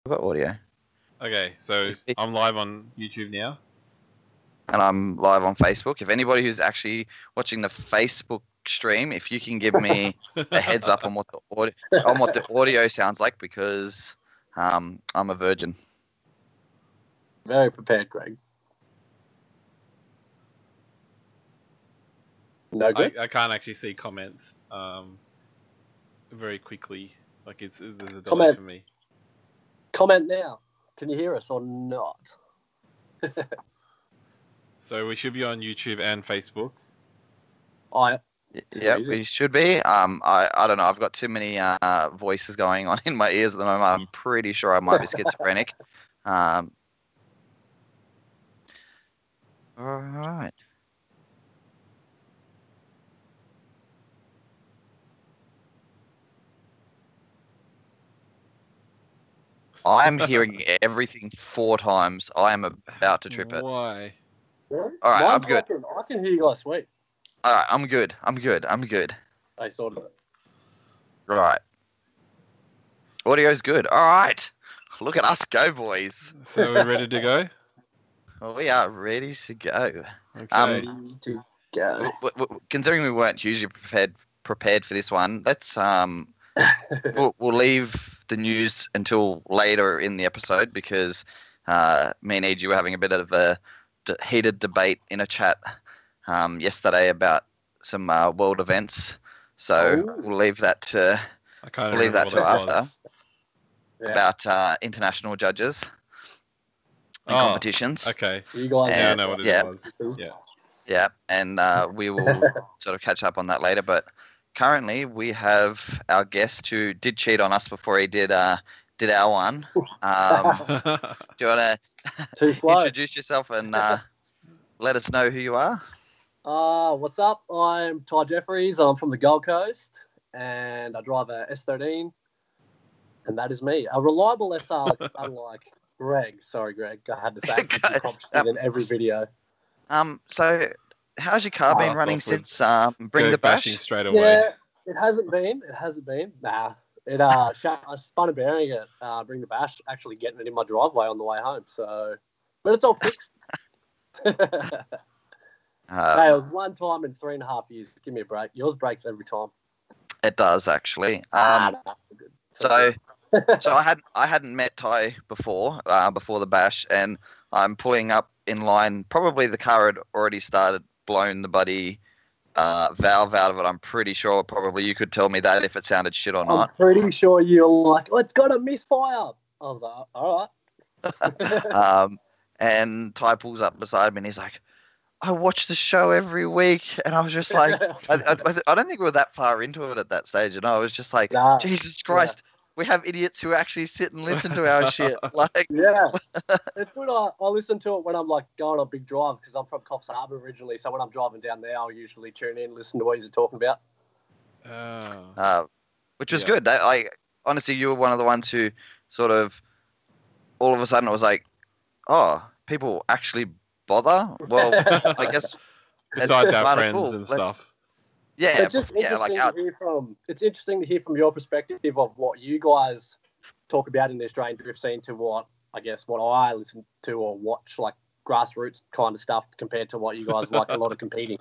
We've got audio. Okay, so I'm live on YouTube now. And I'm live on Facebook. If anybody who's actually watching the Facebook stream, if you can give me a heads up on what the audio sounds like, because I'm a virgin. Very prepared, Greg. No good? I can't actually see comments very quickly. Like there's a delay Comment. for me. Comment now. Can you hear us or not? So we should be on YouTube and Facebook. Yeah, we should be. I don't know. I've got too many voices going on in my ears at the moment. I'm pretty sure I might be schizophrenic. All right. I'm hearing everything 4 times. I am about to trip it. Why? Really? All right, Mine's I'm good. working. I can hear you guys sweet. All right, I'm good. I sorted it. Right. Audio's good. All right. Look at us go, boys. So we're ready to go? Well, we are ready to go. Okay. To go. Considering we weren't usually prepared for this one, let's we'll leave the news until later in the episode, because me and EG were having a bit of a heated debate in a chat yesterday about some world events. So we'll leave that to after. Yeah. About international judges and competitions. Okay. You guys I know what it was. Yeah. Yeah, and we will sort of catch up on that later. But currently, we have our guest who did cheat on us before he did our one. Do you want to introduce yourself and let us know who you are? What's up? I'm Ty Jeffries. I'm from the Gold Coast, and I drive a S13, and that is me. A reliable SR, unlike Greg. Sorry, Greg. I had to say it in every video. So how's your car been running since Bring the Bash? Straight away. Yeah, it hasn't been. Nah. I spun a bearing at Bring the Bash, actually getting it in my driveway on the way home. So, but it's all fixed. Hey, it was one time in 3.5 years. Give me a break. Yours breaks every time. It does, actually. So I hadn't met Ty before the bash, and I'm pulling up in line. Probably the car had already started blowing the bloody valve out of it. I'm pretty sure. Probably you could tell me that if it sounded shit or not. I'm pretty sure you're like, oh, it's got a misfire. I was like, all right. And Ty pulls up beside me and he's like, I watch the show every week. And I was just like, I don't think we were that far into it at that stage. And I was just like, Jesus Christ, we have idiots who actually sit and listen to our shit. Like, yeah, it's good. I listen to it when I'm like going on a big drive, because I'm from Coffs Harbour originally. So when I'm driving down there, I'll usually tune in and listen to what you're talking about. Which was good. Honestly, you were one of the ones who sort of all of a sudden it was like, oh, people actually bother. Well, I guess besides our friends cool. and stuff. Yeah, it's interesting to hear from your perspective of what you guys talk about in the Australian drift scene to what I listen to or watch, like grassroots kind of stuff, compared to what you guys like a lot of competing.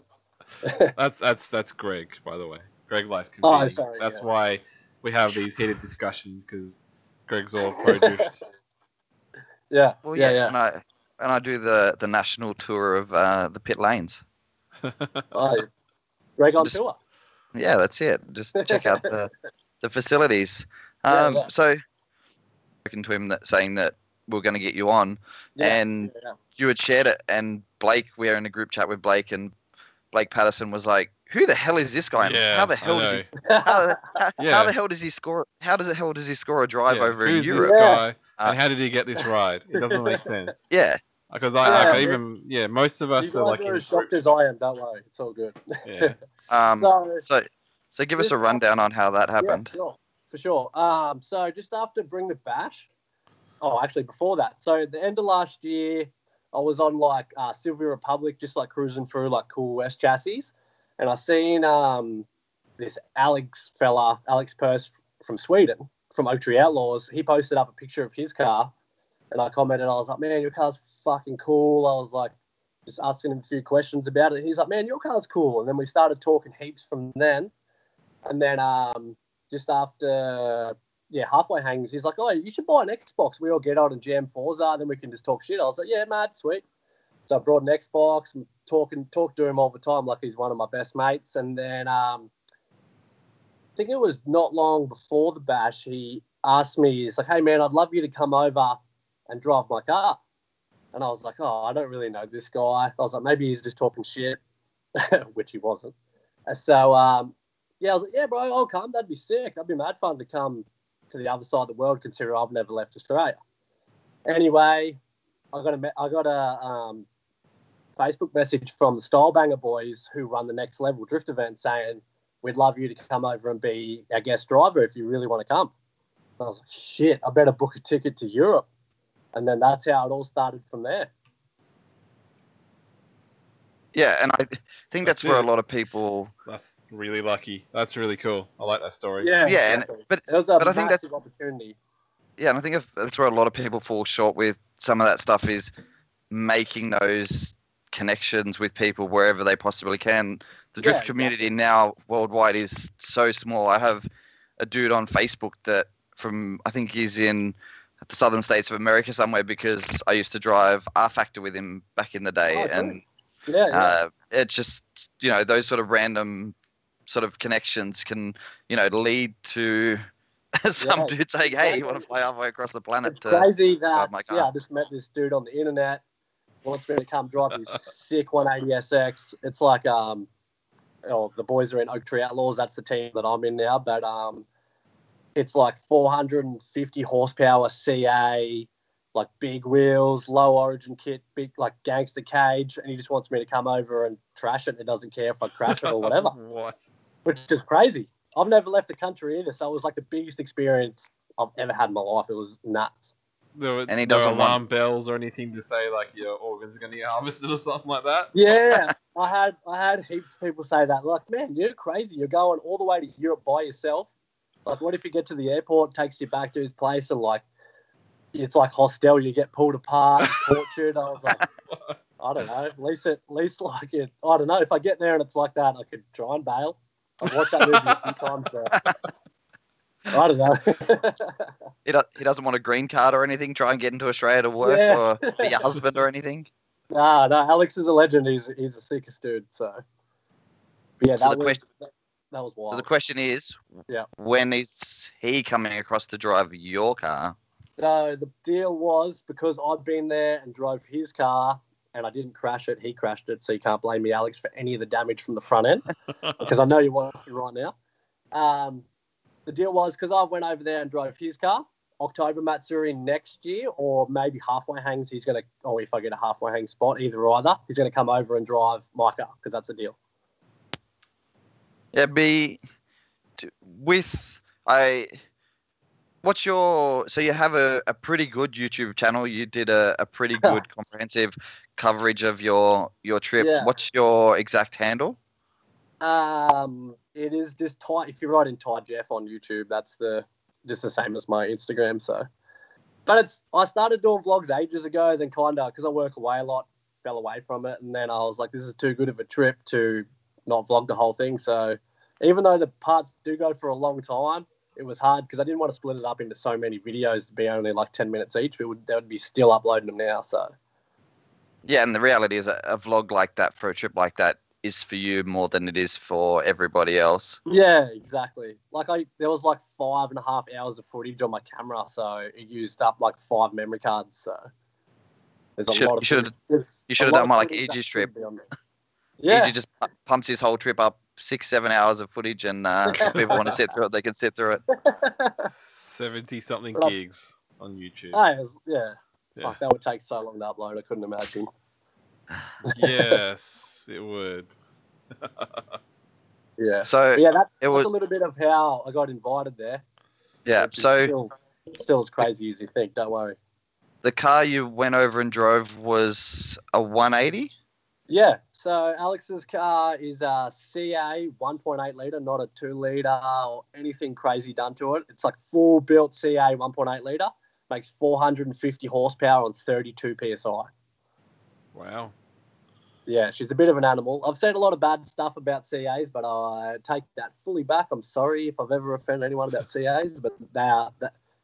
That's Greg, by the way. Greg likes competing. Oh, sorry, that's why we have these heated discussions, because Greg's all pro drift. Yeah. Well, yeah. And I do the national tour of the pit lanes. Greg on tour. Yeah, that's it. Just check out the facilities. So, spoken to him saying that we're going to get you on, and you had shared it. And Blake, we are in a group chat with Blake, and Blake Patterson was like, "Who the hell is this guy? Yeah, how the hell does he? How the hell does he score? How the hell does he score a drive over in Europe? Who's this guy? And how did he get this ride? It doesn't make sense." Yeah. Because most of us are like in as shocked as I am. Don't worry, it's all good. Yeah. So give us a rundown on how that happened. Yeah, for sure. So just after Bring the Bash, actually before that. So at the end of last year, I was on like Silver Republic, just like cruising through like cool West chassis, and I seen this Alex Purse from Sweden. from Oaktree Outlaws, he posted up a picture of his car, and I commented, I was like, man, your car's fucking cool. I was like, just asking him a few questions about it. He's like, man, your car's cool. And then we started talking heaps from then. And then just after, halfway hangs, he's like, oh, you should buy an Xbox. We all get on and jam Forza, then we can just talk shit. I was like, yeah, mate, sweet. So I brought an Xbox and talk to him all the time like he's one of my best mates. And then I think it was not long before the bash, he asked me, he's like, hey, man, I'd love you to come over and drive my car. And I was like, oh, I don't really know this guy. I was like, maybe he's just talking shit, which he wasn't. So, I was like, yeah, bro, I'll come. That'd be sick. That'd be mad fun to come to the other side of the world, considering I've never left Australia. Anyway, I got a Facebook message from the Style Banger boys who run the Next Level Drift event saying, we'd love you to come over and be our guest driver if you really want to come. And I was like, shit, I better book a ticket to Europe. And then that's how it all started from there. Yeah, and I think that's where a lot of people... That's really lucky. That's really cool. I like that story. Yeah, exactly. But it was a massive opportunity. Yeah, and I think that's where a lot of people fall short with some of that stuff is making those connections with people wherever they possibly can. The drift community now worldwide is so small. I have a dude on Facebook that I think he's in the southern states of America somewhere because I used to drive R-Factor with him back in the day. It's just, those sort of random sort of connections can, lead to some dude saying, hey, you want to fly halfway across the planet? It's crazy that, my car. I just met this dude on the internet, wants me to come drive his sick 180 SX. It's like, the boys are in Oaktree Outlaws. That's the team that I'm in now. But it's like 450 horsepower CA, like big wheels, low origin kit, big like gangster cage, and he just wants me to come over and trash it. He doesn't care if I crash it or whatever. What? Which is crazy. I've never left the country either, so it was like the biggest experience I've ever had in my life. It was nuts. There were no alarm bells or anything to say like your organs are going to get harvested or something like that? Yeah, I had heaps of people say that. Like, man, you're crazy. You're going all the way to Europe by yourself. Like, what if you get to the airport, takes you back to his place, and like, it's like hostel. You get pulled apart, tortured. I was like, I don't know. At least like it. I don't know. If I get there and it's like that, I could try and bail. I've watched that movie a few times. I don't know. He doesn't want a green card or anything. Try and get into Australia to work or be your husband or anything. No. Alex is a legend. He's the sickest dude. So, yeah, that was wild. So the question is, when is he coming across to drive your car? So the deal was because I'd been there and drove his car and I didn't crash it, he crashed it. So you can't blame me, Alex, for any of the damage from the front end because I know you're watching right now. The deal was because I went over there and drove his car, October Matsuri next year or maybe halfway hangs. He's going to, or if I get a halfway hang spot, either or either, he's going to come over and drive my car because that's the deal. Yeah, so you have a pretty good YouTube channel. You did a pretty good comprehensive coverage of your trip. Yeah. What's your exact handle? It is just Ty. If you write in Ty Jeff on YouTube, that's just the same as my Instagram. So, but I started doing vlogs ages ago. Then because I work away a lot, fell away from it, and then I was like, this is too good of a trip to not vlog the whole thing. So, even though the parts do go for a long time, it was hard because I didn't want to split it up into so many videos to be only like 10 minutes each. They would be still uploading them now. So, yeah, and the reality is a vlog like that for a trip like that is for you more than it is for everybody else. Yeah, exactly. Like there was like 5.5 hours of footage on my camera, so it used up like 5 memory cards. So there's a lot of. You should have done one like EG's trip. Yeah, EG just pumps his whole trip up 6-7 hours of footage, and if people want to sit through it, they can sit through it. 70-something gigs on YouTube. Yeah. Fuck, that would take so long to upload. I couldn't imagine. Yes, it would. Yeah. So that's a little bit of how I got invited there. Yeah. So still as crazy as you think. Don't worry. The car you went over and drove was a 180. Yeah. So Alex's car is a CA 1.8 litre, not a 2 litre or anything crazy done to it. It's like full built CA 1.8 litre, makes 450 horsepower on 32 PSI. Wow. Yeah, she's a bit of an animal. I've said a lot of bad stuff about CAs, but I take that fully back. I'm sorry if I've ever offended anyone about CAs, but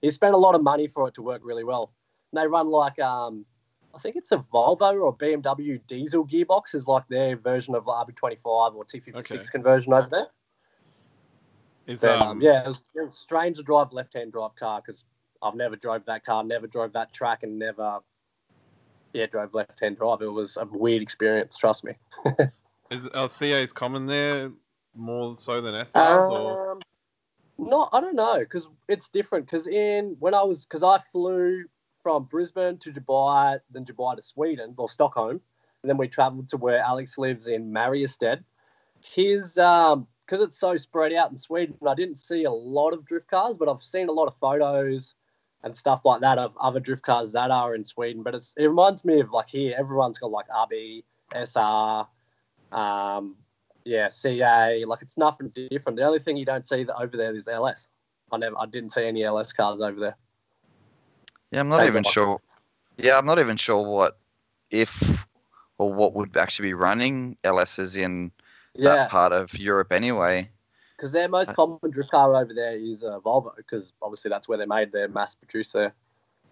he spent a lot of money for it to work really well. And they run like, I think it's a Volvo or BMW diesel gearbox is like their version of RB25 or T56 conversion over there. Is yeah, it was strange to drive a left-hand drive car because I've never drove that car, never drove that track, and never drove left-hand drive. It was a weird experience, trust me. Is CAs common there more so than SRs? Or? No, I don't know, because it's different. Because I flew from Brisbane to Dubai, then Dubai to Sweden, or Stockholm, and then we travelled to where Alex lives in Mariestad. His, because it's so spread out in Sweden, I didn't see a lot of drift cars, but I've seen a lot of photos and stuff like that of other drift cars that are in Sweden. But it reminds me of like here, everyone's got like RB, SR, CA. Like it's nothing different. The only thing you don't see over there is LS. I didn't see any LS cars over there. Yeah, I'm not even sure. Yeah, I'm not even sure what would actually be running LSs in that part of Europe anyway. Because their most common drift car over there is a Volvo, because obviously that's where they made their mass produced there.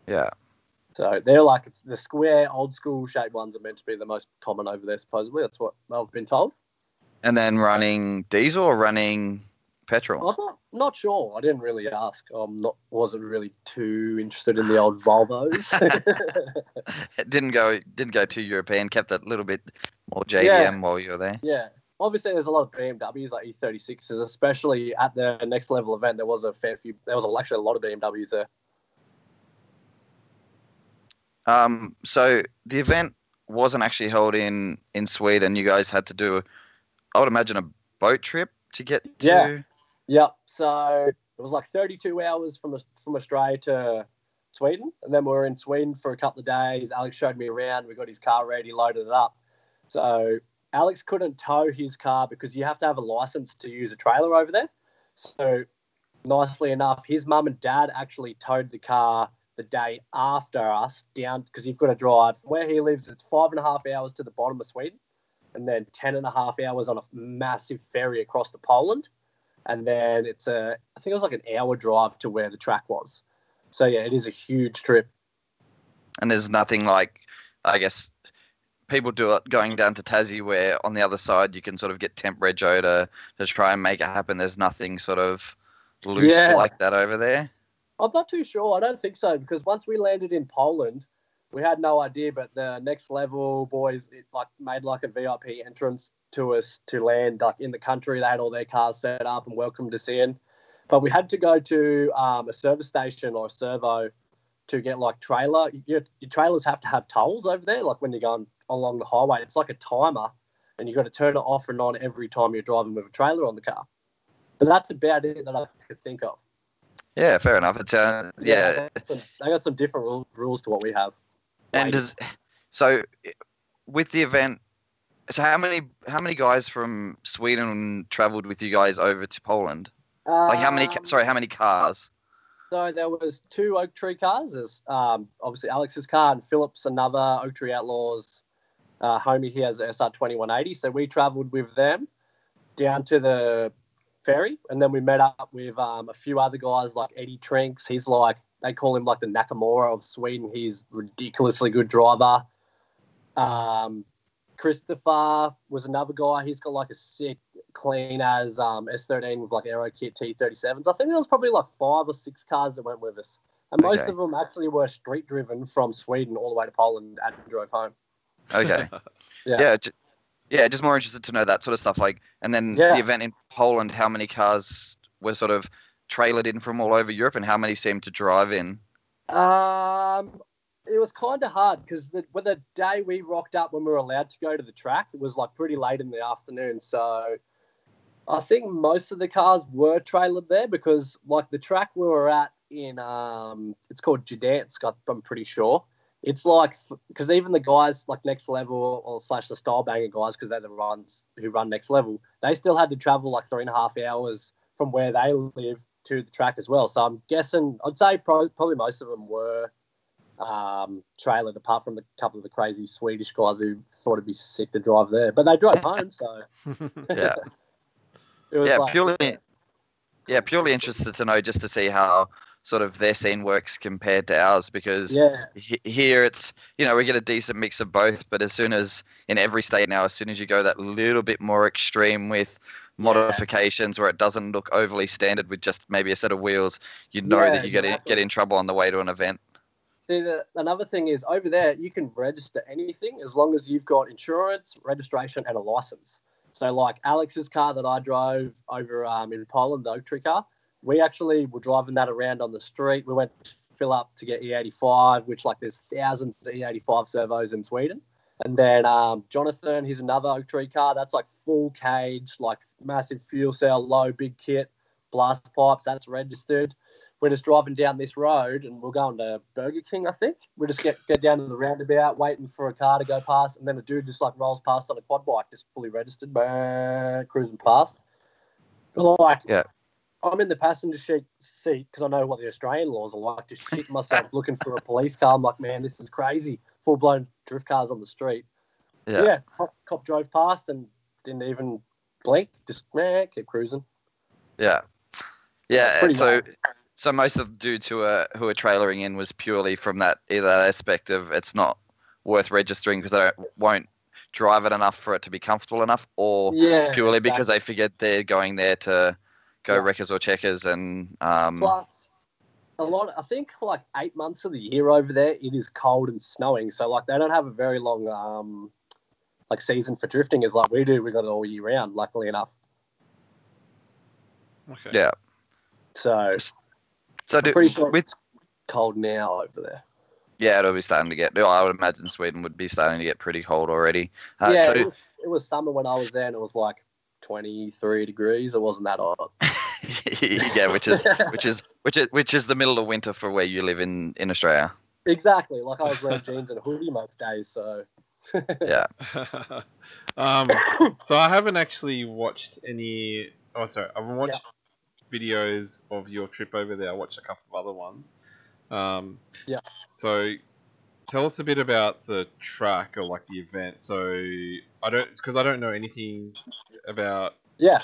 Yeah. So they're like the square, old school shaped ones are meant to be the most common over there, supposedly. That's what I've been told. And then running diesel or running petrol? I'm not sure. I didn't really ask. Wasn't really too interested in the old Volvos. It didn't go too European. Kept a little bit more JDM while you were there. Yeah. Obviously, there's a lot of BMWs, like E36s, especially at the next level event. There was actually a lot of BMWs there. So the event wasn't actually held in Sweden. You guys had to do, I would imagine, a boat trip to get to. Yeah. Yep. So it was like 32 hours from Australia to Sweden, and then we were in Sweden for a couple of days. Alex showed me around. We got his car ready, loaded it up. So Alex couldn't tow his car because you have to have a license to use a trailer over there. So nicely enough, his mum and dad actually towed the car the day after us down, because you've got to drive from where he lives. It's 5.5 hours to the bottom of Sweden, and then 10.5 hours on a massive ferry across to Poland. And then I think it was like an hour drive to where the track was. So yeah, it is a huge trip. And there's nothing like, I guess, people do it going down to Tassie, where on the other side you can sort of get temp rego to try and make it happen. There's nothing sort of loose like that over there. I'm not too sure. I don't think so, because once we landed in Poland, we had no idea. But the next level boys made like a VIP entrance to us to land like in the country. They had all their cars set up and welcomed us in. But we had to go to a service station or a servo to get like trailer. Your trailers have to have tolls over there. Like when you're going along the highway, it's like a timer, and you've got to turn it off and on every time you're driving with a trailer on the car. But that's about it that I could think of. Yeah, fair enough. It's they got some different rules to what we have. And with the event, so how many guys from Sweden travelled with you guys over to Poland? How many cars? So there was 2 Oaktree cars. There's obviously Alex's car and Philip's another Oaktree Outlaws homie. He has an SR2180. So we travelled with them down to the ferry, and then we met up with a few other guys like Eddie Trinks. He's like, they call him like the Nakamura of Sweden. He's ridiculously good driver. Christopher was another guy. He's got like a sick, clean as S13 with like Aero Kit T37s. I think there was probably like 5 or 6 cars that went with us. And most of them actually were street driven from Sweden all the way to Poland and drove home. Okay. Just more interested to know that sort of stuff. And then the event in Poland, how many cars were sort of trailered in from all over Europe, and how many seemed to drive in? It was kind of hard because the day we rocked up when we were allowed to go to the track, it was like pretty late in the afternoon. So I think most of the cars were trailered there, because like the track we were at in, it's called Gdansk, I'm pretty sure. It's like, because even the guys like Next Level or slash the Style Banger guys, because they're the ones who run Next Level, they still had to travel like 3.5 hours from where they live to the track as well. So I'm guessing, I'd say probably most of them were trailered, apart from a couple of the crazy Swedish guys who thought it'd be sick to drive there. But they drove home, so Yeah. it was purely interested to know, just to see how sort of their scene works compared to ours, because here it's, we get a decent mix of both, but as soon as, in every state now, as soon as you go that little bit more extreme with modifications where it doesn't look overly standard with just maybe a set of wheels, that you get in trouble on the way to an event. See, another thing is, over there you can register anything as long as you've got insurance, registration, and a license. So like Alex's car that I drove over in Poland, the Oaktree car, we actually were driving that around on the street. We went to fill up to get E85, which like there's thousands of E85 servos in Sweden. And then Jonathan, he's another Oaktree car. That's like full cage, like massive fuel cell, low, big kit, blast pipes. That's registered. We're just driving down this road and we're going to Burger King, I think. We just get down to the roundabout, waiting for a car to go past. And then a dude just like rolls past on a quad bike, just fully registered, cruising past. Like, I'm in the passenger seat because I know what the Australian laws are like. Just shitting myself looking for a police car. I'm like, man, this is crazy. Full-blown drift cars on the street. Yeah, cop drove past and didn't even blink. Just kept cruising. Yeah. So most of the dudes who are trailering in was purely from that aspect of it's not worth registering because they won't drive it enough for it to be comfortable enough, or purely because they figured they're going there to go wreckers or checkers. And plus a lot, I think like 8 months of the year over there it is cold and snowing, so like they don't have a very long like season for drifting as like we do. We got it all year round, luckily enough. Yeah. So I'm pretty sure it's cold now over there. Yeah, it'll be starting to get. I would imagine Sweden would be starting to get pretty cold already. It was summer when I was there, and it was like 23 degrees. It wasn't that hot. Yeah, which is the middle of winter for where you live in Australia. Exactly. Like I was wearing jeans and a hoodie most days, so. Yeah. So I haven't actually watched any. Oh, sorry. I've watched videos of your trip over there. I watched a couple of other ones. So tell us a bit about the track or like the event. So I don't know anything about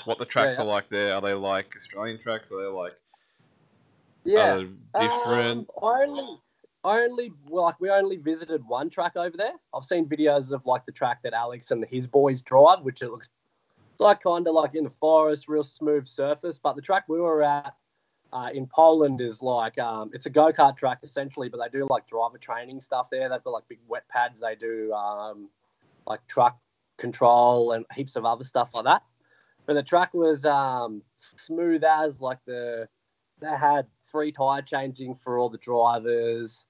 what the tracks are like there. Are they like Australian tracks? Are they like different? We only visited one track over there. I've seen videos of like the track that Alex and his boys drive, which it's like kind of like in the forest, real smooth surface. But the track we were at in Poland is like it's a go-kart track essentially, but they do like driver training stuff there. They've got like big wet pads. They do like truck control and heaps of other stuff like that. But the track was smooth as like they had free tire changing for all the drivers.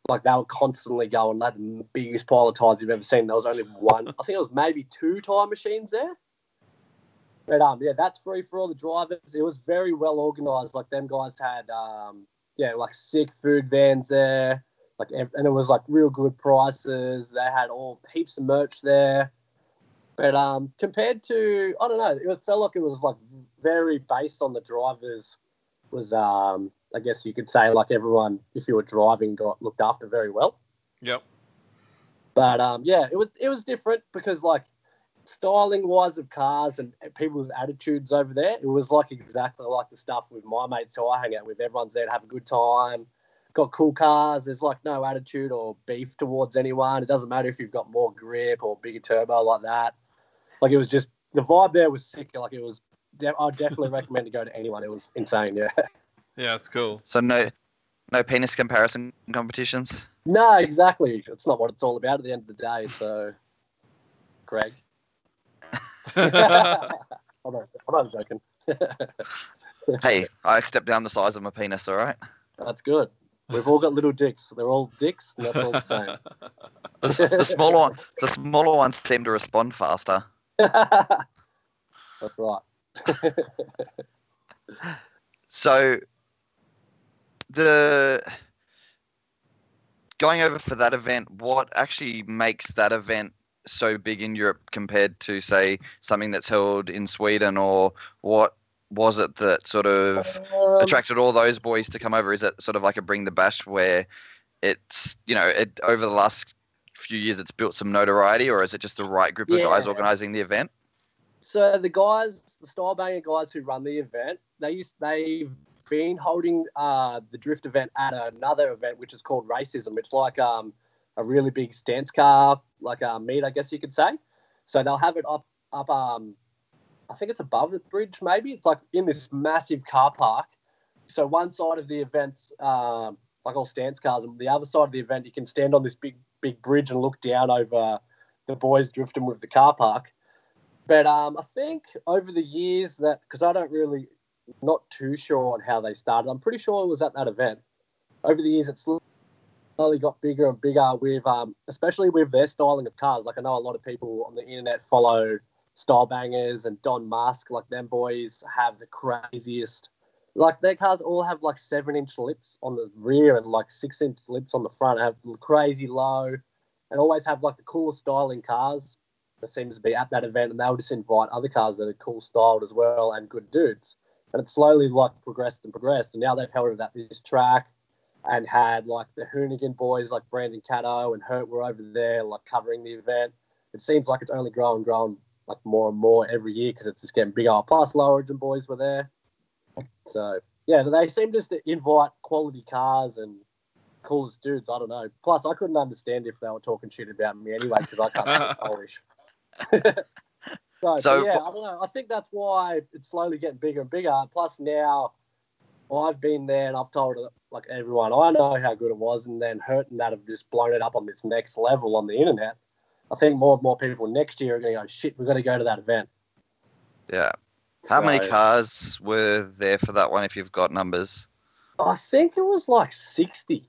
Like they were constantly going. They had the biggest pile of tires you've ever seen. There was only one. I think it was maybe 2 tire machines there. But that's free for all the drivers. It was very well organised. Like them guys had like sick food vans there. And it was like real good prices. They had all heaps of merch there. But compared to, I don't know, it felt like it was like very based on the drivers. Was I guess you could say like everyone, if you were driving, got looked after very well. Yep. But it was different because like styling wise of cars and people's attitudes over there, it was like exactly like the stuff with my mates who I hang out with. Everyone's there to have a good time. Got cool cars. There's like no attitude or beef towards anyone. It doesn't matter if you've got more grip or bigger turbo like that. Like it was just the vibe there was sick. Like it was. I'd definitely recommend to go to anyone. It was insane. Yeah. Yeah, it's cool. So no penis comparison competitions? No, exactly. It's not what it's all about at the end of the day. So, Greg. I'm not joking. Hey, I stepped down the size of my penis, all right? That's good. We've all got little dicks. They're all dicks, and that's all the same. The smaller ones seem to respond faster. That's right. So going over for that event, what actually makes that event so big in Europe compared to, say, something that's held in Sweden, or what was it that sort of attracted all those boys to come over? Is it sort of like a Bring the Bash where it's, it over the last few years it's built some notoriety, or is it just the right group of guys organising the event? So the style banger guys who run the event, they've been holding the drift event at another event which is called Racism. It's like a really big stance car, like a meet, I guess you could say. So they'll have it up. I think it's above the bridge, maybe. It's like in this massive car park. So one side of the event's like all stance cars, and the other side of the event you can stand on this big bridge and look down over the boys drifting with the car park. But I think over the years because not too sure on how they started. I'm pretty sure it was at that event. Over the years, it's slowly got bigger and bigger with, especially with their styling of cars. Like I know a lot of people on the internet follow Style Bangers and Don Musk. Like them boys have the craziest. Like their cars all have like 7-inch lips on the rear and like 6-inch lips on the front. Have crazy low, and always have like the coolest styling cars that seems to be at that event. And they'll just invite other cars that are cool styled as well and good dudes. And it's slowly like progressed. And now they've held it at this track and had like the Hoonigan boys like Brandon Caddo and Hurt were over there like covering the event. It seems like it's only grown like more and more every year because it's just getting bigger. Plus Lower Origin boys were there. So yeah, they seem just to invite quality cars and coolest dudes. I don't know. Plus I couldn't understand if they were talking shit about me anyway because I can't speak Polish. So yeah, I don't know. I think that's why it's slowly getting bigger and bigger. Plus now I've been there and I've told like everyone I know how good it was, and then Hurt and that have just blown it up on this next level on the internet. I think more and more people next year are going to go, shit, we've got to go to that event. Yeah. How many cars were there for that one if you've got numbers? I think it was like 60.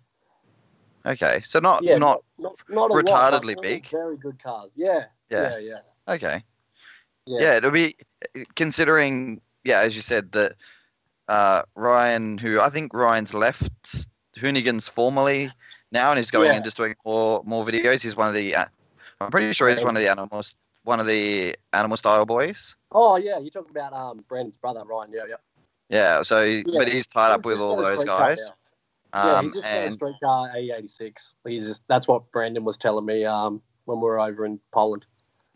Okay. So not retardedly big. Very good cars. Yeah. Okay. Yeah, it'll be considering, as you said, that Ryan, who I think Ryan's left Hoonigan's formally now and he's going and just doing more videos. He's one of the, I'm pretty sure he's one of the animal style boys. Oh yeah, you're talking about Brandon's brother Ryan. Yeah. Yeah. So, but he's tied up with all those guys. He's just got a street car E86. That's what Brandon was telling me when we were over in Poland.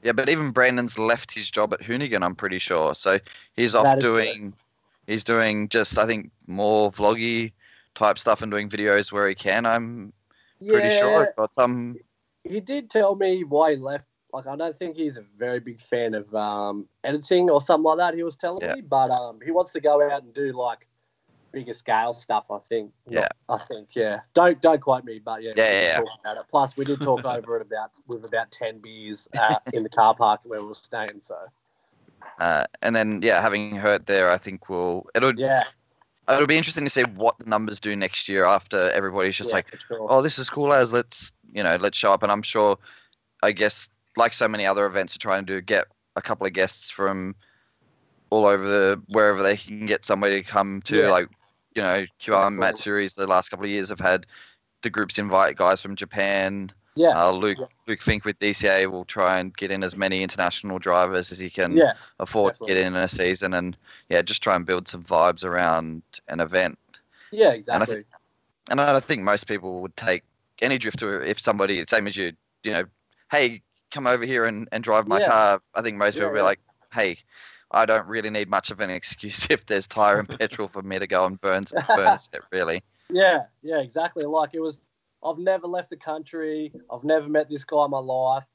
Yeah, but even Brandon's left his job at Hoonigan, I'm pretty sure. So he's off doing just, I think, more vloggy type stuff and doing videos where he can. I'm pretty sure. But he did tell me why he left. Like, I don't think he's a very big fan of editing or something like that. He was telling me, but he wants to go out and do like bigger scale stuff. I think. Don't quote me, but yeah. Talk about it. Plus, we did talk over it with about 10 beers in the car park where we were staying. So. And then having Hurt there, I think it'll be interesting to see what the numbers do next year after everybody's just oh, this is cool as let's show up. And I'm sure, I guess, like so many other events are trying to get a couple of guests from all over wherever they can get somebody to come to, like, QR and Matt Series the last couple of years have had the groups invite guys from Japan. Luke Fink with DCA will try and get in as many international drivers as he can afford to get in a season, and just try and build some vibes around an event. Yeah, exactly. And I think most people would take any drifter if somebody, same as you, hey, come over here and drive my car. I think most people would be like, hey, I don't really need much of an excuse if there's tire and petrol for me to go and burn a set, really. Yeah, exactly. Like I've never left the country. I've never met this guy in my life.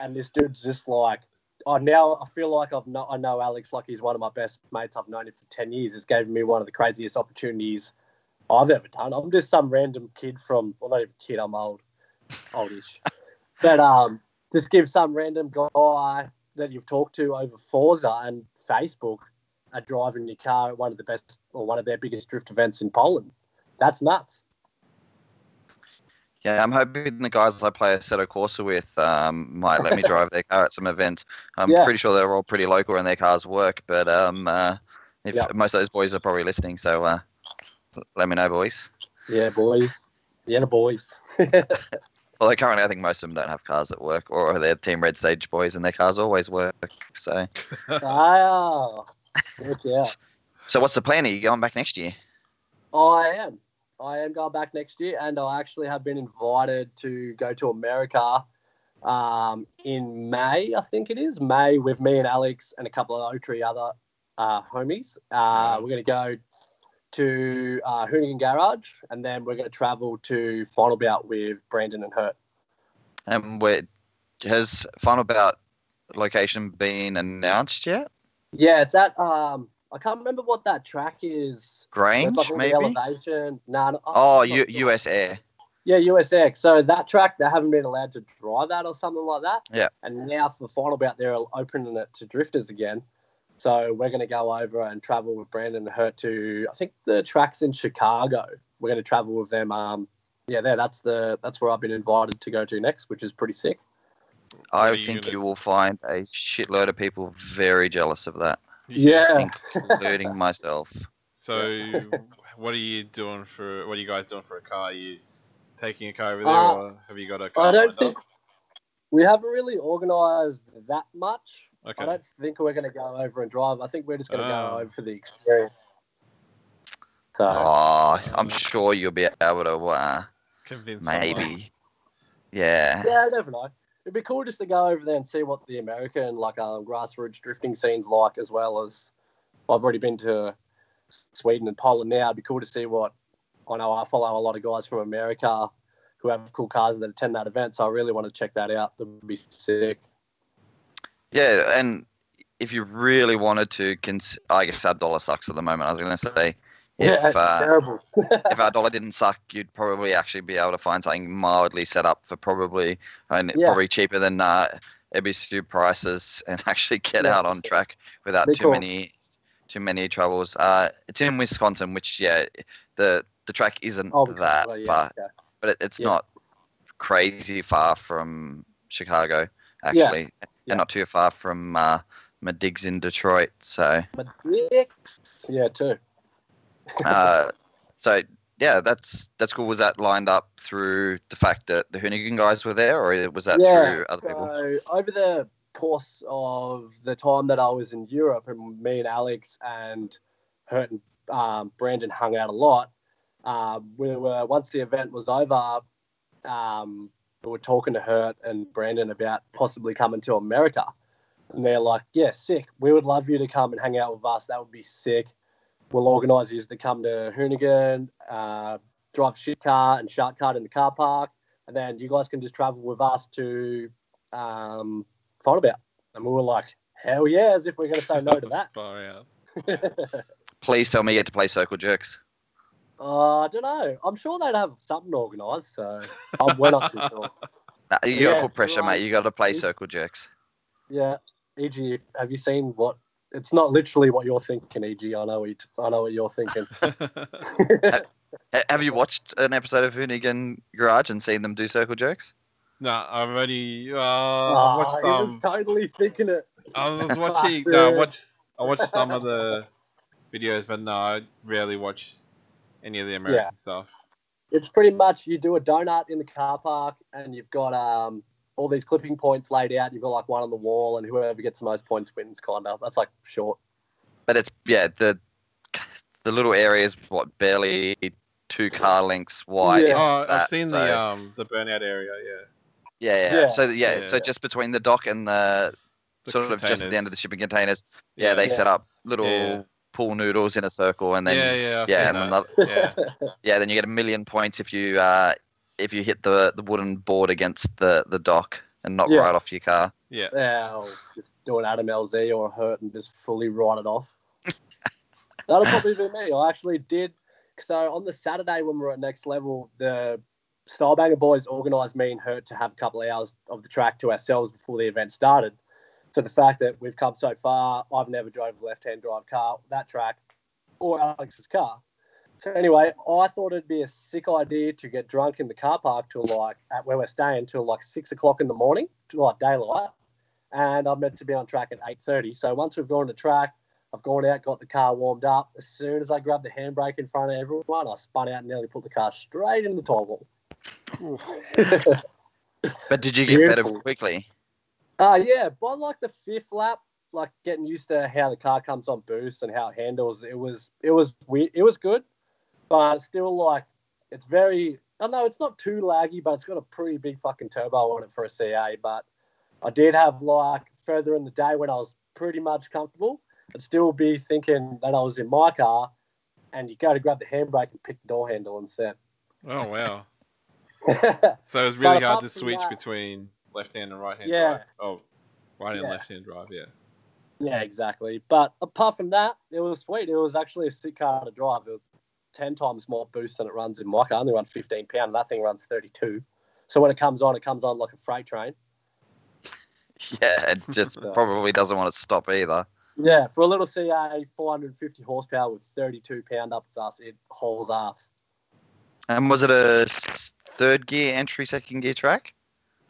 And this dude's just like, now I feel like I know Alex like he's one of my best mates. I've known him for 10 years. It's given me one of the craziest opportunities I've ever done. I'm just some random kid not even a kid, I'm oldish. But just give some random guy that you've talked to over Forza and Facebook are driving your car at one of their biggest drift events in Poland. That's nuts. Yeah, I'm hoping the guys I play Assetto Corsa with might let me drive their car at some events. I'm pretty sure they're all pretty local and their cars work, but most of those boys are probably listening, so let me know, boys. Yeah, boys. Yeah, the boys. Although currently I think most of them don't have cars at work, or they're Team Red Stage boys and their cars always work. So Yeah. So what's the plan? Are you going back next year? I am. I am going back next year, and I actually have been invited to go to America in May, I think it is. May, with me and Alex and a couple of Oaktree other homies. We're going to go to Hoonigan Garage, and then we're going to travel to Final Bout with Brandon and Hurt. And has Final Bout location been announced yet? Yeah, it's at I can't remember what that track is. Grange, it's like all maybe? the elevation. US Air. Yeah, USX. So that track, they haven't been allowed to drive that or something like that. Yeah. And now for the Final Bout, they're opening it to drifters again. So we're going to go over and travel with Brandon and Hurt to, I think the track's in Chicago. We're going to travel with them. That's where I've been invited to go to next, which is pretty sick. I think you will find a shitload of people very jealous of that. Yeah. Including myself. So what are you guys doing for a car? Are you taking a car over there, or have you got a car? I don't think we haven't really organised that much. Okay. I don't think we're going to go over and drive. I think we're just going to go over for the experience. So, I'm sure you'll be able to convince maybe. someone. Yeah. Yeah, I never know. It'd be cool just to go over there and see what the American grassroots drifting scene's like, as well as I've already been to Sweden and Poland now. It'd be cool to see what I know. I follow a lot of guys from America who have cool cars that attend that event, so I really want to check that out. That would be sick. Yeah, and if you really wanted to, I guess our dollar sucks at the moment. I was going to say, It's terrible. if our dollar didn't suck, you'd probably actually be able to find something mildly set up for probably cheaper than EBSU prices, and actually get out on track without too many troubles. It's in Wisconsin, which the track isn't that far, but it's not crazy far from Chicago actually, and not too far from my digs in Detroit. So too. That's cool. Was that lined up through the fact that the Hoonigan guys were there, or was that through other people? So over the course of the time that I was in Europe, and me and Alex and Hurt and Brandon hung out a lot. Once the event was over, we were talking to Hurt and Brandon about possibly coming to America, and they're like, "Yeah, sick. We would love you to come and hang out with us. That would be sick. We'll organise you to come to Hoonigan, drive shit car and shark cart in the car park, and then you guys can just travel with us to Final Bout." And we were like, "Hell yeah!" As if we're going to say no to that. Far out. Please tell me you get to play circle jerks. I don't know. I'm sure they'd have something organised, so we're not too sure. You got to put pressure, mate. You got to play circle jerks. Yeah, EG. Have you seen what? It's not literally what you're thinking, EG. I know what you're thinking. Have you watched an episode of Hoonigan Garage and seen them do circle jerks? No, I've already watched some. I was totally thinking it. I was watching. I watched some of the videos, but no, I rarely watch any of the American stuff. It's pretty much you do a donut in the car park, and you've got all these clipping points laid out. You've got like one on the wall, and whoever gets the most points wins. Kind of. That's like short. But it's the little areas, barely 2 car lengths wide. Yeah. I've seen the burnout area. Yeah. So just between the dock and the sort of just at the end of the shipping containers, they set up little pool noodles in a circle, and then then you get 1,000,000 points if you hit the wooden board against the dock and not right off your car. I'll just do an Adam LZ or a Hurt and just fully write it off. That'll probably be me. I actually did. So on the Saturday when we were at Next Level, the Stylebanger boys organised me and Hurt to have a couple of hours of the track to ourselves before the event started. For the fact that we've come so far, I've never drove a left-hand drive car, that track, or Alex's car. So anyway, I thought it'd be a sick idea to get drunk in the car park till at where we're staying till 6 o'clock in the morning, till daylight. And I'm meant to be on track at 8:30. So once we've gone to track, I've gone out, got the car warmed up. As soon as I grabbed the handbrake in front of everyone, I spun out and nearly put the car straight in the toggle. But did you get better Beautiful. quickly? Yeah, by like the fifth lap, like getting used to how the car comes on boost and how it handles, it was weird. It was good, but still like it's very. I know it's not too laggy, but it's got a pretty big fucking turbo on it for a CA. But I did have like further in the day when I was pretty much comfortable, I'd still be thinking that I was in my car, and you go to grab the handbrake and pick the door handle instead. Oh wow! Yeah, So it was really But hard apart to from switch that- between left-hand and right-hand Yeah. drive. Oh, right-hand, Yeah. left-hand drive. Yeah. Yeah, exactly. But apart from that, it was sweet. It was actually a sick car to drive. It was 10 times more boost than it runs in my car. I only run 15 pound. That thing runs 32. So when it comes on like a freight train. Yeah, it just probably doesn't want to stop either. Yeah, for a little CA, 450 horsepower with 32 pound up its ass, it hauls ass. And was it a third gear entry, second gear track?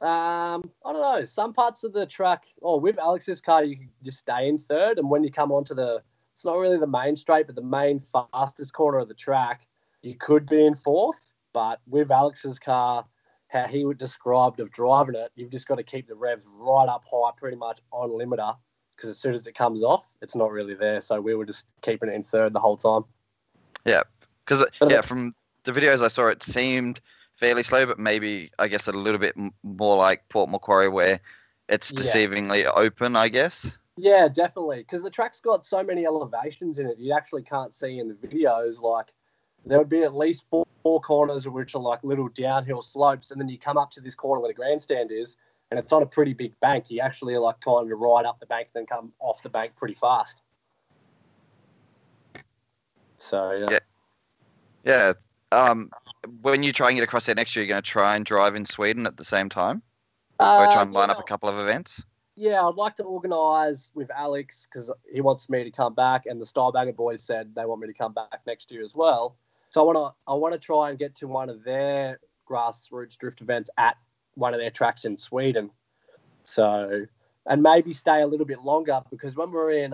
I don't know. Some parts of the track, with Alex's car, you can just stay in third. And when you come onto it's not really the main straight, but the main fastest corner of the track, you could be in fourth. But with Alex's car, how he would describe of driving it, you've just got to keep the revs right up high, pretty much on limiter, because as soon as it comes off, it's not really there. So we were just keeping it in third the whole time. Yeah, because from the videos I saw, it seemed fairly slow, but maybe I guess a little bit more like Port Macquarie, where it's deceivingly open, I guess. Yeah, definitely, because the track's got so many elevations in it, you actually can't see in the videos. Like there would be at least four corners which are like little downhill slopes, and then you come up to this corner where the grandstand is, and it's on a pretty big bank. You actually like kind of ride up the bank, then come off the bank pretty fast. So yeah. When you try and get across there next year, you're going to try and drive in Sweden at the same time, or try and line up a couple of events. Yeah, I'd like to organise with Alex because he wants me to come back, and the Stylebanger boys said they want me to come back next year as well. So I want to try and get to one of their grassroots drift events at one of their tracks in Sweden. So, and maybe stay a little bit longer, because when we were in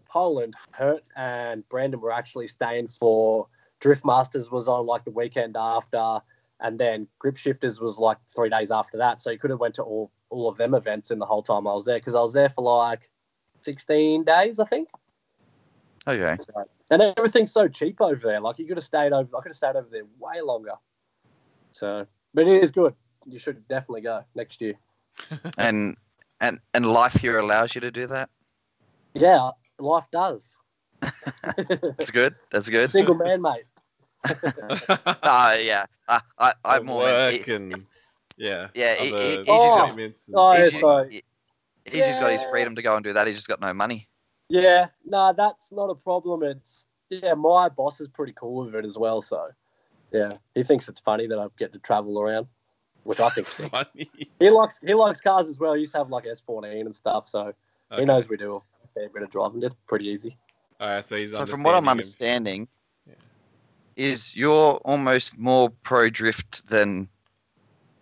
Poland, Hurt and Brandon were actually staying for Drift Masters was on like the weekend after, and then Grip Shifters was like 3 days after that. So you could have went to all of them events in the whole time I was there, because I was there for like 16 days, I think. Okay. So, and everything's so cheap over there. Like I could have stayed over there way longer. So, but it is good. You should definitely go next year. And life here allows you to do that? Yeah, life does. That's good. That's good. Single man, mate. Yeah. I'm more work and yeah. other He's just got his Yeah. freedom to go and do that. He's just got no money. Yeah, no, that's not a problem. My boss is pretty cool with it as well. So, yeah, he thinks it's funny that I get to travel around, which I think is sick. funny. He likes cars as well. He used to have like S14 and stuff, so Okay. he knows we do a fair bit of driving. It's pretty easy. So From what I'm understanding, is you're almost more pro drift than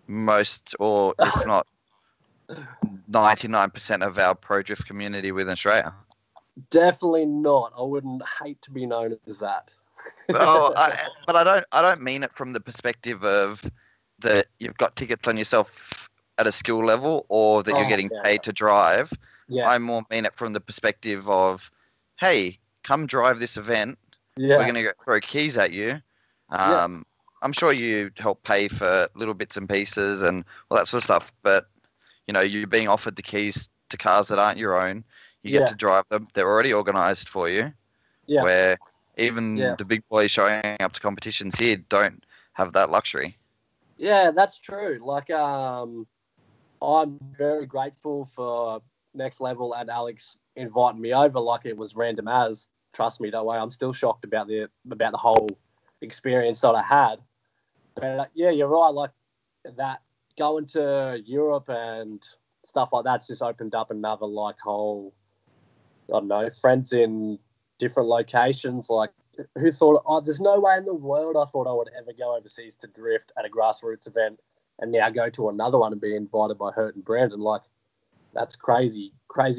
most, or if not 99% of our pro drift community within Australia. Definitely not. I wouldn't hate to be known as that. But I don't mean it from the perspective of that you've got tickets on yourself at a skill level, or that you're getting paid to drive. Yeah. I more mean it from the perspective of, hey, come drive this event. Yeah. We're going to throw keys at you. I'm sure you help pay for little bits and pieces and all that sort of stuff, but you're being offered the keys to cars that aren't your own. You get to drive them. They're already organised for you. Yeah. Where even the big boys showing up to competitions here don't have that luxury. Yeah, that's true. Like, I'm very grateful for Next Level and Alex inviting me over. Like, it was random as. Trust me, don't worry. I'm still shocked about the whole experience that I had. But yeah, you're right. Like that, going to Europe and stuff like that's just opened up another like whole, I don't know, friends in different locations. Like, who thought? There's no way in the world I thought I would ever go overseas to drift at a grassroots event, and now go to another one and be invited by Hurt and Brandon. Like, that's crazy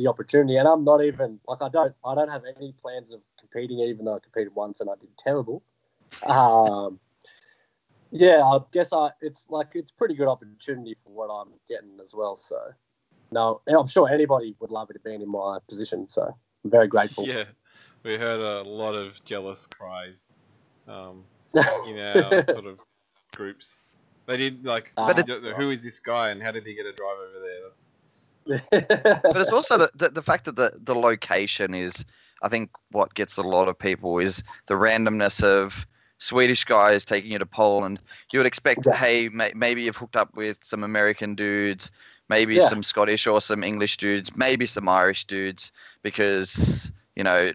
opportunity. And I'm not even like I don't have any plans of competing, even though I competed once and I did terrible. Yeah, I guess it's pretty good opportunity for what I'm getting as well. So, no, I'm sure anybody would love it to be in my position. So, I'm very grateful. Yeah, we heard a lot of jealous cries in our sort of groups. They did like, who is this guy and how did he get a drive over there? But it's also the fact that the location is, I think, what gets a lot of people is the randomness of Swedish guys taking you to Poland. You would expect, hey, maybe you've hooked up with some American dudes, maybe some Scottish or some English dudes, maybe some Irish dudes, because, you know,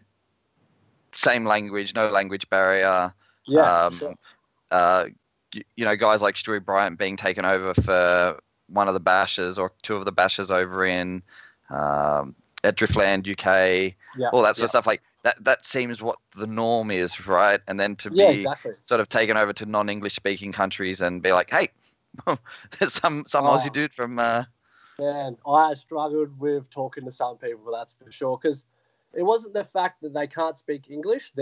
same language, no language barrier. Yeah. You know, guys like Stewie Bryant being taken over for one of the bashes or two of the bashes over in at Driftland, UK, all that sort of stuff. Like that seems what the norm is, right? And then to be sort of taken over to non-English speaking countries and be like, hey, there's some Aussie dude from. Man, I struggled with talking to some people, that's for sure, because it wasn't the fact that they can't speak English.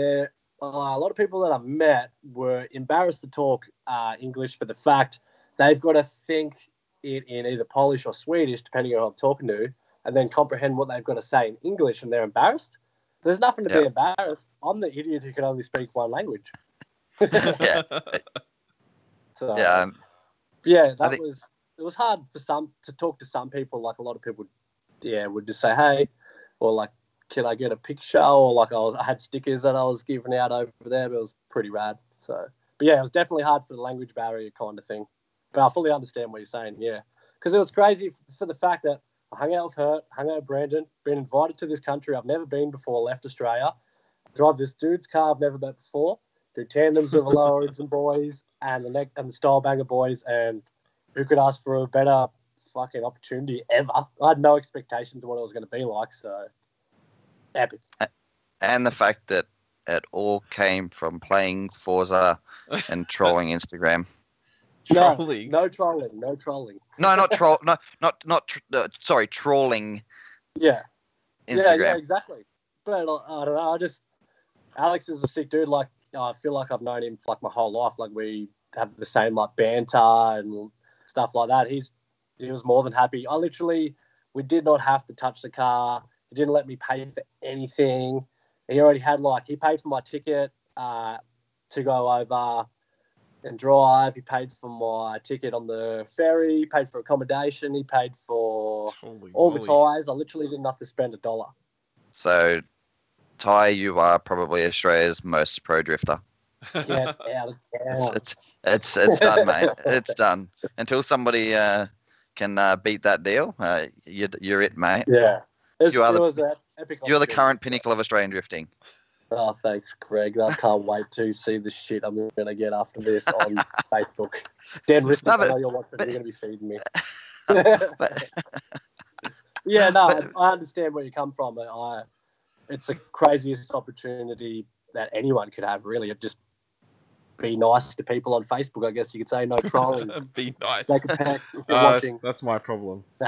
A lot of people that I've met were embarrassed to talk English for the fact they've got to think it in either Polish or Swedish, depending on who I'm talking to, and then comprehend what they've got to say in English, and they're embarrassed. There's nothing to be embarrassed. I'm the idiot who can only speak one language. So, it was hard for some to talk to some people. Like a lot of people, would just say, hey, or like, can I get a picture? Or like I had stickers that I was giving out over there, but it was pretty rad. So, but yeah, it was definitely hard for the language barrier kind of thing. But I fully understand what you're saying, because it was crazy for the fact that I hung out with her, hung out with Brandon, been invited to this country I've never been before, left Australia, drive this dude's car I've never met before, do tandems with the Lower Origin boys and the Style Banger boys, and who could ask for a better fucking opportunity ever? I had no expectations of what it was going to be like, so epic. And the fact that it all came from playing Forza and trolling Instagram. Trolling? No trolling. No, not troll. Sorry, trawling. Yeah. Instagram. Yeah, exactly. But I don't know. Alex is a sick dude. Like, I feel like I've known him for like my whole life. Like, we have the same like banter and stuff like that. He was more than happy. We did not have to touch the car. He didn't let me pay for anything. He already had he paid for my ticket to go over and drive. He paid for my ticket on the ferry. He paid for accommodation. He paid for all the tyres. I literally didn't have to spend $1. So, Ty, you are probably Australia's most pro drifter. Get out of town. It's done, mate. It's done. Until somebody can beat that deal, you're it, mate. Yeah. You're the current pinnacle of Australian drifting. Oh, thanks, Greg. I can't wait to see the shit I'm going to get after this on Facebook. Dan Rifkin, I know you're watching. You're going to be feeding me. I understand where you come from. It's the craziest opportunity that anyone could have, really. Just be nice to people on Facebook, I guess you could say. No trolling. Be nice. Take a peck if you're watching. That's my problem. So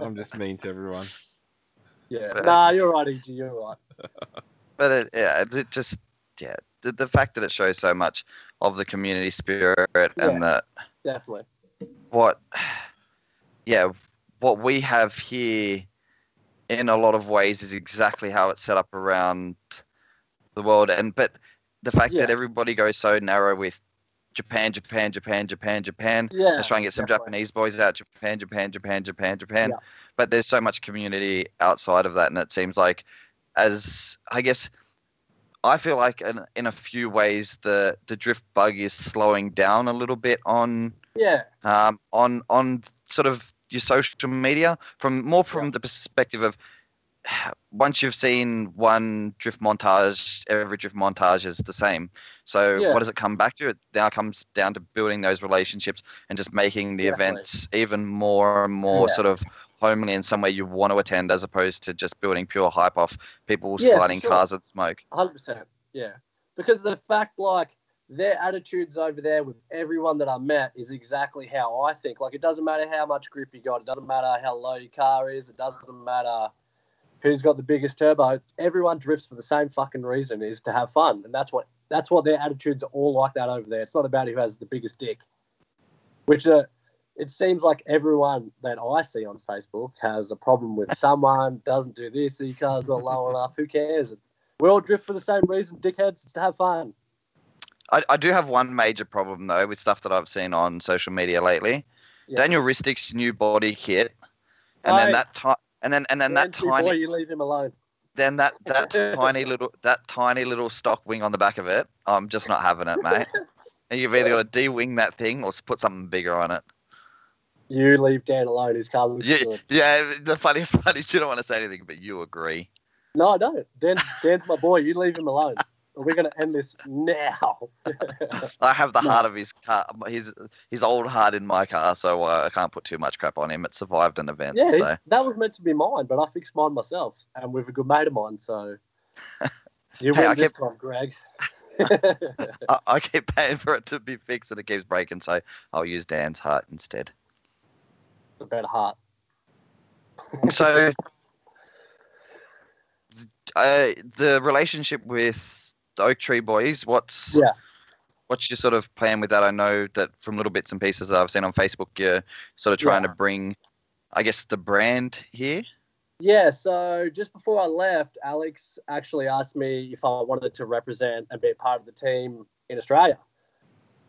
I'm just mean to everyone. Yeah. You're right, EG. You're right. But the fact that it shows so much of the community spirit and that definitely what we have here in a lot of ways is exactly how it's set up around the world. But the fact that everybody goes so narrow with Japan. Let's try and get some Japanese boys out. Japan. Yeah. But there's so much community outside of that, and it seems like, I feel like in a few ways the drift bug is slowing down a little bit on sort of your social media from the perspective of, once you've seen one drift montage, every drift montage is the same. So what does it come back to? It now comes down to building those relationships and just making the events even more and more sort of homely in some way you want to attend, as opposed to just building pure hype off people sliding cars and smoke. 100%. Yeah. Because the fact, like, their attitudes over there with everyone that I met is exactly how I think. Like, it doesn't matter how much grip you got. It doesn't matter how low your car is. It doesn't matter who's got the biggest turbo. Everyone drifts for the same fucking reason, is to have fun. And that's what that's what their attitudes are all like that over there. It's not about who has the biggest dick, which it seems like everyone that I see on Facebook has a problem with someone, doesn't do this, your car's not low enough. Who cares? We all drift for the same reason, dickheads. It's to have fun. I do have one major problem, though, with stuff that I've seen on social media lately. Yeah. Daniel Ristick's new body kit, and then that tiny boy, you leave him alone. Then that tiny little stock wing on the back of it, I'm just not having it, mate. And you've either got to de-wing that thing or put something bigger on it. You leave Dan alone. His car looks good. Yeah, the funniest part is you don't want to say anything, but you agree. No, I don't. Dan's my boy. You leave him alone. We're going to end this now. I have the heart of his car, his old heart in my car, so I can't put too much crap on him. It survived an event. Yeah, so. That was meant to be mine, but I fixed mine myself, and with a good mate of mine, so you win this time, Greg. I keep paying for it to be fixed, and it keeps breaking, so I'll use Dan's heart instead. A better heart. So, the relationship with the Oaktree boys, what's your sort of plan with that? I know that from little bits and pieces that I've seen on Facebook, you're sort of trying to bring, I guess, the brand here. Yeah, so just before I left, Alex actually asked me if I wanted to represent and be a part of the team in Australia.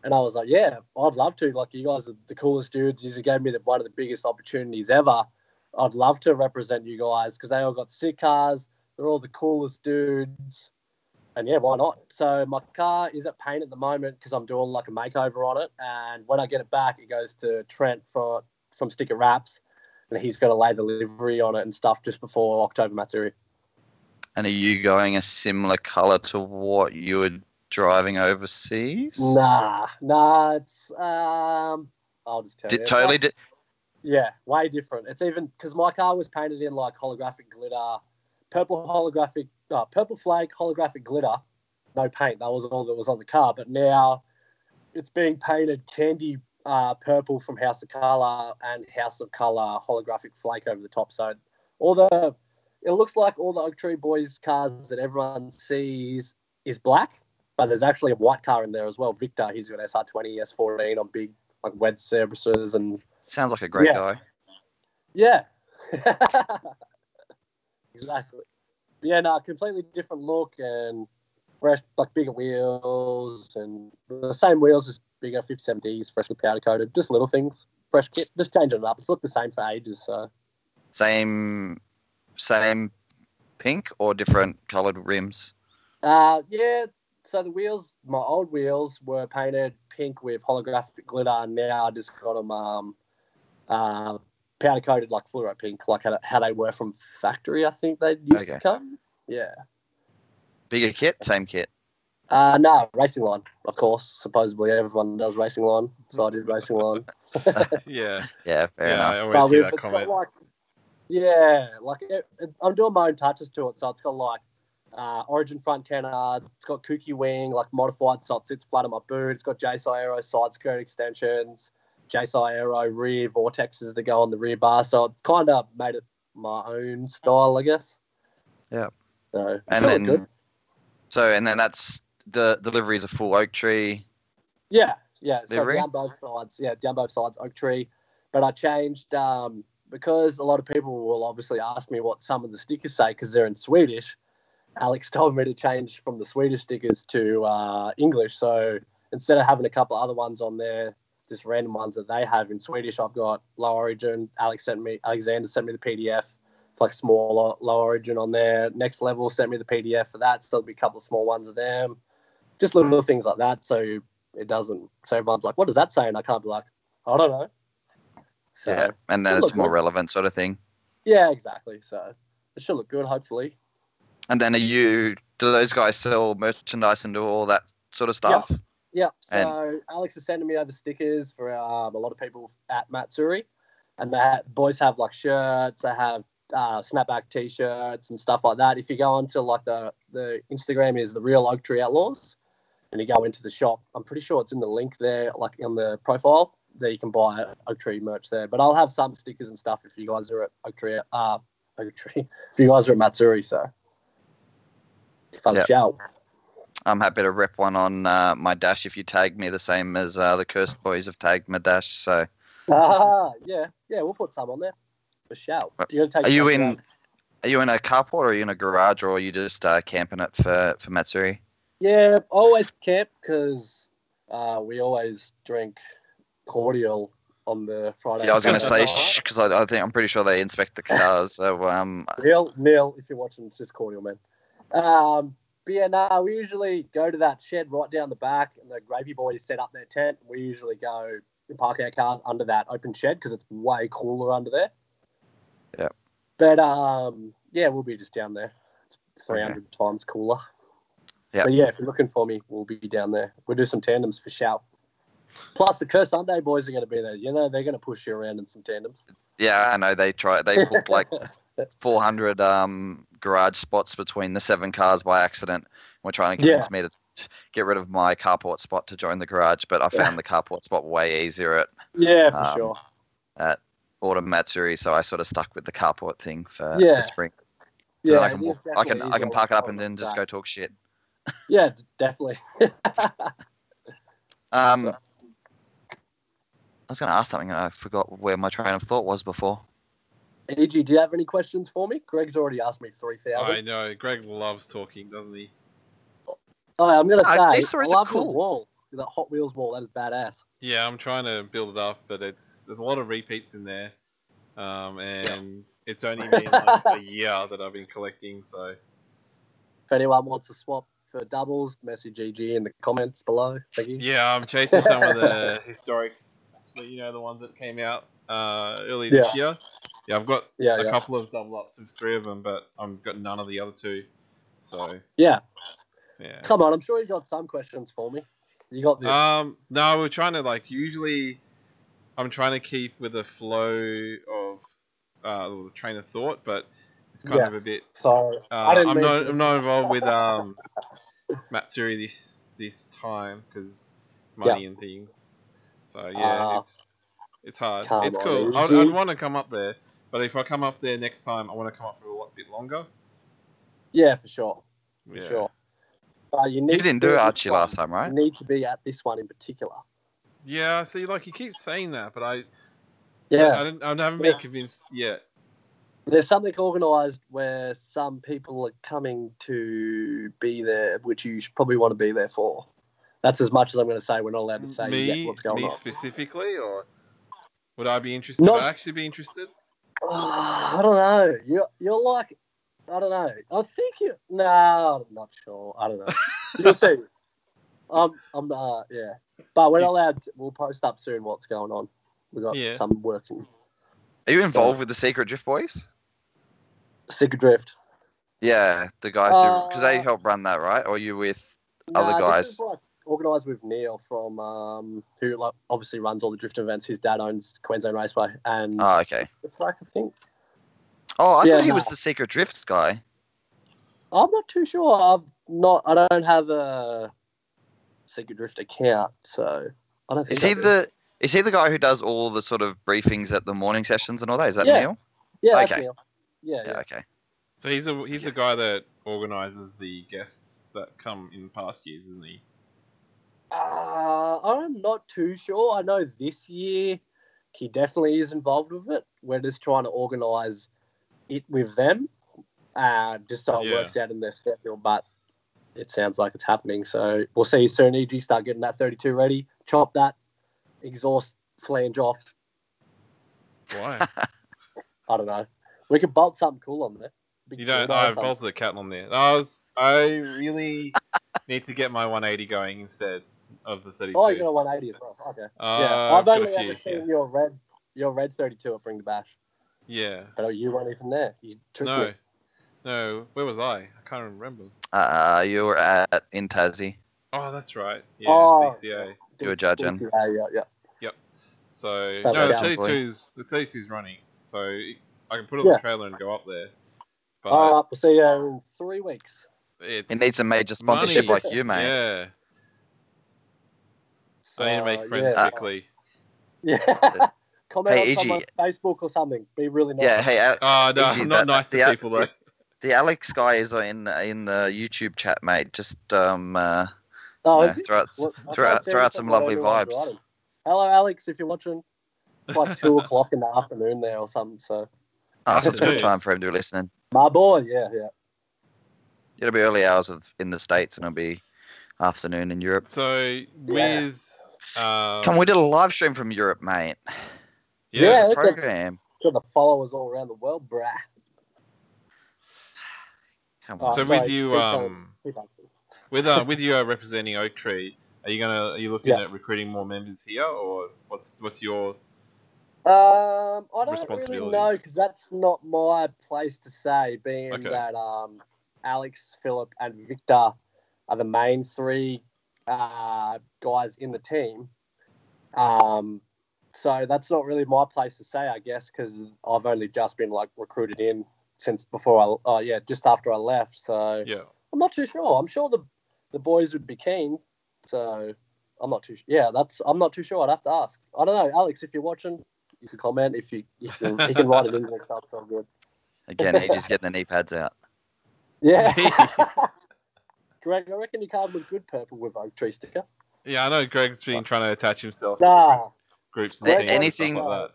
And I was like, yeah, I'd love to. Like, you guys are the coolest dudes. You gave me one of the biggest opportunities ever. I'd love to represent you guys because they all got sick cars. They're all the coolest dudes. And, yeah, why not? So my car is at paint at the moment because I'm doing, like, a makeover on it. And when I get it back, it goes to Trent from Sticker Wraps. And he's going to lay the livery on it and stuff just before October Matsuri. And are you going a similar colour to what you were driving overseas? Nah, it's I'll just tell you. Totally yeah, way different. It's even because my car was painted in like holographic glitter, purple flake holographic glitter, no paint. That was all that was on the car. But now it's being painted candy purple from House of Colour and House of Colour holographic flake over the top. So it looks like all the Oaktree boys cars that everyone sees is black. But there's actually a white car in there as well. Victor, he's got SR20, S14 on big like wet services and. Sounds like a great guy. Yeah. Exactly. Yeah, no, completely different look and fresh, like bigger wheels and the same wheels, just bigger 57Ds, freshly powder coated, just little things, fresh kit, just changing it up. It's looked the same for ages. So. Same pink or different coloured rims? Yeah. So the wheels, my old wheels were painted pink with holographic glitter, and now I just got them powder coated like fluoro pink, like how they were from factory. I think they used to come. Yeah. Bigger kit, same kit. No, racing line, of course. Supposedly everyone does racing line, so I did racing line. Yeah, fair enough. I always hear that comment. I'm doing my own touches to it, so it's got like. Origin front canard, it's got kooky wing, like modified, so it sits flat on my boot. It's got JSI Aero side skirt extensions, JSI Aero rear vortexes that go on the rear bar. So it kind of made it my own style, I guess. Yeah. So and then that's the delivery is a full Oaktree. Yeah. Livery? So down both sides. Yeah, down both sides Oaktree. But I changed because a lot of people will obviously ask me what some of the stickers say because they're in Swedish. Alex told me to change from the Swedish stickers to English. So instead of having a couple of other ones on there, just random ones that they have in Swedish, I've got Low Origin. Alexander sent me the PDF. It's like small Low Origin on there. Next Level sent me the PDF for that. So there'll be a couple of small ones of them. Just little things like that. So it doesn't. So everyone's like, what does that say? And I can't be like, I don't know. So yeah, and then it's more relevant sort of thing. Yeah, exactly. So it should look good, hopefully. And then do those guys sell merchandise and do all that sort of stuff? Yep. So Alex is sending me over stickers for a lot of people at Matsuri. And the boys have like shirts, they have snapback T-shirts and stuff like that. If you go onto like the Instagram is the Real Oaktree Outlaws and you go into the shop, I'm pretty sure it's in the link there, like in the profile, there you can buy Oaktree merch there. But I'll have some stickers and stuff if you guys are at Oaktree, if you guys are at Matsuri, so. Fun show. I'm happy to rep one on my dash if you tag me the same as the Cursed Boys have tagged my dash. So. Yeah, we'll put some on there for shout. Are you in a carport or are you in a garage or are you just camping it for Matsuri? Yeah, always camp because we always drink cordial on the Friday. Yeah, I was going to say because I'm pretty sure they inspect the cars. So Neil, if you're watching, it's just cordial, man. But yeah, we usually go to that shed right down the back, and the gravy boys set up their tent. We usually go and park our cars under that open shed because it's way cooler under there. Yeah. But we'll be just down there. It's 300 times cooler. Yeah. But yeah, if you're looking for me, we'll be down there. We'll do some tandems for shout. Plus, the Curse Sunday boys are going to be there. You know, they're going to push you around in some tandems. Yeah, I know. They booked like 400 garage spots between the 7 cars by accident. We're trying to convince me to get rid of my carport spot to join the garage, but I found the carport spot way easier for sure at Autumn Matsuri, so I sort of stuck with the carport thing for the spring. Yeah, I can park it up and then just go talk shit. Yeah, definitely. I was going to ask something and I forgot where my train of thought was before. EG, do you have any questions for me? Greg's already asked me 3,000. I know. Greg loves talking, doesn't he? Oh, I'm going to say, these I love the wall. That Hot Wheels wall, that is badass. Yeah, I'm trying to build it up, but there's a lot of repeats in there. And it's only been like a year that I've been collecting, so... If anyone wants to swap for doubles, message EG in the comments below. Thank you. Yeah, I'm chasing some of the historics. Actually, the ones that came out early this year. Yeah, I've got a couple of double ups of 3 of them, but I've got none of the other 2. So yeah. Come on, I'm sure you got some questions for me. You got this. No, we're trying to usually I'm trying to keep with the flow of the train of thought, but it's kind of a bit. Sorry, I'm not involved with Matsuri this time because money and things. So it's hard. It's cool. I'd want to come up there, but if I come up there next time, I want to come up for a bit longer. Yeah, for sure. For sure. You didn't do Archie last time, right? You need to be at this one in particular. Yeah, see, he keeps saying that, but I haven't been convinced yet. There's something organised where some people are coming to be there, which you probably want to be there for. That's as much as I'm going to say. We're not allowed to say yet what's going on. Me specifically, or would I be interested? Would I actually be interested? I don't know. You're like, I don't know. I think you. No, I'm not sure. I don't know. You'll see. I'm yeah. But we're not allowed. We'll post up soon what's going on. We got some working. Are you involved with the Secret Drift Boys? Secret Drift. Yeah, the guys who, because they help run that, right? Or are you with other guys? This is organised with Neil from who obviously runs all the drift events. His dad owns Queensland Raceway and okay. The track, I think. Oh, I thought he was the Secret Drift guy. I'm not too sure. I don't have a Secret Drift account, so I don't think. Is he the guy who does all the sort of briefings at the morning sessions and all that? Is that Neil? Yeah, okay. That's Neil. Yeah. Okay. So he's the guy that organises the guests that come in past years, isn't he? I'm not too sure. I know this year he definitely is involved with it. We're just trying to organise it with them, just so it works out in their schedule. But it sounds like it's happening. So we'll see you soon, EG. Start getting that 32 ready. Chop that exhaust flange off. Why? I don't know. We could bolt something cool on there. You don't. I've bolted the cat on there. I really need to get my 180 going instead of the 32. Oh, you got a 180 as well. Okay. I've only ever seen your red 32 at Bring the Bash. Yeah. But you weren't even there. You No. Where was I? I can't remember. You were in Tassie. Oh, that's right. Yeah, DCA. You were judging. DCA, yeah. Yep. So the 32's running, so I can put it on the trailer and go up there. But we'll see you in 3 weeks. It needs a major sponsorship like you, mate. Yeah. So I need to make friends quickly. Yeah. Comment on someone's Facebook or something. Be really nice. Yeah, hey. No, I'm not nice to people though. The Alex guy is in the YouTube chat, mate. Just Oh, know, is he? throw Well, I throw can't see throw out anything some when lovely anyone's vibes. writing. Hello, Alex, if you're watching. It's like 2 o'clock in the afternoon there or something. So Oh, so it's a good Afternoon. time for him to be listening. my boy, yeah. It'll be early hours in the States, and it'll be afternoon in Europe. So with Come, we did a live stream from Europe, mate. Yeah. The program. Got the followers all around the world, brah. Come on. So Sorry, with you keep on. with you representing Oaktree, are you looking at recruiting more members here, or what's your I don't really responsibilities? know because that's not my place to say. Being Okay. that Alex, Philip, and Victor are the main 3 guys in the team. So that's not really my place to say, I guess, because I've only just been like recruited in since before just after I left. So Yeah. I'm not too sure. I'm sure the boys would be keen. So I'm not too. Yeah, I'm not too sure. I'd have to ask. I don't know, Alex. If you're watching, you can comment. If you can write it in there. That's all good. Again, AJ's getting the knee pads out. Yeah. Greg, I reckon you can't look good purple with Oaktree sticker. Yeah, I know Greg's been trying to attach himself to Nah. groups and Greg teams anything- and stuff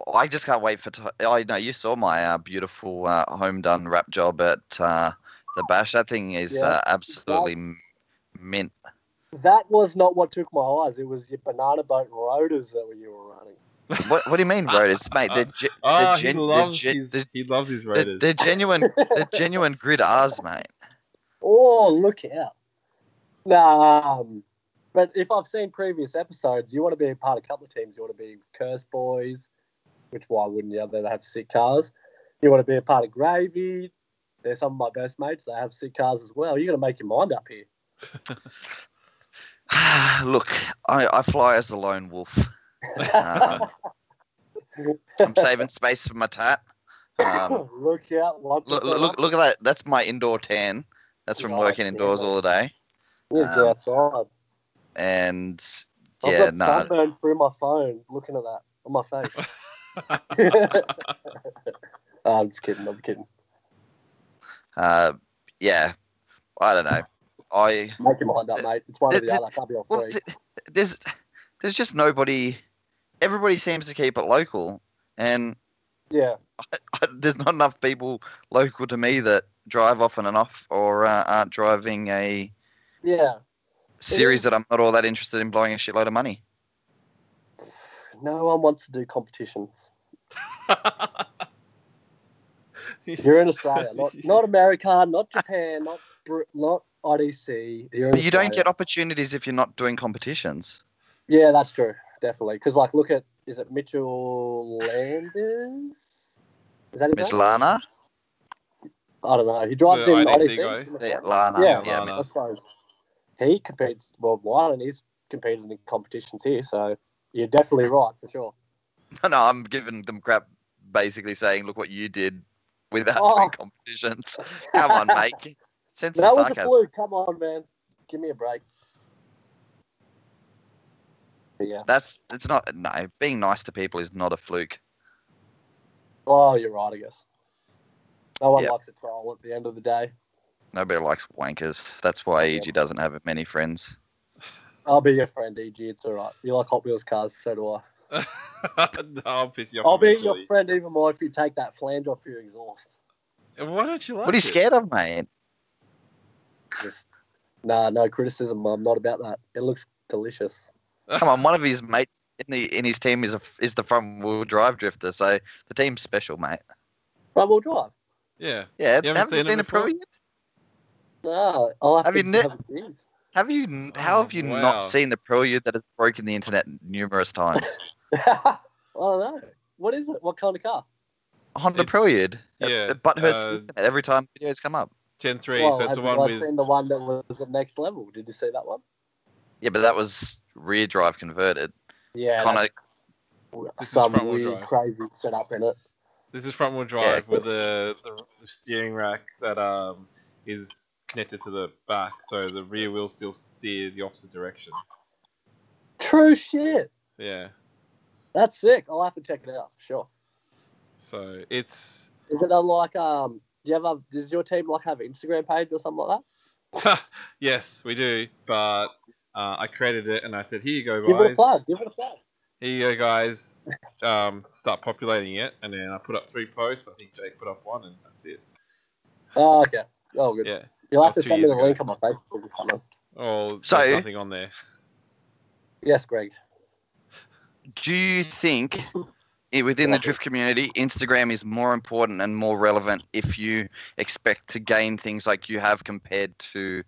like I just can't wait for. I know you saw my beautiful home done wrap job at the Bash. That thing is absolutely mint. That was not what took my eyes. It was your banana boat rotors that you were running. What do you mean rotors, mate? he loves his rotors. The genuine grid R's, mate. Oh, look out. Nah, but if I've seen previous episodes, you want to be a part of a couple of teams. You want to be Curse Boys, which why wouldn't you? They have sick cars. You want to be a part of Gravy. They're some of my best mates. They have sick cars as well. You got to make your mind up here. Look, I fly as a lone wolf. I'm saving space for my tat. Look out. Look at that. That's my indoor tan. That's from working indoors all the day. Yeah, get outside. And I've got sunburn through my phone looking at that on my face. I'm just kidding. Yeah, I don't know. Make your mind up, mate. It's one or the other. I can't be all three. There's just nobody. Everybody seems to keep it local, and yeah, there's not enough people local to me that drive often enough or aren't driving a series that I'm not all that interested in blowing a shitload of money. No one wants to do competitions. You're in Australia, not America, not Japan, not IDC. But you don't get opportunities if you're not doing competitions. Yeah, that's true, definitely. Because look at, is it Mitchell Landers? Is that his name? Lana? I don't know. He drives in IDC. Yeah, Lana. Yeah, Lana. I suppose. He competes worldwide and he's competed in competitions here, so you're definitely right, for sure. No, I'm giving them crap, basically saying, look what you did without doing competitions. Come on, mate. Sense that of was sarcasm. a fluke. Come on, man. Give me a break. But yeah. It's not, no, being nice to people is not a fluke. Oh, you're right, I guess. No one likes a troll at the end of the day. Nobody likes wankers. That's why EG doesn't have many friends. I'll be your friend, EG. It's all right. You like Hot Wheels cars, so do I. I'll piss you off. I'll be your friend even more if you take that flange off your exhaust. Why don't you like it? What are you scared of, mate? No criticism. I'm not about that. It looks delicious. Come on, one of his mates in his team is the front wheel drive drifter, so the team's special, mate. Front wheel drive? Yeah. Yeah, haven't you seen the pro yet? No, I'll have to How have you not seen the Prelude that has broken the internet numerous times? I don't know. What is it? What kind of car? A Honda Prelude. Yeah. It butt hurts the internet every time videos come up. Gen 3, so it's the one with... I've seen the one that was at next level. Did you see that one? Yeah, but that was rear drive converted. Yeah. Some weird, crazy setup in it. This is front wheel drive with the steering rack that is connected to the back, so the rear wheel still steer the opposite direction. True shit. Yeah. That's sick. I'll have to check it out for sure. So it's... Is it like Does your team like have an Instagram page or something like that? Yes, we do. But I created it and I said, "Here you go, Give it a guys. plug. Give it a plug. Here you go, guys. Start populating it." And then I put up 3 posts. I think Jake put up 1, and that's it. Oh, okay. Oh, good. Yeah. You'll have to 2 send me years the ago. link on my Facebook or something. Oh, So- there's nothing on there. Yes, Greg. Do you think within the drift community, Instagram is more important and more relevant if you expect to gain things like you have compared to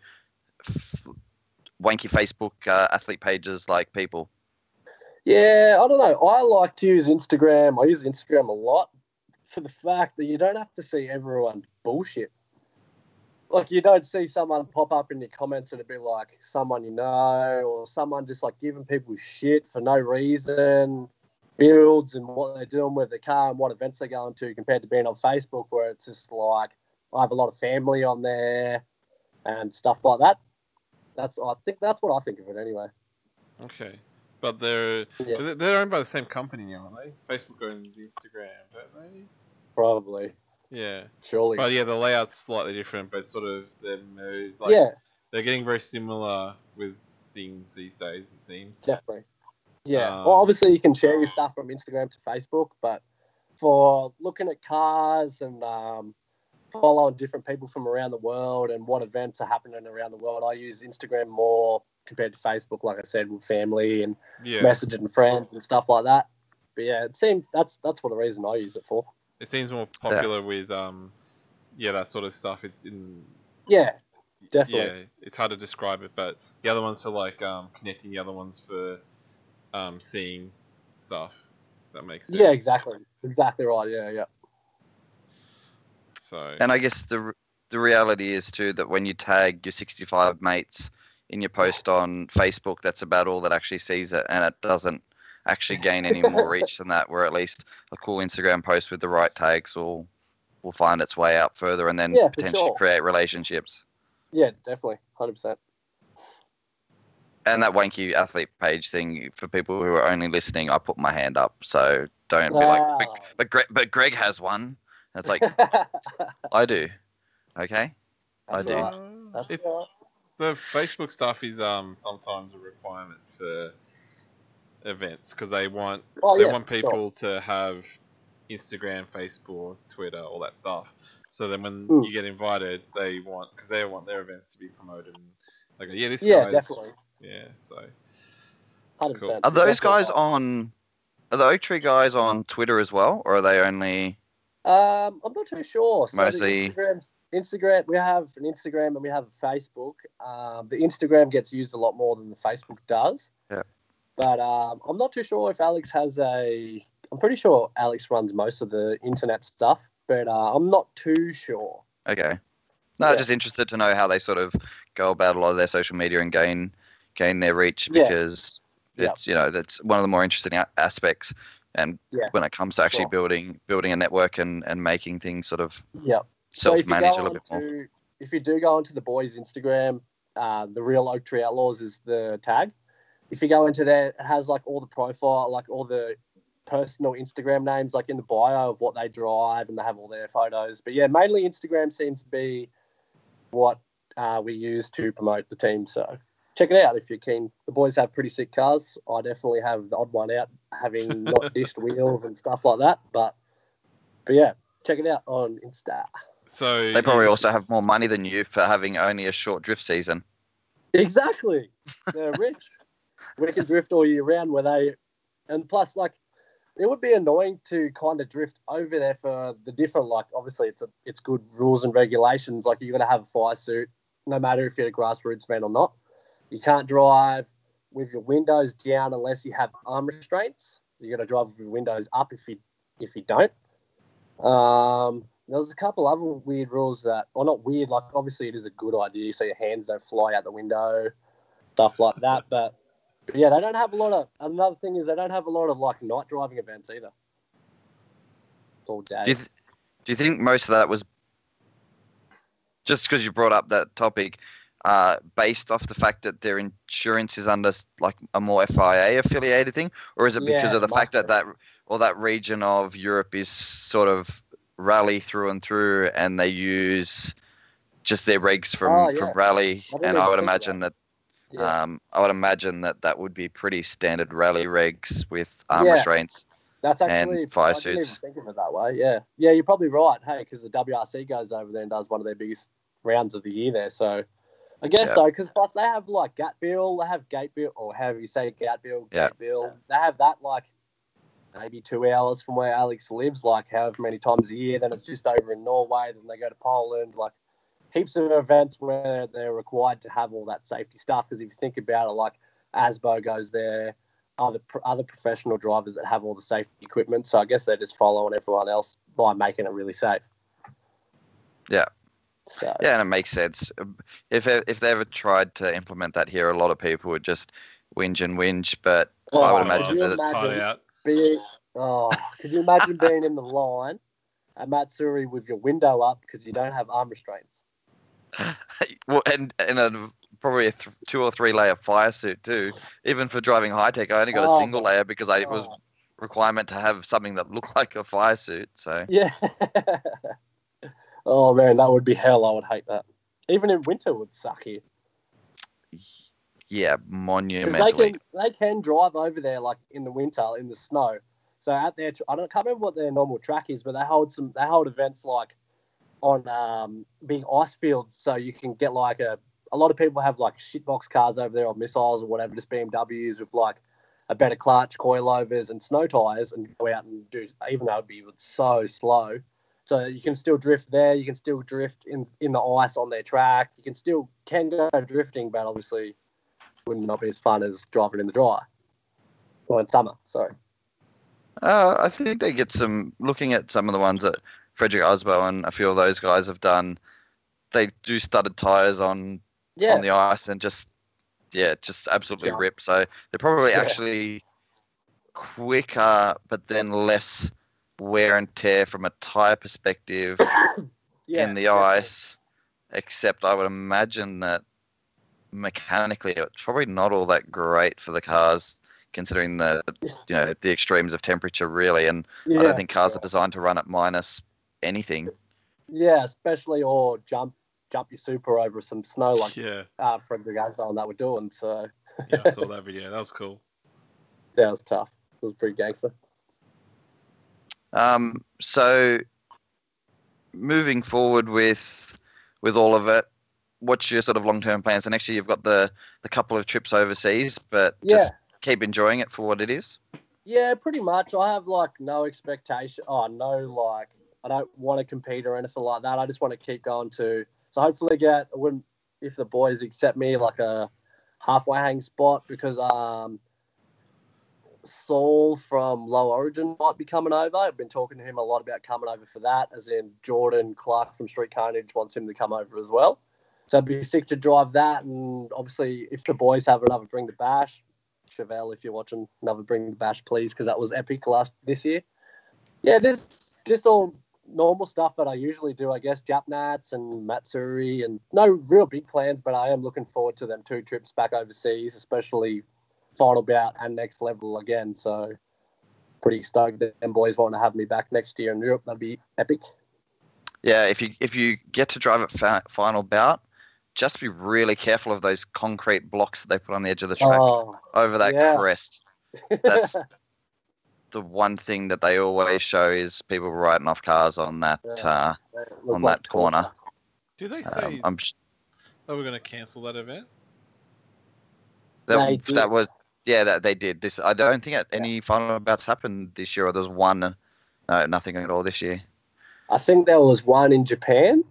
wanky Facebook athlete pages like people? Yeah, I don't know. I like to use Instagram. I use Instagram a lot for the fact that you don't have to see everyone bullshit. Like, you don't see someone pop up in your comments and it'd be like someone you know, or someone just like giving people shit for no reason, builds and what they're doing with the car and what events they're going to, compared to being on Facebook where it's just like, I have a lot of family on there and stuff like that. That's what I think of it anyway. Okay. But they're owned by the same company now, aren't they? Facebook owns Instagram, don't they? Probably. Yeah. Surely. But yeah, the layout's slightly different, but sort of they're getting very similar with things these days, it seems. Definitely. Yeah. Well, obviously you can share your stuff from Instagram to Facebook, but for looking at cars and following different people from around the world and what events are happening around the world, I use Instagram more compared to Facebook, like I said, with family and messaging friends and stuff like that. But yeah, it seems that's what the reason I use it for. It seems more popular with that sort of stuff. It's in definitely. Yeah, it's hard to describe it, but the other one's for like connecting, the other one's for seeing stuff. That makes sense. Yeah, exactly right. Yeah. So. And I guess the reality is too that when you tag your 65 mates in your post on Facebook, that's about all that actually sees it, and it doesn't actually gain any more reach than that, where at least a cool Instagram post with the right tags will find its way out further and then potentially create relationships. Yeah, definitely. 100%. And that wanky athlete page thing, for people who are only listening, I put my hand up, so don't be like, but Greg has one. And it's like, I do. Okay? I do. Right. The Facebook stuff is sometimes a requirement for events because they want people to have Instagram, Facebook, Twitter, all that stuff. So then when you get invited, they want their events to be promoted. And they go, this guy's... definitely. Yeah, so... 100%. Cool. Are those guys are the Oaktree guys on Twitter as well, or are they only... I'm not too sure. So mostly... Instagram, we have an Instagram and we have a Facebook. The Instagram gets used a lot more than the Facebook does. Yeah. But I'm not too sure if Alex has I'm pretty sure Alex runs most of the internet stuff, but I'm not too sure. Okay. No, just interested to know how they sort of go about a lot of their social media and gain their reach, because it's that's one of the more interesting aspects. And when it comes to actually building a network and making things sort of self-manage a little bit more. If you do go onto the boys' Instagram, the Real Oaktree Outlaws is the tag. If you go into there, it has like all the profile, like all the personal Instagram names, like in the bio of what they drive, and they have all their photos. But yeah, mainly Instagram seems to be what we use to promote the team. So check it out if you're keen. The boys have pretty sick cars. I definitely have the odd one out, having not dished wheels and stuff like that. But yeah, check it out on Insta. So they probably also have more money than you for having only a short drift season. Exactly. They're rich. We can drift all year round and plus, like, it would be annoying to kind of drift over there for the different, like, obviously it's good rules and regulations. Like, you're going to have a fire suit, no matter if you're a grassroots fan or not. You can't drive with your windows down unless you have arm restraints. You're going to drive with your windows up if you don't. There's a couple other weird rules not weird, like, obviously it is a good idea so your hands don't fly out the window, stuff like that. But yeah, they don't have another thing is they don't have a lot of, like, night driving events either. It's all day. Do you think most of that was, just because you brought up that topic, based off the fact that their insurance is under, like, a more FIA affiliated thing, or is it because of the fact that region of Europe is sort of rally through and through, and they use just their regs from rally, and I would imagine that. I would imagine that would be pretty standard rally regs with arm restraints. That's actually and fire I didn't suits. even think of it that way. Yeah, you're probably right. Hey, because the WRC goes over there and does one of their biggest rounds of the year there. So I guess so. Because plus they have like Gatbill, they have Gatebill, or however you say Gatbill, Gatebill. They have that like maybe 2 hours from where Alex lives, like however many times a year. Then it's just over in Norway. Then they go to Poland. Like heaps of events where they're required to have all that safety stuff. Because if you think about it, like Asbo goes there. Other professional drivers that have all the safety equipment. So I guess they're just following everyone else by making it really safe. Yeah. So. Yeah, and it makes sense. If they ever tried to implement that here, a lot of people would just whinge. But I would imagine that could you imagine being in the line at Matsuri with your window up because you don't have arm restraints? Well, and probably a 2 or 3 layer fire suit too. Even for driving high tech, I only got a single layer because it was requirement to have something that looked like a fire suit. So yeah. Oh man, that would be hell. I would hate that. Even in winter would suck here. Yeah, monumentally. They can drive over there like in the winter in the snow. So out there, can't remember what their normal track is, but they hold events like on big ice fields, so you can get like a lot of people have like shitbox cars over there or missiles or whatever, just BMWs with like a better clutch, coilovers and snow tires and go out and do, even though it'd be so slow. So you can still drift there. You can still drift in the ice on their track. You can go drifting, but obviously would not be as fun as driving in the dry or in summer. Sorry. I think they get looking at some of the ones that Frederick Osbo and a few of those guys have done. They do studded tires on the ice and just absolutely rip. So they're probably actually quicker, but then less wear and tear from a tire perspective in the ice. Except I would imagine that mechanically it's probably not all that great for the cars, considering the extremes of temperature really. And I don't think cars are designed to run at minus anything. Yeah, especially or jump your super over some snow like Frederick Asbo and that were doing. So yeah, I saw that video. That was cool. That was tough. It was pretty gangster. So moving forward with all of it, what's your sort of long-term plans? So next year you've got the couple of trips overseas, but just keep enjoying it for what it is. Yeah, pretty much. I have like no expectation. I don't want to compete or anything like that. I just want to keep going to. So hopefully if the boys accept me, like a halfway hang spot, because Saul from Low Origin might be coming over. I've been talking to him a lot about coming over for that, as in Jordan Clark from Street Carnage wants him to come over as well. So I'd be sick to drive that, and obviously if the boys have another Bring the Bash, Chevelle, if you're watching, another Bring the Bash, please, because that was epic this year. Yeah, this just all normal stuff that I usually do, I guess, Japnats and Matsuri, and no real big plans, but I am looking forward to them 2 trips back overseas, especially final bout and next level again. So pretty stoked that them boys want to have me back next year in Europe. That'd be epic. Yeah, if you get to drive at final bout, just be really careful of those concrete blocks that they put on the edge of the track over that crest. That's the one thing that they always show is people writing off cars on that corner. Did they say they were going to cancel that event? That was they did. This I don't think any final bouts happened this year. Or there's one, no, nothing at all this year. I think there was one in Japan,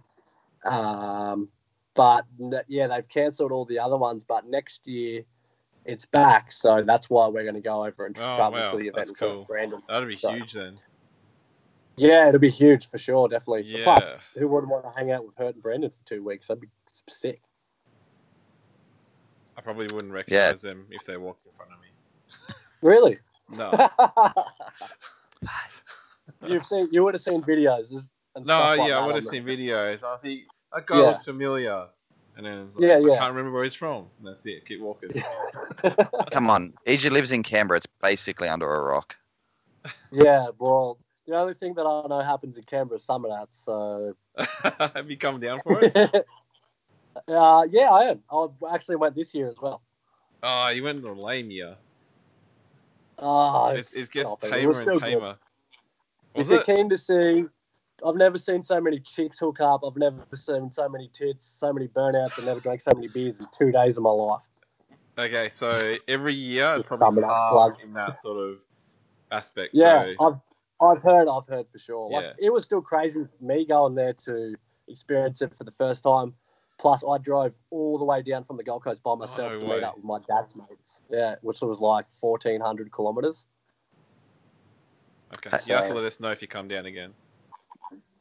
but they've cancelled all the other ones. But next year it's back, so that's why we're going to go over and travel to the event. That's cool. Brandon. That'd be huge then. Yeah, it'll be huge for sure, definitely. Yeah. Plus, who wouldn't want to hang out with Hurt and Brandon for 2 weeks? That'd be sick. I probably wouldn't recognize them if they walked in front of me. Really? No. You would have seen videos. I would have seen videos. I think that guy looks familiar. And then it's like, I can't remember where he's from. And that's it. Keep walking. Come on. EG lives in Canberra. It's basically under a rock. Yeah, well, The only thing that I know happens in Canberra is summer nats, so... Have you come down for it? Yeah, I am. I actually went this year as well. Oh, you went in the lame year. Oh, It gets tamer and tamer. If you're keen to see... I've never seen so many chicks hook up. I've never seen so many tits, so many burnouts. I've never drank so many beers in 2 days of my life. Okay, so every year it's Just probably summer nats half plug. in that sort of aspect. Yeah, So, I've heard for sure. Yeah. Like, it was still crazy for me going there to experience it for the first time. Plus, I drove all the way down from the Gold Coast by myself no to way. meet up with my dad's mates. Yeah, which was like 1,400 kilometres. okay, you have to let us know if you come down again.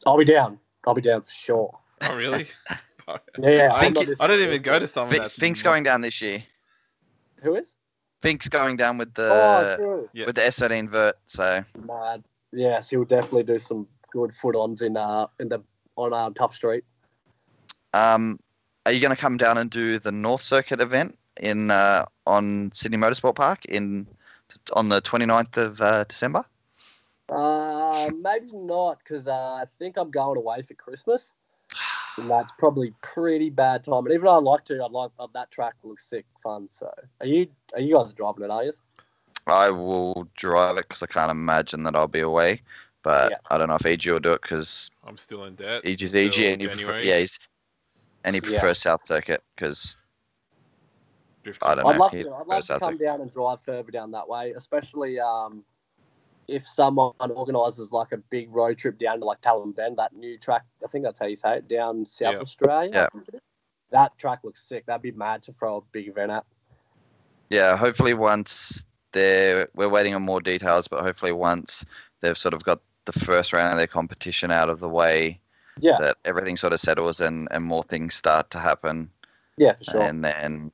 I'll be down. I'll be down for sure. Oh, really? Yeah, I don't even go to some of that. Fink's going down this year. Who is? Fink's going down with the True. Yeah. with the S13 vert. So Mad. Yes, he'll definitely do some good foot-ons on Tough Street. are you going to come down and do the North Circuit event on Sydney Motorsport Park on the 29th of December? Maybe not, because I think I'm going away for Christmas. And that's probably pretty bad time. But even though I'd like to, that track looks sick, fun. So, are you guys driving it? Are you? I will drive it because I can't imagine that I'll be away. But Yeah. I don't know if EG will do it because I'm still in debt. EG's till EG and January. he prefers South Circuit because Drifting. I don't I'd know. love he to. I'd love prefers to South come Circuit. down and drive further down that way, especially if someone organises like a big road trip down to like Talon Bend, that new track. I think that's how you say it, down South Yeah. Australia. Yeah. I think it is. That track looks sick. That'd be mad to throw a big event at. Yeah, hopefully once we're waiting on more details, but hopefully once they've sort of got the first round of their competition out of the way, Yeah. that everything sort of settles and more things start to happen. Yeah, for sure. And then,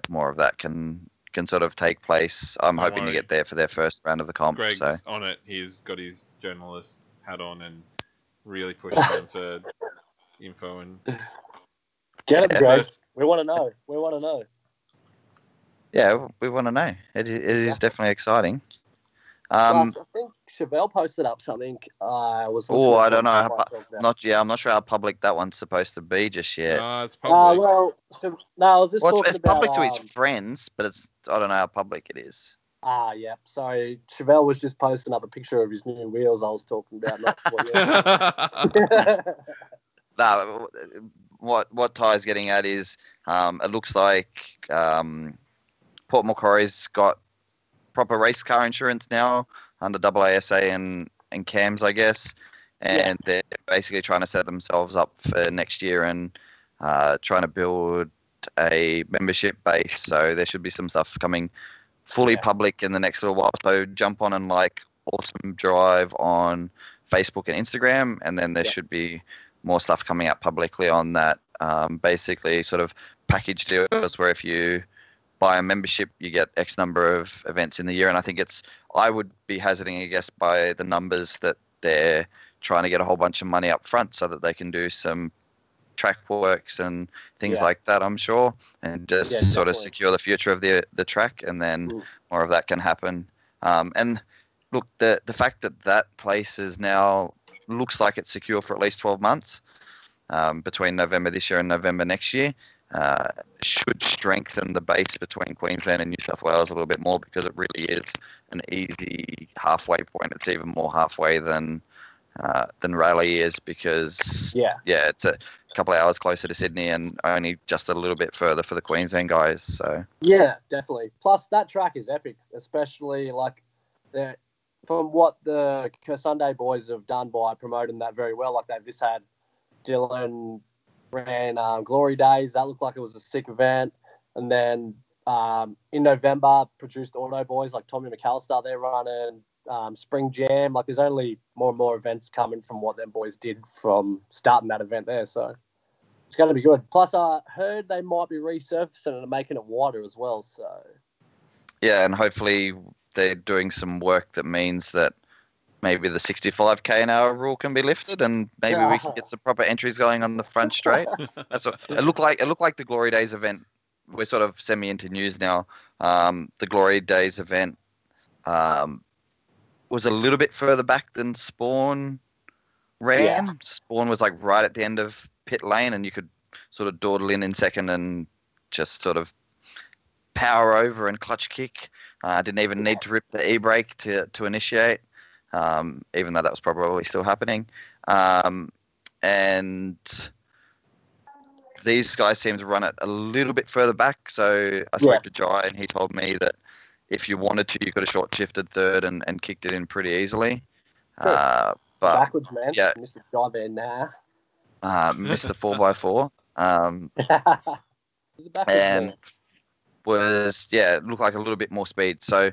more of that can sort of take place. I'm Don't hoping worry. to get there for their first round of the comp. Greg's So on it. He's got his journalist hat on and really pushing them for info and Get it, Yeah. Greg. first. We want to know. We want to know. yeah, we want to know. It is definitely exciting. Plus, I think Chevelle posted up something. I was. Oh, I don't know. I'm not sure how public that one's supposed to be just yet. No, it's public. I was just talking It's about. public to his friends, but I don't know how public it is. Yeah. Sorry, Chevelle was just posting up a picture of his new wheels. I was talking about. Not No, what Ty's getting at is it looks like Port Macquarie's got proper race car insurance now under AASA and CAMS, I guess, and they're basically trying to set themselves up for next year and trying to build a membership base. So there should be some stuff coming fully public in the next little while. So jump on and like Awesome Drive on Facebook and Instagram, and then there should be more stuff coming out publicly on that. Basically, sort of package deals where if you buy a membership, you get X number of events in the year. And I think I would be hazarding a guess by the numbers that they're trying to get a whole bunch of money up front so that they can do some track works and things like that, I'm sure, and just sort of secure the future of the track, and then more of that can happen. And look, the fact that place is now looks like it's secure for at least 12 months between November this year and November next year should strengthen the base between Queensland and New South Wales a little bit more, because it really is an easy halfway point. It's even more halfway than Raleigh is, because it's a couple of hours closer to Sydney and only just a little bit further for the Queensland guys. So yeah, definitely. Plus that track is epic, especially like from what the Sunday boys have done by promoting that very well. Like they've just had Dylan ran Glory Days. That looked like it was a sick event. And then in November, produced Auto Boys like Tommy McAllister. They're running Spring Jam. Like there's only more and more events coming from what them boys did from starting that event there. So it's going to be good. Plus, I heard they might be resurfacing it and making it wider as well. So yeah, and hopefully they're doing some work that means that maybe the 65k an hour rule can be lifted, and maybe we can get some proper entries going on the front straight. That's what it looked like. It looked like the Glory Days event. We're sort of semi into news now. The Glory Days event was a little bit further back than Spawn ran. Yeah. Spawn was like right at the end of pit lane, and you could sort of dawdle in second and just sort of power over and clutch kick. Didn't even need to rip the e-brake to initiate, even though that was probably still happening. And these guys seem to run it a little bit further back. So I spoke to Jai, and he told me that if you wanted to, you could have short shifted third and kicked it in pretty easily. Sure. But backwards, man. Yeah. Mr. Jai there, nah. Missed the 4x4. Backwards, And man. was looked like a little bit more speed. So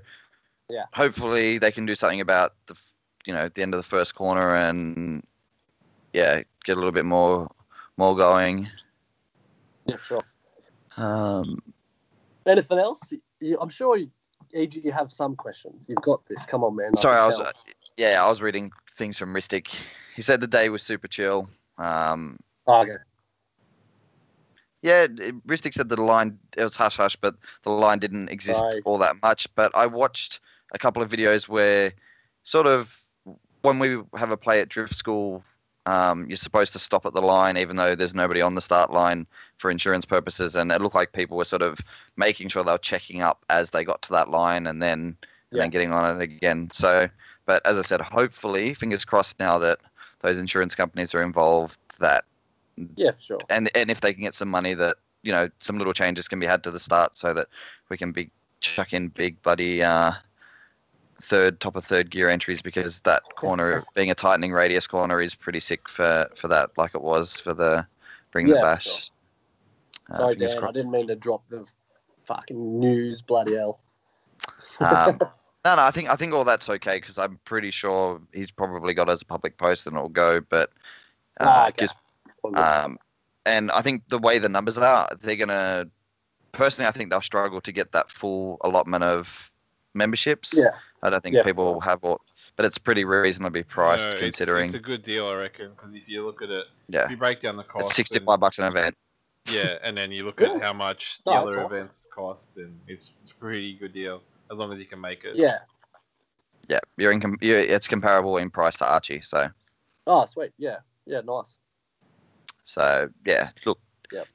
hopefully they can do something about the end of the first corner and get a little bit more going. Yeah, sure. Um, Anything else? I'm sure you have some questions. You've got this. Come on, man. Sorry, I was reading things from Ristic. He said the day was super chill. Okay. Yeah, Ristic said that the line, it was hush-hush, but the line didn't exist all that much. But I watched a couple of videos where sort of when we have a play at Drift School, you're supposed to stop at the line even though there's nobody on the start line for insurance purposes. And it looked like people were sort of making sure they were checking up as they got to that line and then getting on it again. So, but as I said, hopefully, fingers crossed now that those insurance companies are involved, that yeah, for sure. And if they can get some money, that some little changes can be had to the start so that we can chuck in big bloody top of third gear entries, because that corner being a tightening radius corner is pretty sick for that, like it was for the Bring the Bash. Sure. Sorry, Dan, crossed. I didn't mean to drop the fucking news, bloody hell. No, I think all that's okay, because I'm pretty sure he's probably got it as a public post and it'll go, but and I think the way the numbers are, they're going to, personally, I think they'll struggle to get that full allotment of memberships. Yeah. I don't think people will have all, but it's pretty reasonably priced considering. It's a good deal, I reckon, because if you look at it, if you break down the cost. It's $65 an event. Yeah, and then you look at how much the other events cost, and it's a pretty good deal, as long as you can make it. Yeah. Yeah, it's comparable in price to Archie, so. Oh, sweet. Yeah. Yeah, nice. So, look,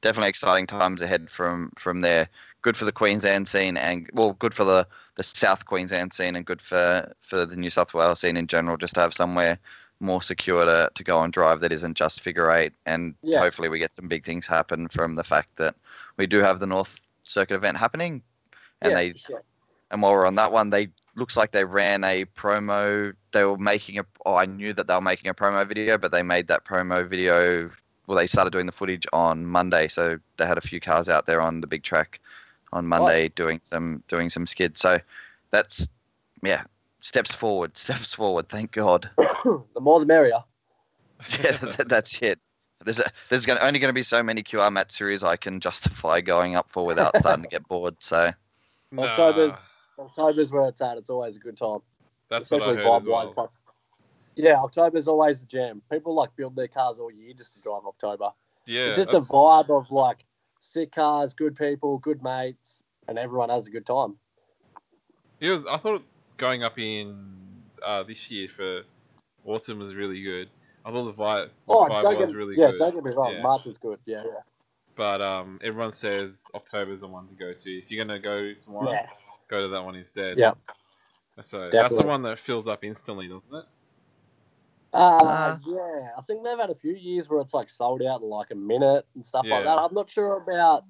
definitely exciting times ahead from there. Good for the Queensland scene, and good for the South Queensland scene, and good for the New South Wales scene in general, just to have somewhere more secure to go and drive that isn't just figure eight. And hopefully we get some big things happen from the fact that we do have the North Circuit event happening. And and while we're on that one, looks like they ran a promo. They were making I knew that they were making a promo video, but they made that promo video. Well, they started doing the footage on Monday, so they had a few cars out there on the big track on Monday doing some skids. So that's steps forward. Thank God. The more the merrier. Yeah, that's it. There's only going to be so many QR Matsuris I can justify going up for without starting to get bored. So October's where it's at. It's always a good time. That's especially what I heard as well. Yeah, October's always the jam. People build their cars all year just to drive October. Yeah, it's just a vibe of sick cars, good people, good mates, and everyone has a good time. I thought going up in this year for autumn was really good. I thought the vibe was really good. Yeah, don't get me wrong. Yeah. March was good. Yeah. But everyone says October's the one to go to. If you're gonna go tomorrow, go to that one instead. Yeah. So that's the one that fills up instantly, doesn't it? Yeah, I think they've had a few years where it's sold out in a minute and stuff like that. I'm not sure about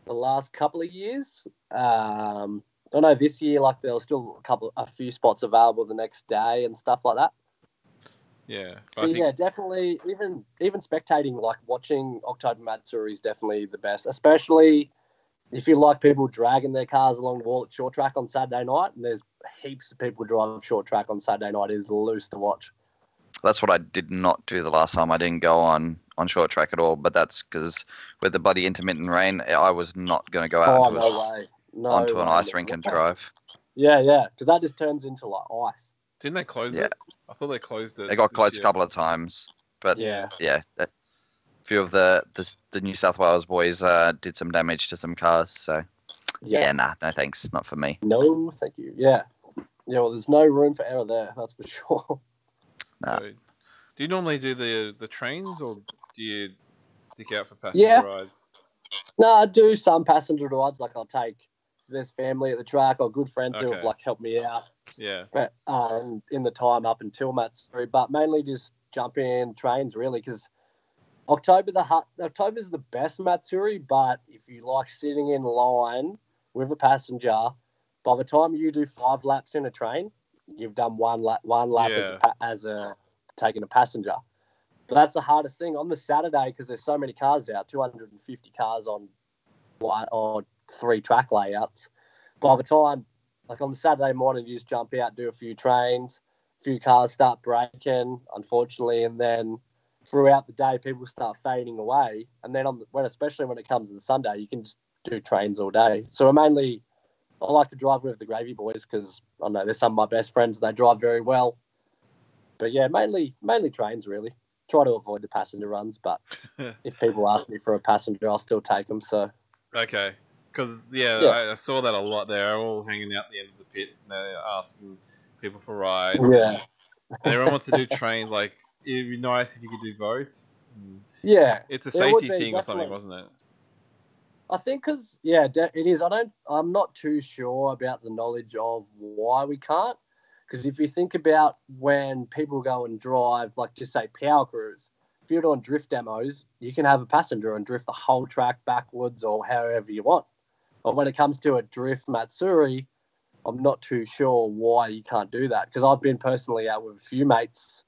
the last couple of years. I know this year, there was still a few spots available the next day and stuff like that. Yeah, definitely. Even spectating, watching October Matsuri is definitely the best, especially if you like people dragging their cars along the wall at short track on Saturday night. And there's heaps of people driving short track on Saturday night. It is loose to watch. That's what I did not do the last time. I didn't go on short track at all, but that's because with the bloody intermittent rain, I was not going to go out onto an ice rink and drive. Yeah, because that just turns into ice. Didn't they close it? I thought they closed it. They got closed a couple of times, but a few of the New South Wales boys did some damage to some cars. So no thanks, not for me. No, thank you. Yeah. Yeah, well, there's no room for error there, that's for sure. Nah. So, do you normally do the trains, or do you stick out for passenger rides? No, I do some passenger rides. Like I'll take there's family at the track or good friends who have like helped me out. Yeah. But in the time up until Matsuri, but mainly just jump in trains really because October's the best Matsuri. But if you like sitting in line with a passenger, by the time you do 5 laps in a train, you've done one lap as a taking a passenger. But that's the hardest thing on the Saturday because there's so many cars out, 250 cars on 3 track layouts. By the time, like on the Saturday morning, you just jump out, do a few trains, a few cars start braking, unfortunately, and then throughout the day, people start fading away. And then especially when it comes to the Sunday, you can just do trains all day. So I like to drive with the Gravy Boys because I know they're some of my best friends. They drive very well. But yeah, mainly trains really. Try to avoid the passenger runs, but if people ask me for a passenger, I'll still take them. So okay, because I saw that a lot. They're all hanging out the end of the pits and they're asking people for rides. Yeah, and everyone wants to do trains. Like it'd be nice if you could do both. Yeah, it's a safety thing or something, wasn't it? I think because it is. I'm not too sure about the knowledge of why we can't. Because if you think about when people go and drive, like just say power crews, if you're doing drift demos, you can have a passenger and drift the whole track backwards or however you want. But when it comes to a drift Matsuri, I'm not too sure why you can't do that. Because I've been personally out with a few mates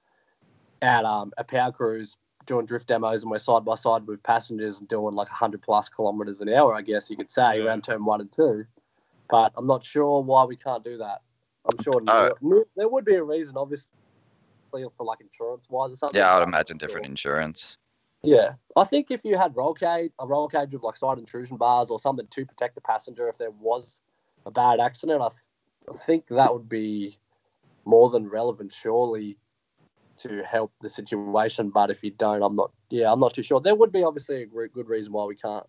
at a power cruise doing drift demos, and we're side by side with passengers and doing like 100+ kilometers an hour, I guess you could say, around turn 1 and 2. But I'm not sure why we can't do that. I'm sure there would be a reason, obviously, for like insurance-wise or something. Yeah, I would imagine different insurance. Yeah, I think if you had a roll cage with like side intrusion bars or something to protect the passenger if there was a bad accident, I think that would be more than relevant, surely, to help the situation. But if you don't, I'm not too sure. There would be obviously a good reason why we can't.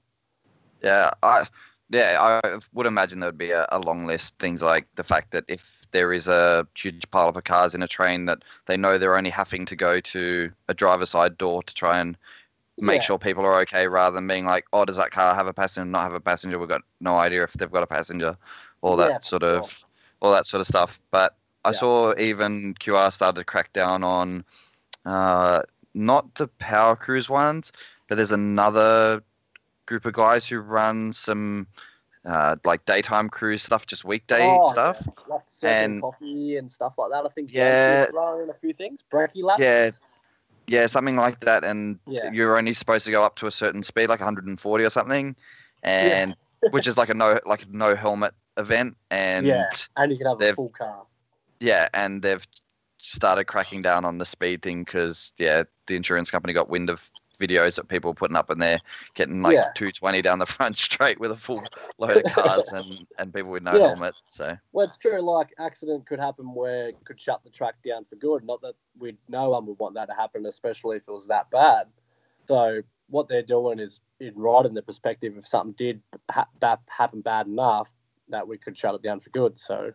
Yeah, I would imagine there would be a long list. Things like the fact that if there is a huge pile of cars in a train, that they know they're only having to go to a driver's side door to try and make sure people are okay, rather than being like, oh, does that car have a passenger, not have a passenger? We've got no idea if they've got a passenger, all that sort of stuff. But I saw even QR started to crack down on not the power cruise ones, but there's another group of guys who run some like daytime cruise stuff, just weekday stuff. Yeah. Like and coffee and stuff like that. I think throwing a few things. Brekkie lap. Yeah, something like that. And you're only supposed to go up to a certain speed, like 140 or something, and which is like a no helmet event. And and you can have a full car. Yeah, and they've started cracking down on the speed thing because the insurance company got wind of videos that people were putting up, and they're getting like 220 down the front straight with a full load of cars and people with no helmets. So it's true. Like accident could happen where it could shut the track down for good. Not that no one would want that to happen, especially if it was that bad. So what they're doing is right in the perspective if something did happen bad enough that we could shut it down for good. So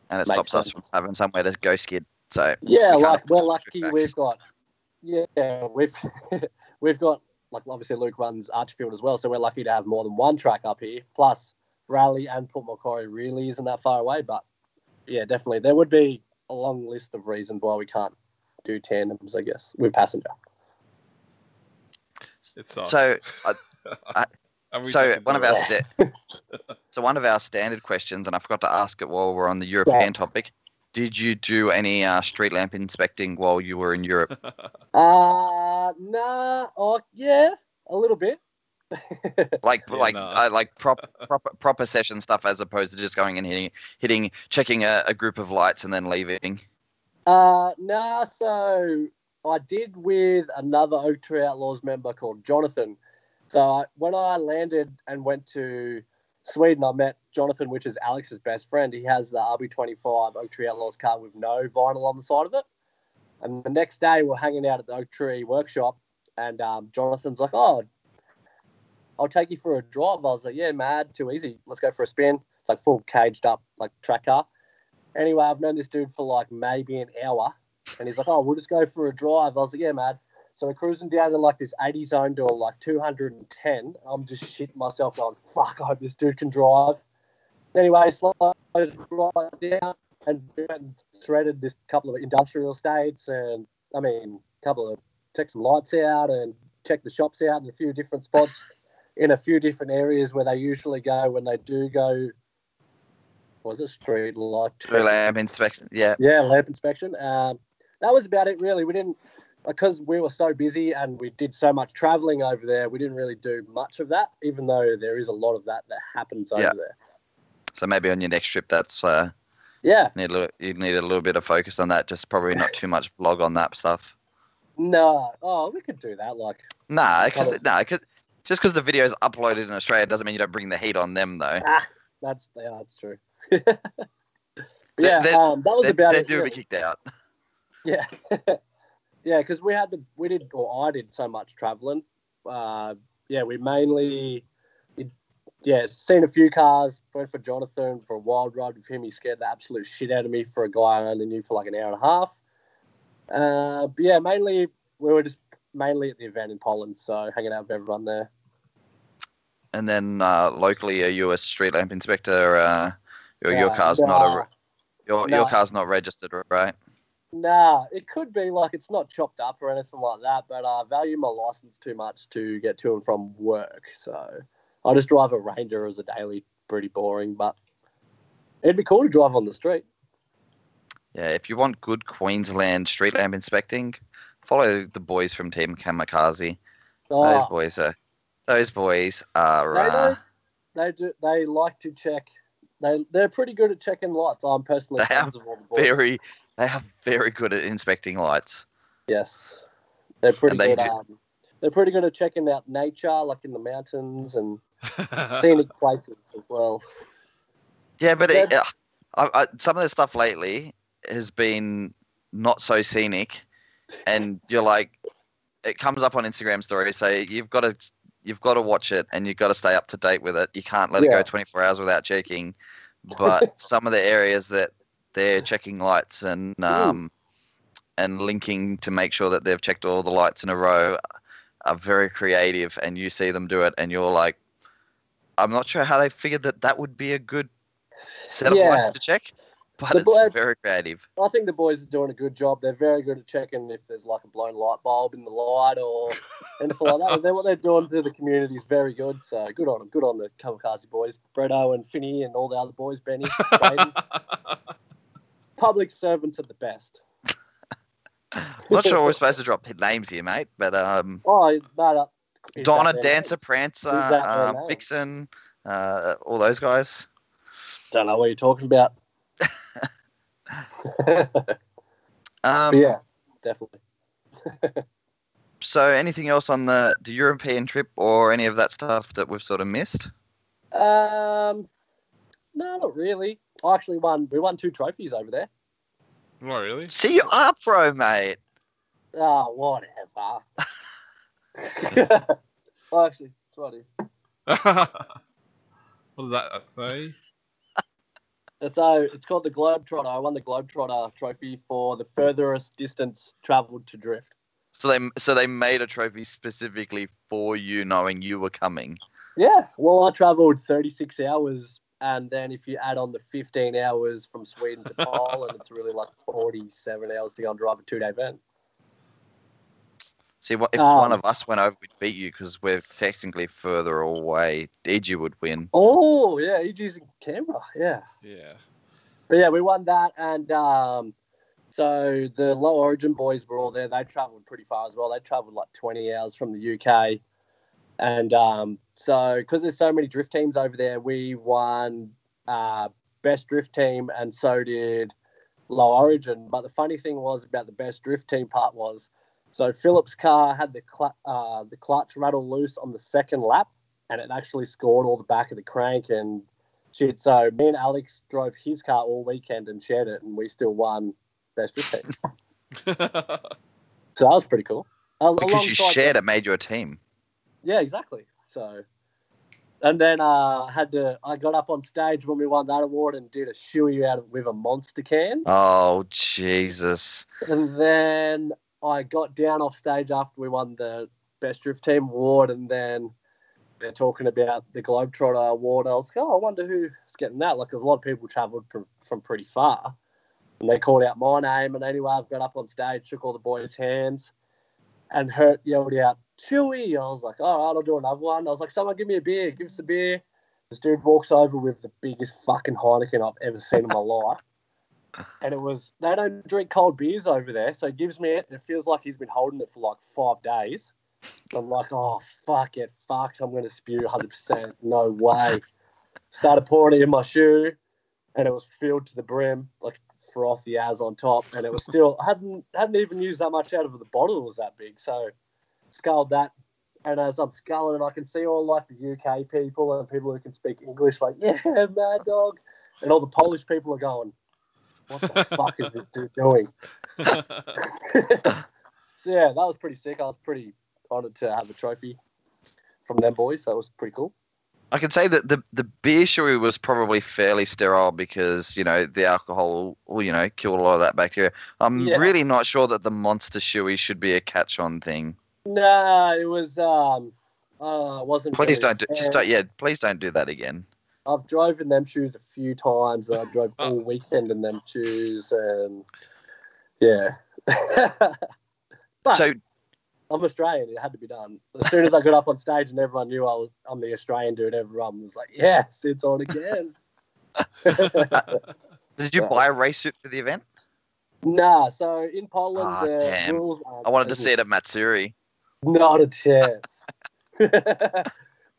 and it stops us from having somewhere to go skid. So we're lucky we've got we've got, like, obviously Luke runs Archfield as well, so we're lucky to have more than one track up here. Plus, Raleigh and Port Macquarie really isn't that far away, but yeah, definitely. There would be a long list of reasons why we can't do tandems, I guess, with passenger. So one of our standard questions, and I forgot to ask it while we're on the European topic, did you do any street lamp inspecting while you were in Europe? Nah. Oh, yeah, a little bit. proper session stuff as opposed to just going and hitting, checking a group of lights and then leaving. Nah. So I did with another Oaktree Outlaws member called Jonathan. So when I landed and went to Sweden, I met Jonathan, which is Alex's best friend. He has the RB25 Oaktree Outlaws car with no vinyl on the side of it. And the next day, we're hanging out at the Oaktree workshop, and Jonathan's like, "Oh, I'll take you for a drive." I was like, "Yeah, mad, too easy. Let's go for a spin." It's like full caged up, like track car. Anyway, I've known this dude for like maybe an hour, and he's like, "Oh, we'll just go for a drive." I was like, "Yeah, man." So we're cruising down in like this 80 zone doing like 210. I'm just shitting myself going, "Fuck, I hope this dude can drive." Anyway, slowed right down and threaded this couple of industrial estates, and checked some lights out and checked the shops out in a few different spots in a few different areas where they usually go when they do go. Was it street light? Street lamp inspection. Yeah. Yeah, lamp inspection. That was about it, really. We didn't, because we were so busy and we did so much traveling over there, we didn't really do much of that, even though there is a lot of that happens over there. So maybe on your next trip, that's you need a little bit of focus on that. Just probably not too much vlog on that stuff. No, we could do that. Because the video is uploaded in Australia doesn't mean you don't bring the heat on them though. That's true. That was about it. They do be kicked out. Yeah, yeah, because I did so much traveling. We mainly. Seen a few cars, went for Jonathan for a wild ride with him. He scared the absolute shit out of me for a guy I only knew for like an hour and a half. Mainly, we were just mainly at the event in Poland, so hanging out with everyone there. And then locally, are you a street lamp inspector? Your car's not your car's not registered, right? Nah, it could be like it's not chopped up or anything like that, but I value my license too much to get to and from work, so I just drive a Ranger as a daily. Pretty boring, but it'd be cool to drive on the street. Yeah, if you want good Queensland street lamp inspecting, follow the boys from Team Kamikaze. Those boys are. They like to check. They're pretty good at checking lights. I'm personally friends with all the boys. They are very good at inspecting lights. Yes, they're pretty good. They're pretty good at checking out nature, like in the mountains and scenic places as well. Yeah, but some of the stuff lately has been not so scenic, and you're like, it comes up on Instagram stories. So you've got to watch it, and you've got to stay up to date with it. You can't let it go 24 hours without checking. But some of the areas that they're checking lights and linking to make sure that they've checked all the lights in a row are very creative, and you see them do it, and you're like, I'm not sure how they figured that would be a good set of lights to check, but it's very creative. I think the boys are doing a good job. They're very good at checking if there's like a blown light bulb in the light or anything like that. And then what they're doing to the community is very good. So good on them. Good on the Kamikaze boys, Bretto and Finney and all the other boys, Benny, Brayden. Public servants at the best. Not sure we're supposed to drop names here, mate, but Donna, Dancer, Prancer, Vixen, all those guys. Don't know what you're talking about. Yeah, definitely. So anything else on the European trip or any of that stuff that we've sort of missed? No, not really. We won 2 trophies over there. Oh, really? See, you are pro, mate. Oh, whatever. Actually, sorry. What does that say? So it's called the Globetrotter. I won the Globetrotter trophy for the furthest distance travelled to drift. So they made a trophy specifically for you, knowing you were coming. Yeah. Well, I travelled 36 hours, and then if you add on the 15 hours from Sweden to Poland, it's really like 47 hours to go and drive a 2-day event. See, if one of us went over, we'd beat you because we're technically further away. EG would win. Oh, yeah, EG's in Canberra, yeah. Yeah. But yeah, we won that, and so the Low Origin boys were all there. They travelled pretty far as well. They travelled like 20 hours from the UK. And so because there's so many drift teams over there, we won best drift team, and so did Low Origin. But the funny thing was about the best drift team part was, so Philip's car had the clutch rattle loose on the second lap, and it actually scored all the back of the crank and shit. So me and Alex drove his car all weekend and shared it, and we still won best drift team. So that was pretty cool. Because you shared it, made your team. Yeah, exactly. So And then I got up on stage when we won that award and did a shoey out with a Monster can. Oh, Jesus. And then I got down off stage after we won the Best Drift Team award, and then they're talking about the Globetrotter award. I was like, I wonder who's getting that. Like, there's a lot of people travelled from pretty far. And they called out my name. And anyway, I've got up on stage, shook all the boys' hands, and Hurt yelled out, Chewy. I was like, all right, I'll do another one. I was like, someone give me a beer. Give us a beer. This dude walks over with the biggest fucking Heineken I've ever seen in my life. And it was, they don't drink cold beers over there. So he gives me it. And it feels like he's been holding it for like 5 days. I'm like, oh, fuck it. Fuck, I'm going to spew 100%. No way. Started pouring it in my shoe. And it was filled to the brim, like froth the as on top. And it was still, I hadn't even used that much out of the bottle. It was that big. So sculled that. And as I'm sculling, I can see all like the UK people and people who can speak English, like, yeah, mad dog. And all the Polish people are going, what the fuck is this dude doing? So, yeah, that was pretty sick. I was pretty honoured to have a trophy from them boys. So it was pretty cool. I can say that the beer shoey was probably fairly sterile because, you know, the alcohol will, you know, kill a lot of that bacteria. I'm really not sure that the monster shoey should be a catch-on thing. No, it was wasn't. Please don't do that again. I've drove in them shoes a few times. I drove all weekend in them shoes, and yeah. But so I'm Australian. It had to be done. As soon as I got up on stage and everyone knew I'm the Australian dude, everyone was like, "Yes, it's on again." Did you buy a race suit for the event? Nah. So in Poland, the damn. rules. I wanted to see it at Matsuri. Not a chance.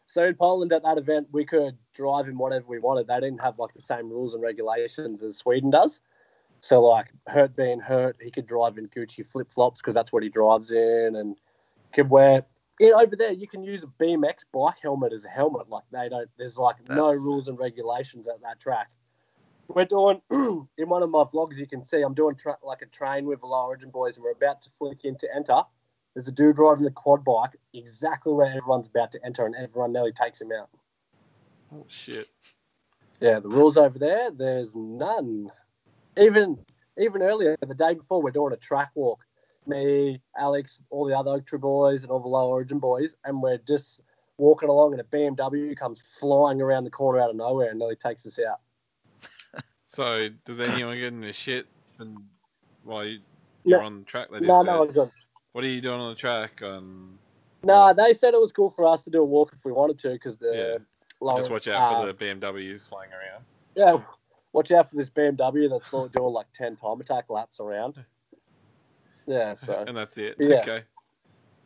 So in Poland at that event, we could drive in whatever we wanted. They didn't have like the same rules and regulations as Sweden does. So like Hurt being Hurt, he could drive in Gucci flip-flops because that's what he drives in, and could wear. Over there, you can use a BMX bike helmet as a helmet. Like they don't. There's like no rules and regulations at that track. We're doing in one of my vlogs. You can see I'm doing like a train with the Low Origin boys, and we're about to flick in to enter. There's a dude riding a quad bike exactly where everyone's about to enter, and everyone nearly takes him out. Oh, shit. Yeah, the rules over there, there's none. Even earlier, the day before, we're doing a track walk. Me, Alex, all the other Oaktree boys, and all the Low Origin boys, and we're just walking along, and a BMW comes flying around the corner out of nowhere and nearly takes us out. So, does anyone get in the shit while you're on the track? No. What are you doing on the track? No, they said it was cool for us to do a walk if we wanted to because just watch out for the BMWs flying around. Yeah, watch out for this BMW that's doing like 10 time attack laps around. Yeah, so. And that's it. Yeah. Okay.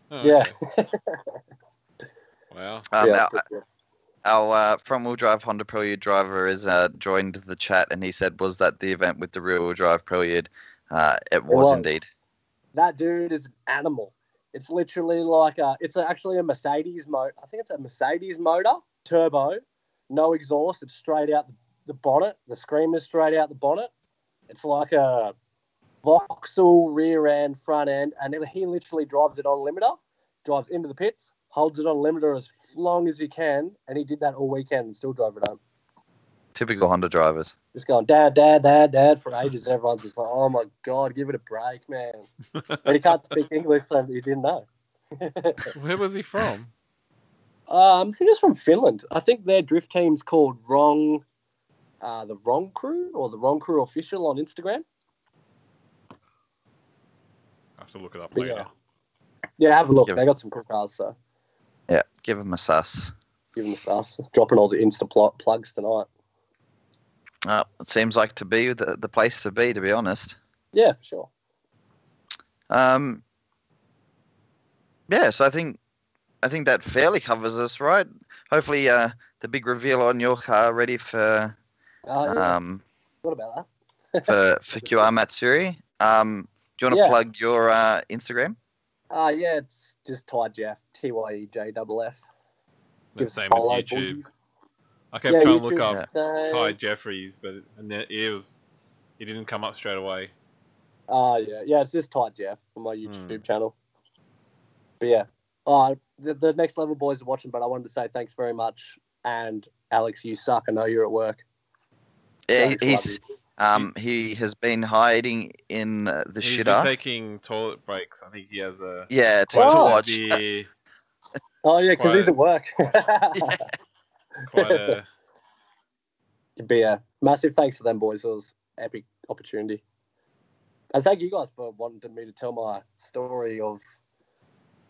Oh, yeah. Okay. Wow. Our front-wheel drive Honda Prelude driver has joined the chat, and he said, "Was that the event with the rear-wheel drive Prelude?" It was indeed. That dude is an animal. It's literally like it's actually a Mercedes motor. I think it's a Mercedes motor, turbo, no exhaust. It's straight out the bonnet. The screamer's straight out the bonnet. It's like a Vauxhall rear end, front end, and he literally drives it on limiter, drives into the pits, holds it on limiter as long as he can, and he did that all weekend and still drove it home. Typical Honda drivers. Just going, dad, dad, dad, dad for ages. Everyone's just like, oh my God, give it a break, man. And he can't speak English, so he didn't know. Where was he from? I think it's from Finland. I think their drift team's called the Wrong Crew or the Wrong Crew Official on Instagram. I have to look it up later. Yeah, have a look. They got some cool cars, so. Yeah, give them a sus. Give them a sus. Dropping all the Insta plugs tonight. It seems like to be the place to be honest. Yeah, for sure. Yeah, so I think that fairly covers us, right? Hopefully, the big reveal on your car ready for. What about that? for QR Matsuri. Do you want to plug your Instagram? Yeah, it's just Ty Jeff, TYEJFF. The same with YouTube. I kept trying to look up Ty Jeffries, but he didn't come up straight away. Yeah, it's just Ty Jeff from my YouTube channel. But yeah, the Next Level boys are watching, but I wanted to say thanks very much And Alex, you suck. I know you're at work. Yeah, he has been hiding in the He's shitter. been taking toilet breaks. I think he has a to watch. Severe, oh yeah, because he's at work. quite a. It'd be a massive thanks to them boys. It was an epic opportunity. And thank you guys for wanting me to tell my story of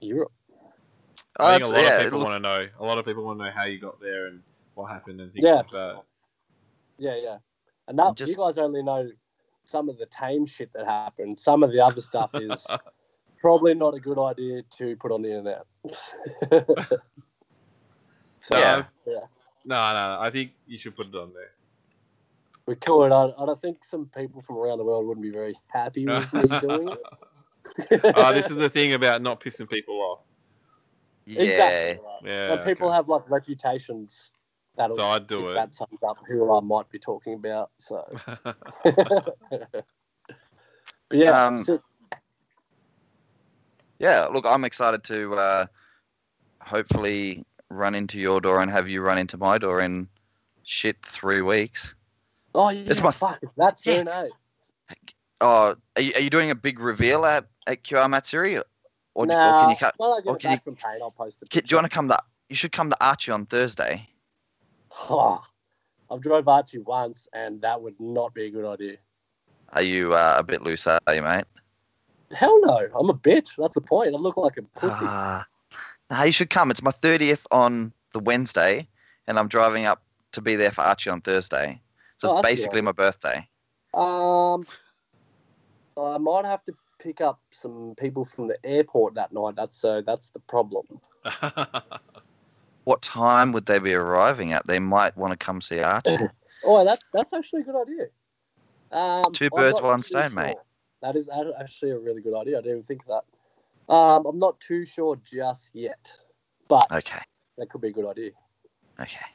Europe. I think a lot of people want to know. A lot of people want to know how you got there and what happened and things like that. Yeah. And that, you guys only know some of the tame shit that happened. Some of the other stuff is probably not a good idea to put on the internet. No. I think you should put it on there. We could. I don't think some people from around the world wouldn't be very happy with me doing it. This is the thing about not pissing people off. Yeah. Exactly. Right. Yeah. And people have like reputations. So I'd do it. That sums up who I might be talking about. So. But yeah. Yeah. Look, I'm excited to hopefully run into your door and have you run into my door in 3 weeks. Oh yeah. That's soon, eh? Oh, are you doing a big reveal at QR Matsuri? Or can you cut? When I get it back from pain, I'll post it. Do you want to come you should come to Archie on Thursday. Oh, I've drove Archie once, and that would not be a good idea. Are you a bit loose, are you, mate? Hell no. I'm a bitch. That's the point. I look like a pussy. No, you should come. It's my 30th on the Wednesday, and I'm driving up to be there for Archie on Thursday. So it's basically my birthday. I might have to pick up some people from the airport that night. That's the problem. What time would they be arriving at? They might want to come see Archie. Oh, that's actually a good idea. 2 birds, 1 stone, mate. That is actually a really good idea. I didn't even think of that. I'm not too sure just yet, but okay, that could be a good idea. Okay.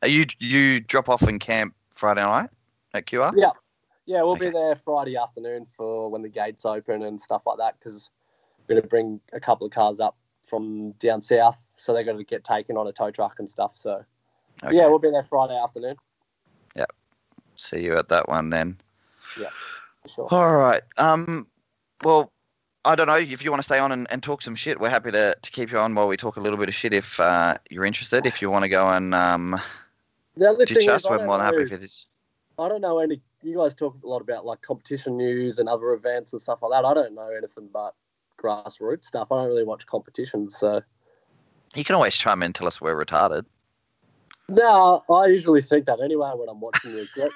Are you drop off in camp Friday night at QR? Yeah, we'll be there Friday afternoon for when the gates open and stuff like that, because we're going to bring a couple of cars up from down south, so they're going to get taken on a tow truck and stuff. So, yeah, we'll be there Friday afternoon. Yep. See you at that one then. Yeah, for sure. All right. Well, I don't know if you want to stay on and talk some shit. We're happy to keep you on while we talk a little bit of shit if you're interested. If you want to go and ditch us, we're more than happy for this. I don't know any. You guys talk a lot about like competition news and other events and stuff like that. I don't know anything but grassroots stuff. I don't really watch competitions, so. You can always chime in and tell us we're retarded. No, I usually think that anyway when I'm watching the clip.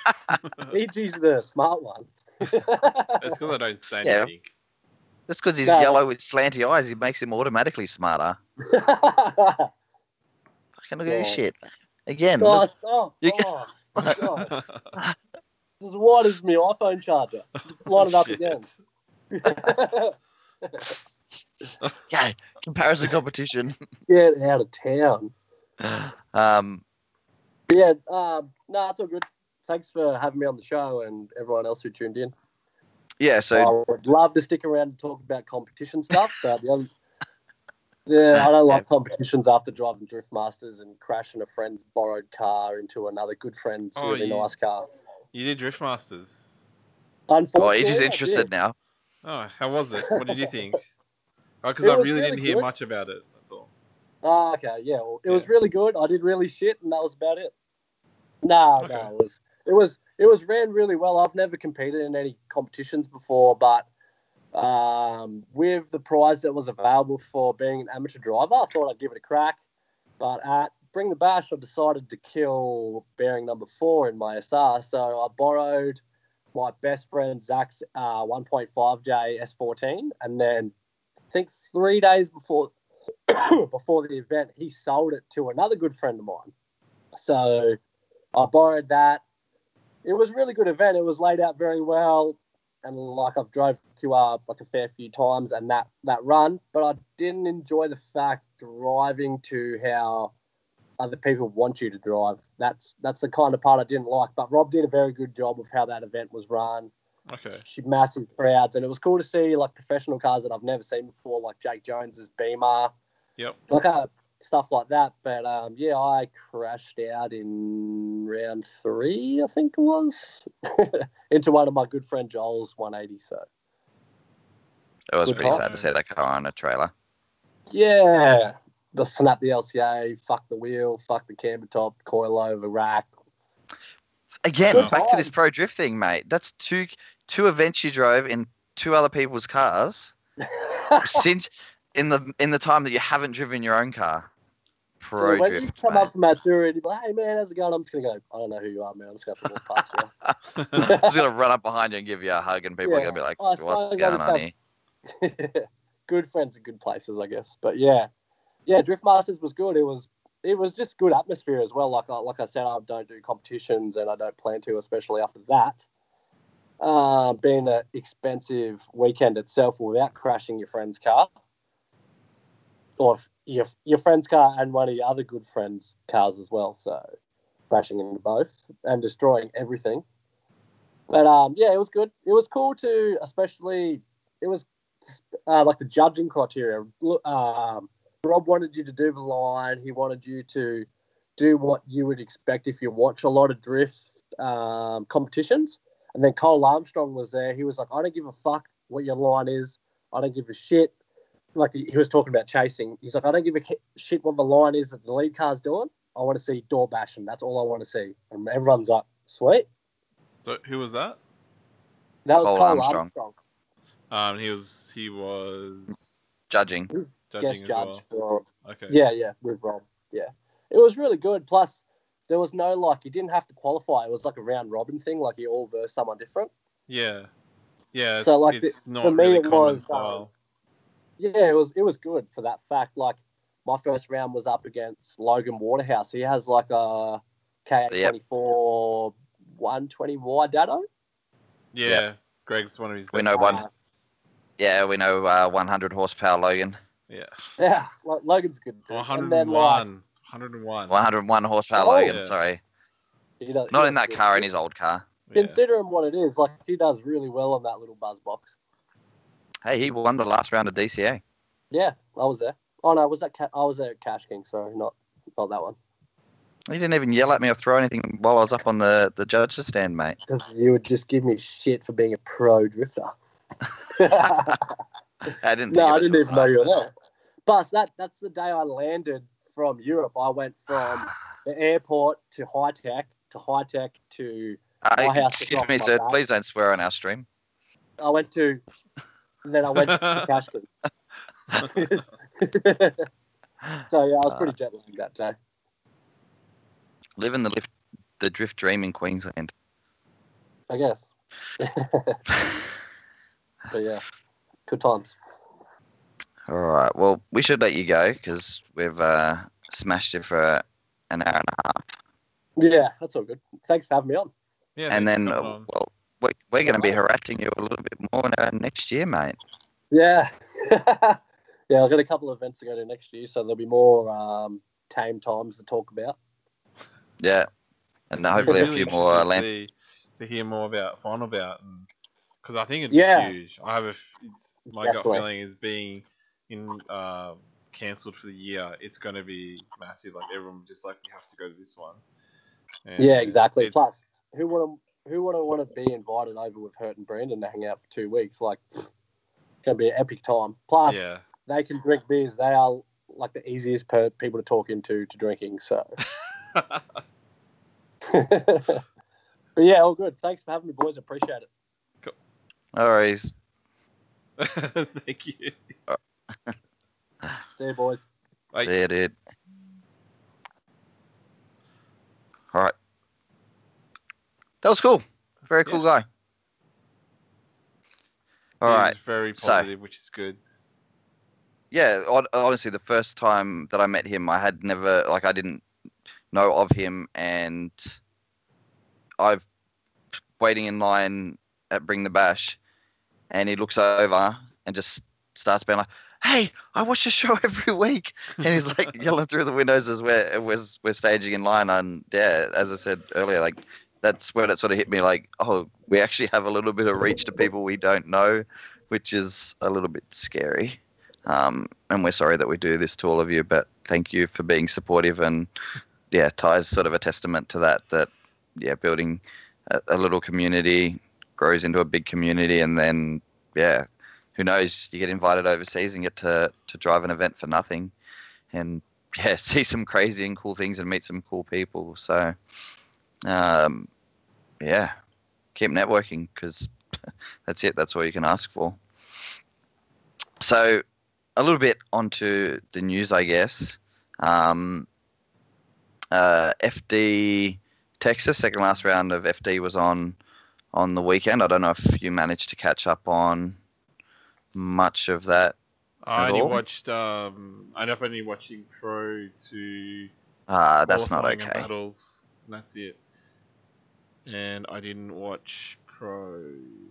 EG's the smart one. That's because I don't say anything. That's because he's yellow with slanty eyes. He makes him automatically smarter. Fucking look at this shit. Again. God. This is white as my iPhone charger. Just line it up again. Yeah, comparison competition. Get out of town. No, it's all good. Thanks for having me on the show and everyone else who tuned in. Yeah, so I would love to stick around and talk about competition stuff. But I don't like competitions after driving Drift Masters and crashing a friend's borrowed car into another good friend's nice car. You did Drift Masters? Unfortunately, he's interested now. Oh, how was it? What did you think? Because I really didn't hear much about it. That's all. Oh, okay, yeah. Well, it was really good. I did really shit, and that was about it. No, it was ran really well. I've never competed in any competitions before, but with the prize that was available for being an amateur driver, I thought I'd give it a crack. But at Bring the Bash, I decided to kill bearing number 4 in my SR, so I borrowed my best friend Zach's 1.5J S14, and then I think 3 days before the event, he sold it to another good friend of mine. So I borrowed that. It was a really good event. It was laid out very well, and like I've drove QR like a fair few times and that run, but I didn't enjoy the fact driving to how other people want you to drive. That's the kind of part I didn't like. But Rob did a very good job of how that event was run. Okay. Massive crowds, and it was cool to see like professional cars that I've never seen before, like Jake Jones's Beamer. Yep. Like stuff like that. But yeah, I crashed out in round 3, I think it was, into one of my good friend Joel's 180. So it was good pretty time. sad to see that car on a trailer. Yeah, just snap the LCA, fuck the wheel, fuck the camber top, coil over, rack. Again, Good back to this times. pro drift thing, mate. That's two events you drove in 2 other people's cars since in the time that you haven't driven your own car. Pro so when drift, you come mate. up from Matsuri and you're like, hey man, how's it going? I'm just gonna go, I don't know who you are, man. I'm just gonna walk past you. I'm just gonna run up behind you and give you a hug, and people are gonna be like, I "What's suppose going on here?" Good friends in good places, I guess. But yeah, Drift Masters was good. It was just good atmosphere as well. Like I said, I don't do competitions and I don't plan to, especially after that. Being an expensive weekend itself without crashing your friend's car, or your friend's car and one of your other good friends' cars as well. So crashing into both and destroying everything. But yeah, it was good. It was cool to, especially it was like the judging criteria. Rob wanted you to do the line. He wanted you to do what you would expect if you watch a lot of drift competitions. And then Cole Armstrong was there. He was like, I don't give a fuck what your line is. I don't give a shit. Like he was talking about chasing. He's like, I don't give a shit what the line is that the lead car's doing. I want to see door bashing. That's all I want to see. And everyone's like, sweet. So who was that? That was Cole Cole Armstrong. He was Judging. judging Guest as judge well. for Okay. yeah, with Rob. Yeah. It was really good. Plus there was no you didn't have to qualify. It was like a round robin thing, like you all versus someone different. Yeah. Yeah. So, It's for not me, really it common was, style. Yeah, it was good for that fact. Like my first round was up against Logan Waterhouse. He has like a K24 120 wide dado. Yeah. Yep. Greg's one of his best We know one. friends. Yeah, we know 100 horsepower Logan. Yeah. Yeah, Logan's good. Dude. 101. 101 horsepower Oh, Logan. yeah. Sorry, he does, not he in does that good. car, in his old car. Yeah. Considering what it is, like he does really well on that little buzz box. Hey, he won the last round of DCA. Yeah, I was there. Oh no, I was there at Cash King, so not that one. He didn't even yell at me or throw anything while I was up on the judges stand, mate. Because you would just give me shit for being a pro drifter. I didn't. No, I didn't even know you were there. But that's the day I landed from Europe. I went from the airport to high tech to my house. Excuse me, sir. Please don't swear on our stream. I went to Cash King. So yeah, I was pretty jet lagged that day. Living the drift dream in Queensland. I guess. But yeah, good times. All right. Well, we should let you go because we've smashed it for an hour and a half. Yeah, that's all good. Thanks for having me on. Yeah. And then, thanks for coming on. well, we're going to be harassing you a little bit more next year, mate. Yeah. Yeah, I've got a couple of events to go to next year, so there'll be more tame times to talk about. Yeah. And hopefully Really a few more interested to hear more about Final Bout, because I think it'd be huge. It's my gut feeling is being in cancelled for the year. It's going to be massive. Like everyone just like you have to go to this one. And yeah, exactly. Plus, who wouldn't want to be invited over with Hurt and Brandon to hang out for 2 weeks? Like, it's going to be an epic time. Plus, they can drink beers. They are like the easiest people to talk into to drinking. So. But yeah, all good. Thanks for having me, boys. Appreciate it. Cool. No worries. Thank you. See you, boys. Bye. See you, dude. All right. That was cool. Very cool guy. All right. He's very positive, which is good. Yeah, honestly, the first time that I met him, I didn't know of him, and I've waiting in line at Bring the Bash, and he looks over and just starts being like, "Hey, I watch the show every week," and he's like yelling through the windows as we're staging in line. And yeah, as I said earlier, like that's when it sort of hit me, like, oh, we actually have a little bit of reach to people we don't know, which is a little bit scary. And we're sorry that we do this to all of you, but thank you for being supportive. And yeah, Ty's sort of a testament to that. That yeah, building a little community grows into a big community, and then yeah, who knows? You get invited overseas and get to drive an event for nothing, and yeah, see some crazy and cool things and meet some cool people. So yeah, keep networking because that's it. That's all you can ask for. So a little bit onto the news, I guess. FD Texas, second last round of FD was on the weekend. I don't know if you managed to catch up on much of that. I only watched. I ended up only watching Pro to that's not okay. And battles, and that's it. And I didn't watch Pro.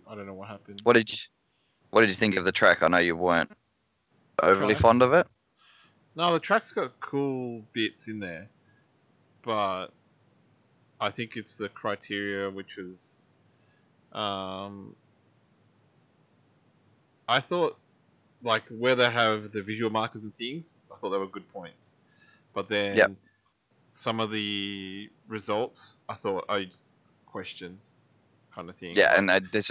I don't know what happened. What did you think of the track? I know you weren't overly fond of it. No, the track's got cool bits in there, but I think it's the criteria, which was, I thought, like where they have the visual markers and things, I thought they were good points, but then some of the results, I thought I questioned, kind of thing. Yeah, and this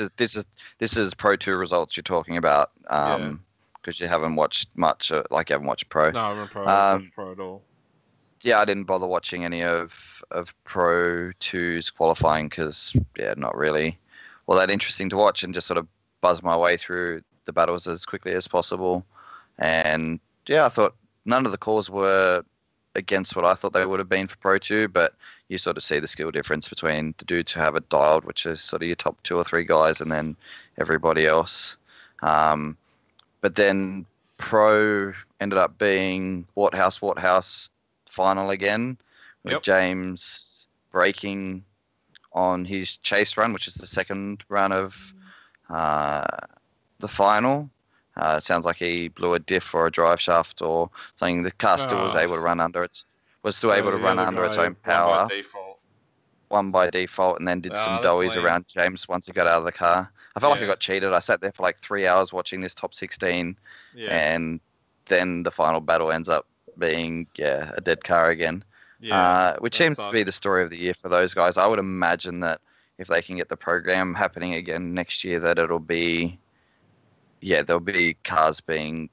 is Pro 2 results you're talking about, because you haven't watched much, like you haven't watched Pro. No, I haven't watched Pro at all. Yeah, I didn't bother watching any of Pro 2's qualifying because, yeah, not really all that interesting to watch, and just sort of buzz my way through the battles as quickly as possible. And, yeah, I thought none of the calls were against what I thought they would have been for Pro 2, but you sort of see the skill difference between the dudes who have it dialed, which is sort of your top 2 or 3 guys, and then everybody else. But then Pro ended up being Waterhouse final again, with James breaking on his chase run, which is the second run of the final. It sounds like he blew a diff or a drive shaft or something. The car still was able to run under its own power. One by default, and then did some doughies around James once he got out of the car. I felt like I got cheated. I sat there for like 3 hours watching this top 16, and then the final battle ends up being a dead car again. Which seems to be the story of the year for those guys. I would imagine that if they can get the program happening again next year, that it'll be there'll be cars being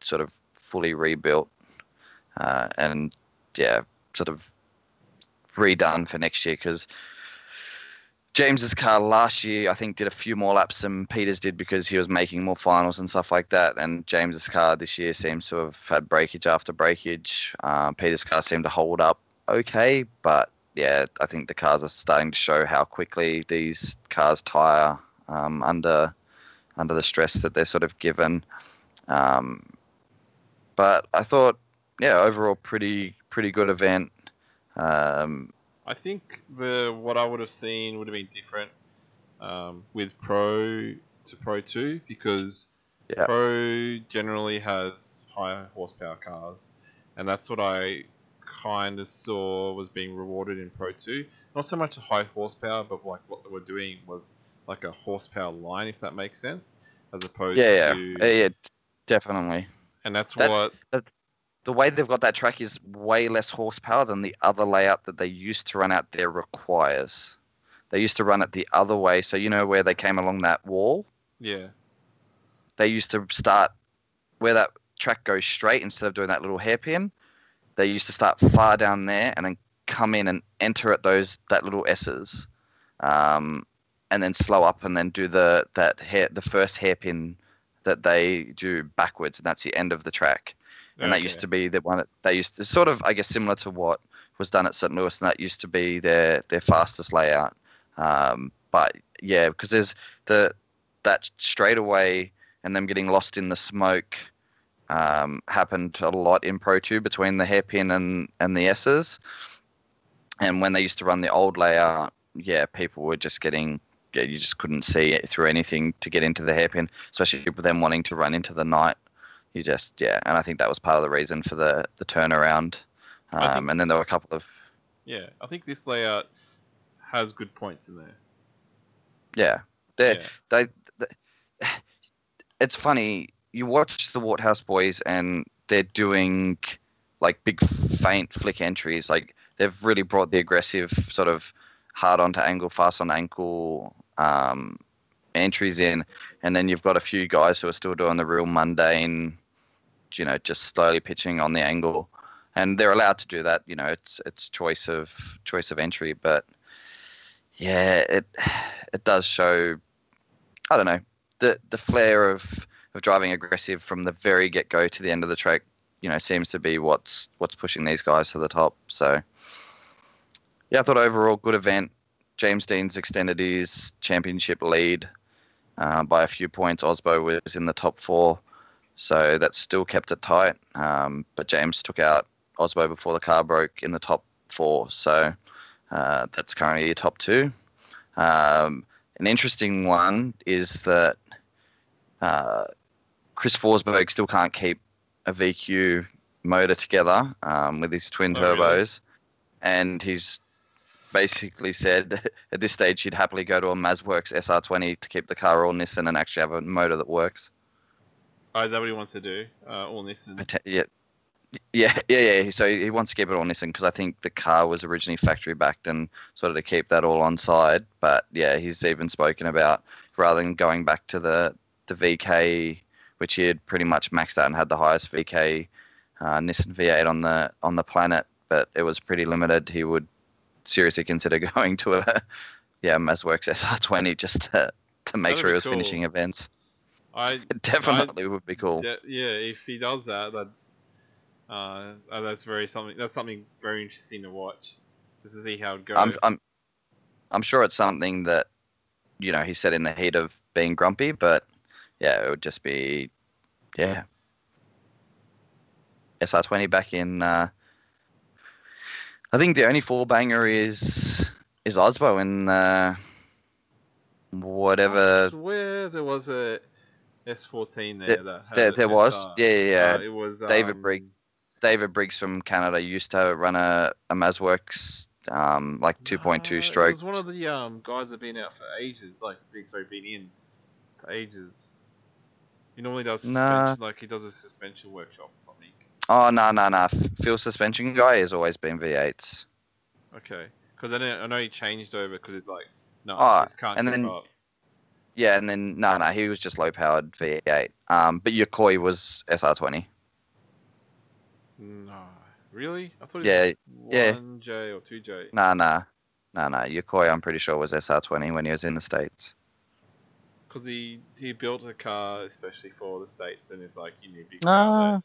sort of fully rebuilt and sort of redone for next year, because James's car last year I think did a few more laps than Peter's did because he was making more finals and stuff like that, and James's car this year seems to have had breakage after breakage. Peter's car seemed to hold up okay, but I think the cars are starting to show how quickly these cars tire under the stress that they're sort of given. But I thought overall pretty good event. I think what I would have seen would have been different with Pro to Pro 2, because Pro generally has higher horsepower cars, and that's what I kind of saw was being rewarded in Pro 2. Not so much a high horsepower, but like what they were doing was like a horsepower line, if that makes sense, as opposed to definitely. And that's the way they've got that track is way less horsepower than the other layout that they used to run out there requires. They used to run it the other way, so you know where they came along that wall? Yeah. They used to start where that track goes straight instead of doing that little hairpin. They used to start far down there and then come in and enter at that little S's, and then slow up and then do the first hairpin that they do backwards, and that's the end of the track. And that used to be the one that they used to sort of, I guess, similar to what was done at St. Louis, and that used to be their fastest layout. But because there's that straightaway and them getting lost in the smoke happened a lot in Pro 2 between the hairpin and the S's. And when they used to run the old layout, people were just getting, you just couldn't see it through anything to get into the hairpin, especially with them wanting to run into the night. You just, and I think that was part of the reason for the turnaround. And then there were a couple of... Yeah, I think this layout has good points in there. Yeah. They, it's funny, you watch the Waterhouse boys and they're doing like big faint flick entries. Like they've really brought the aggressive sort of hard onto ankle, fast on ankle entries in, and then you've got a few guys who are still doing the real mundane, just slowly pitching on the angle, and they're allowed to do that. It's choice of entry, but yeah, it does show. I don't know, the flair of driving aggressive from the very get go to the end of the track. Seems to be what's pushing these guys to the top. So yeah, I thought overall good event. James Dean's extended his championship lead by a few points. Osbo was in the top 4, so that still kept it tight. But James took out Osbo before the car broke in the top 4, so that's currently your top 2. An interesting one is that Chris Forsberg still can't keep a VQ motor together with his twin turbos, really? And he's basically said at this stage he'd happily go to a Mazworks SR20 to keep the car all Nissan and actually have a motor that works. Oh, is that what he wants to do? All Nissan? Yeah. So he wants to keep it all Nissan because I think the car was originally factory backed and sort of to keep that all on side. But yeah, he's even spoken about rather than going back to the VK, which he had pretty much maxed out and had the highest VK Nissan V8 on the planet, but it was pretty limited. He would seriously consider going to a Mazworks SR20 just to make sure he was cool. Finishing events. It definitely would be cool. If he does that, that's something very interesting to watch, just to see how it goes. I'm sure it's something that he said in the heat of being grumpy, but yeah, it would just be SR20 back in. I think the only 4-banger is Osbo in whatever. I swear there was a S14 there that had there was. Yeah. It was David Briggs. David Briggs from Canada used to run a Mazworks 2.2 stroke. It was one of the guys that have been out for ages. Been in for ages. He normally does suspension, he does a suspension workshop or something. Oh, no. Phil suspension guy has always been V8s. Okay. Because I know he changed over because it's this can't keep up. Yeah, and then, no, he was just low-powered V8. But Yokoi was SR20. No. Really? I thought it was 1J or 2J. No. Yokoi, I'm pretty sure, was SR20 when he was in the States. Because he built a car especially for the States, and it's you need big car.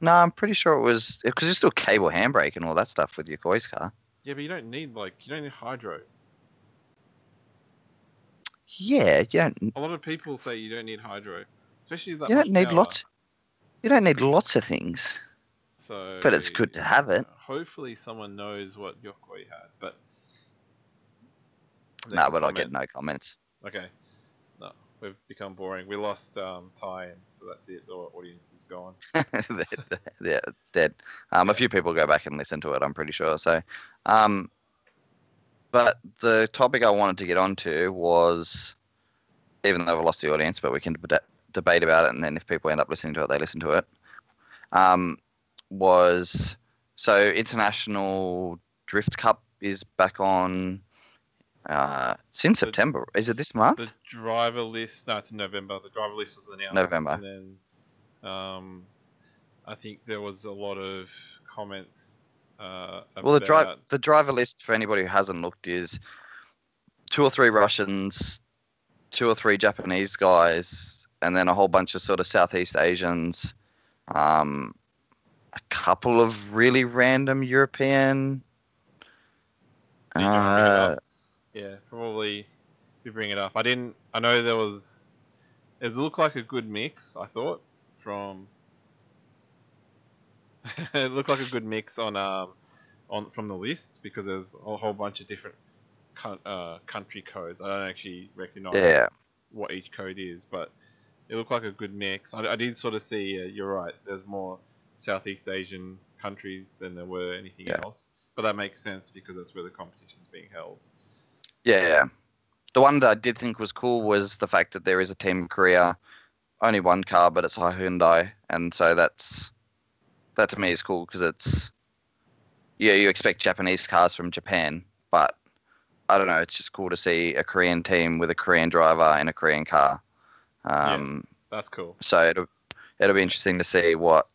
No, I'm pretty sure it was because there's still cable handbrake and all that stuff with Yokoi's car. Yeah, but you don't need hydro. Yeah, you don't. A lot of people say you don't need hydro, especially that. You don't need power. lots. You don't need lots of things. So, but it's good to have it. Hopefully, someone knows what Yokoi had, but. But I'll get no comments. Okay. No, we've become boring. We lost Ty, so that's it. The audience is gone. Yeah, it's dead. A few people go back and listen to it, I'm pretty sure. So, but the topic I wanted to get onto was, even though we lost the audience, but we can debate about it, and then if people end up listening to it, they listen to it. Was so International Drift Cup is back on. Since September. Is it this month? The driver list. No, it's in November. The driver list was announced. November. And then, I think there was a lot of comments. Well, the driver list for anybody who hasn't looked is 2 or 3 Russians, 2 or 3 Japanese guys, and then a whole bunch of sort of Southeast Asians. A couple of really random European. Yeah, probably we bring it up. I know it looked like a good mix, I thought, from it looked like a good mix from the list because there's a whole bunch of different country codes. I don't actually recognize what each code is, but it looked like a good mix. I did sort of see, you're right, there's more Southeast Asian countries than there were anything else, but that makes sense because that's where the competition's being held. Yeah. The one that I did think was cool was the fact that there is a Team Korea, only one car, but it's a Hyundai, and so that's that to me is cool because it's you expect Japanese cars from Japan, but I don't know. It's just cool to see a Korean team with a Korean driver in a Korean car. That's cool. So it'll be interesting to see what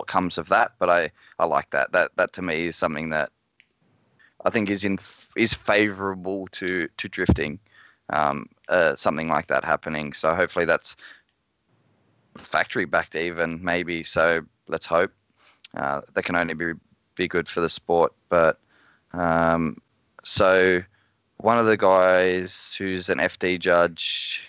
comes of that. But I like that. That to me is something that I think is favourable to drifting. Something like that happening. So hopefully that's factory backed even maybe. So let's hope that can only be good for the sport. But so one of the guys who's an FD judge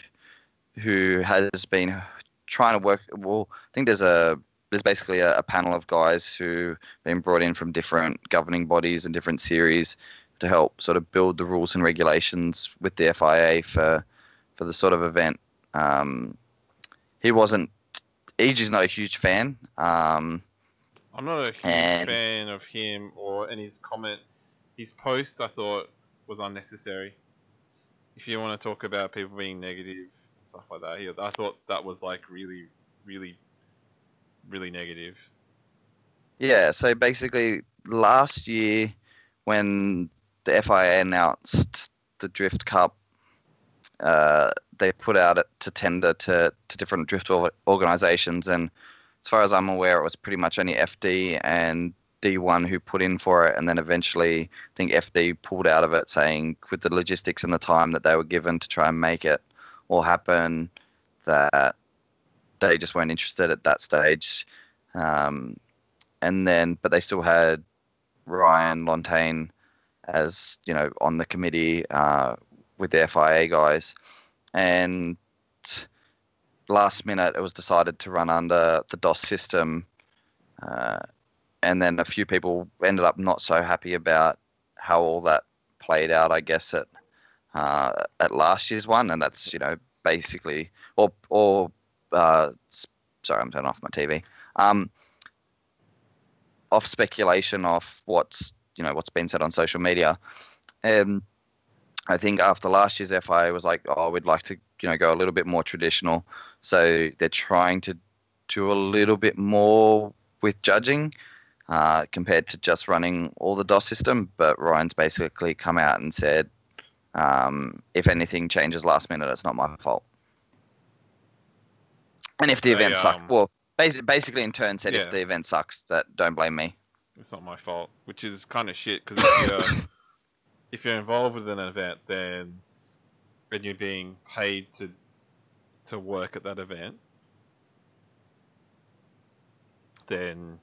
who has been trying to work. Well, I think there's basically a panel of guys who've been brought in from different governing bodies and different series to help sort of build the rules and regulations with the FIA for the sort of event. EG's not a huge fan. I'm not a huge fan of him and his comment. His post I thought was unnecessary. If you want to talk about people being negative and stuff like that, I thought that was like really, really, really negative. Yeah, so basically last year when the FIA announced the Drift Cup, they put out it to tender to different drift organisations, and as far as I'm aware, it was pretty much only FD and D1 who put in for it, and then eventually I think FD pulled out of it, saying with the logistics and the time that they were given to try and make it all happen, that they just weren't interested at that stage. But they still had Ryan Lontaine as on the committee with the FIA guys, and last minute it was decided to run under the DOS system, and then a few people ended up not so happy about how all that played out, I guess, at last year's one, and that's basically sorry, I'm turning off my TV. Off speculation of what's been said on social media. I think after last year's FIA was like, oh, we'd like to go a little bit more traditional. So they're trying to do a little bit more with judging compared to just running all the DOS system. But Ryan's basically come out and said, if anything changes last minute, it's not my fault. And if the event sucks, well, basically in turn said, if the event sucks, that don't blame me. It's not my fault, which is kind of shit, because if you're involved with an event, and you're being paid to work at that event, then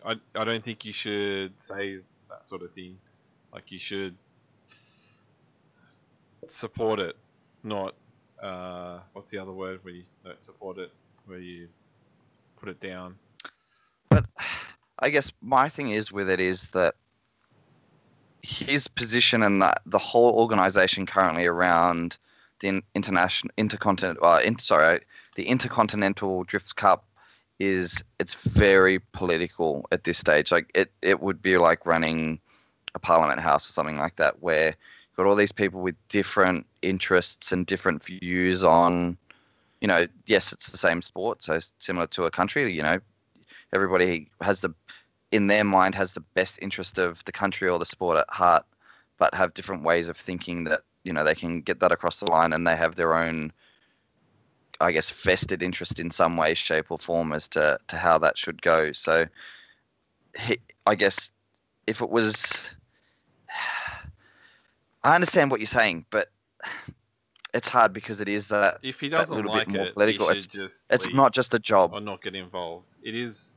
I don't think you should say that sort of thing. Like, you should support it, not what's the other word where you don't support it, where you put it down. But I guess my thing is with it is that his position and the whole organization currently around the Intercontinental Drift Cup it's very political at this stage. Like it would be like running a Parliament House or something like that, where you've got all these people with different interests and different views on, yes, it's the same sport, so similar to a country, everybody in their mind has the best interest of the country or the sport at heart, but have different ways of thinking that, they can get that across the line, and they have their own, I guess, vested interest in some way, shape or form as to how that should go. So I guess if it was, I understand what you're saying, but it's hard because it is that if he doesn't little like bit more it, political. he should just it's leave not just a job or not get involved. It is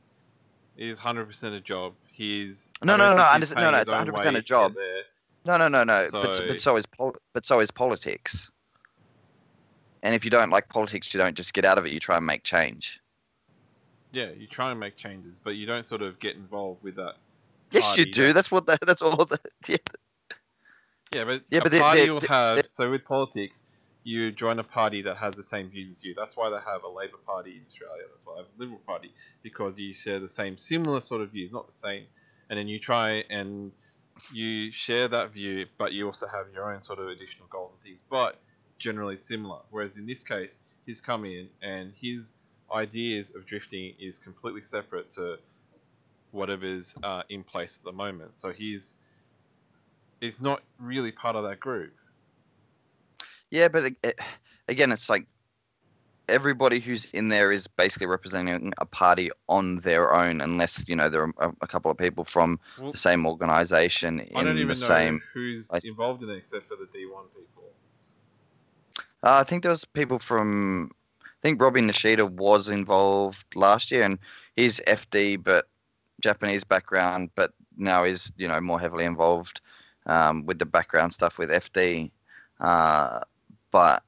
100% a job. It's 100% a job. No. So, but so is politics. And if you don't like politics, you don't just get out of it. You try and make change. Yeah, you try and make changes, but you don't sort of get involved with that. Yes, you do. That's all. Yeah. But a party will have. So with politics, you join a party that has the same views as you. That's why they have a Labour Party in Australia. That's why they have a Liberal Party, because you share the similar sort of views, not the same. And then you try and you share that view, but you also have your own sort of additional goals and things, but generally similar. Whereas in this case, he's come in and his ideas of drifting is completely separate to whatever's in place at the moment. So he's not really part of that group. Yeah, but again, it's like everybody who's in there is basically representing a party on their own, unless there are a couple of people from the same organization I don't in even the same. know who's involved in it except for the D1 people. I think there was people from. I think Robbie Nishida was involved last year, and he's FD, but Japanese background, but now is more heavily involved with the background stuff with FD. But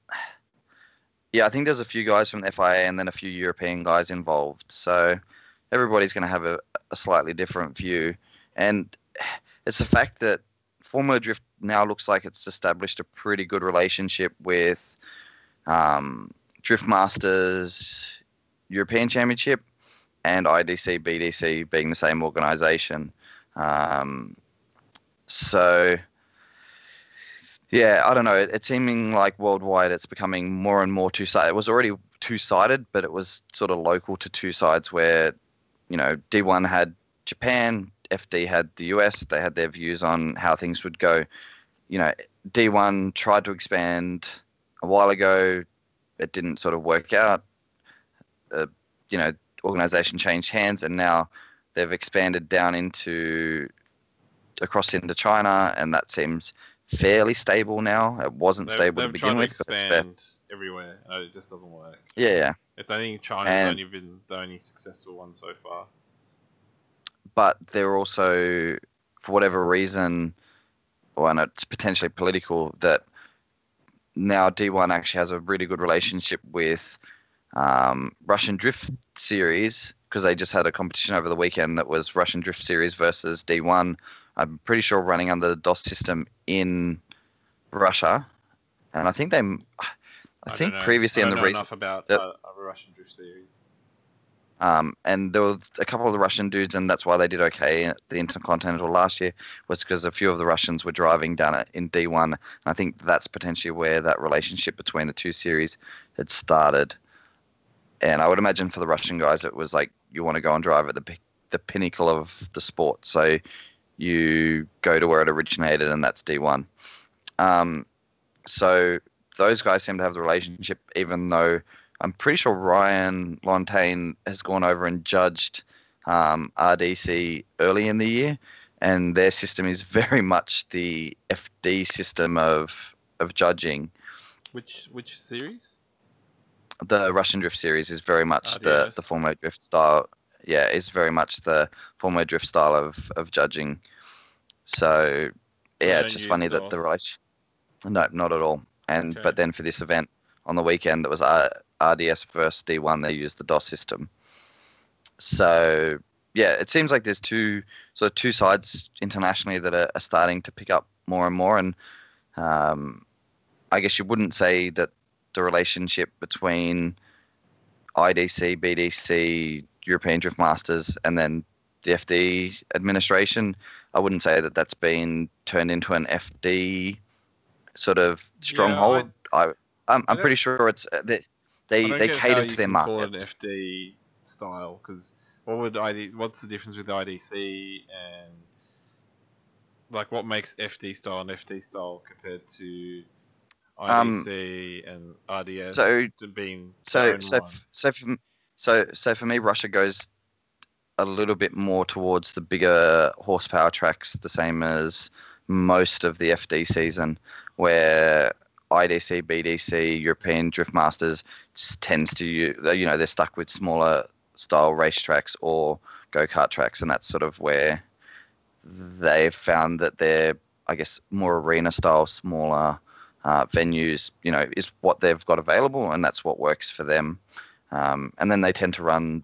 yeah, I think there's a few guys from the FIA and then a few European guys involved. So everybody's going to have a slightly different view. And it's the fact that Formula Drift now looks like it's established a pretty good relationship with Drift Masters European Championship and IDC, BDC being the same organization. So... yeah, I don't know. It's seeming like worldwide it's becoming more and more two-sided. It was already two-sided, but it was sort of local to two sides where, D1 had Japan, FD had the US. They had their views on how things would go. D1 tried to expand a while ago. It didn't sort of work out. Organization changed hands, and now they've expanded down across into China, and that seems fairly stable now. It wasn't stable to begin with, but it's fair. Everywhere. It just doesn't work. Yeah. It's only China's only been the only successful one so far. But they're also, for whatever reason, and it's potentially political, that now D1 actually has a really good relationship with Russian Drift Series, because they just had a competition over the weekend that was Russian Drift Series versus D1. I'm pretty sure running under the DOS system in Russia, and I think previously in the region enough about a Russian Drift Series. And there was a couple of the Russian dudes, and that's why they did okay at the Intercontinental last year, was because a few of the Russians were driving down in D1. And I think that's potentially where that relationship between the two series had started. And I would imagine for the Russian guys, it was like you want to go and drive at the pinnacle of the sport. So you go to where it originated, and that's D1. So those guys seem to have the relationship, even though I'm pretty sure Ryan Lontaine has gone over and judged RDC early in the year, and their system is very much the FD system of judging. Which series? The Russian Drift Series is very much the Formula Drift style. Yeah, it's very much the Formula Drift style of judging. So yeah, it's just funny that the relation. No, not at all. But then for this event on the weekend, it was RDS versus D1. They used the DOS system. So yeah, it seems like there's two sides internationally that are starting to pick up more and more. And I guess you wouldn't say that the relationship between IDC, BDC, European Drift Masters, and then the FD administration, I wouldn't say that that's been turned into an FD sort of stronghold. I'm pretty sure it's they cater to their market. Call it an FD style, because what's the difference with IDC and like what makes FD style an FD style compared to IDC and RDS being so for me, Russia goes a little bit more towards the bigger horsepower tracks, the same as most of the FD season, where IDC, BDC, European Drift Masters tends to, they're stuck with smaller style racetracks or go-kart tracks, and that's sort of where they've found that they're, I guess, more arena style, smaller venues, is what they've got available, and that's what works for them. And then they tend to run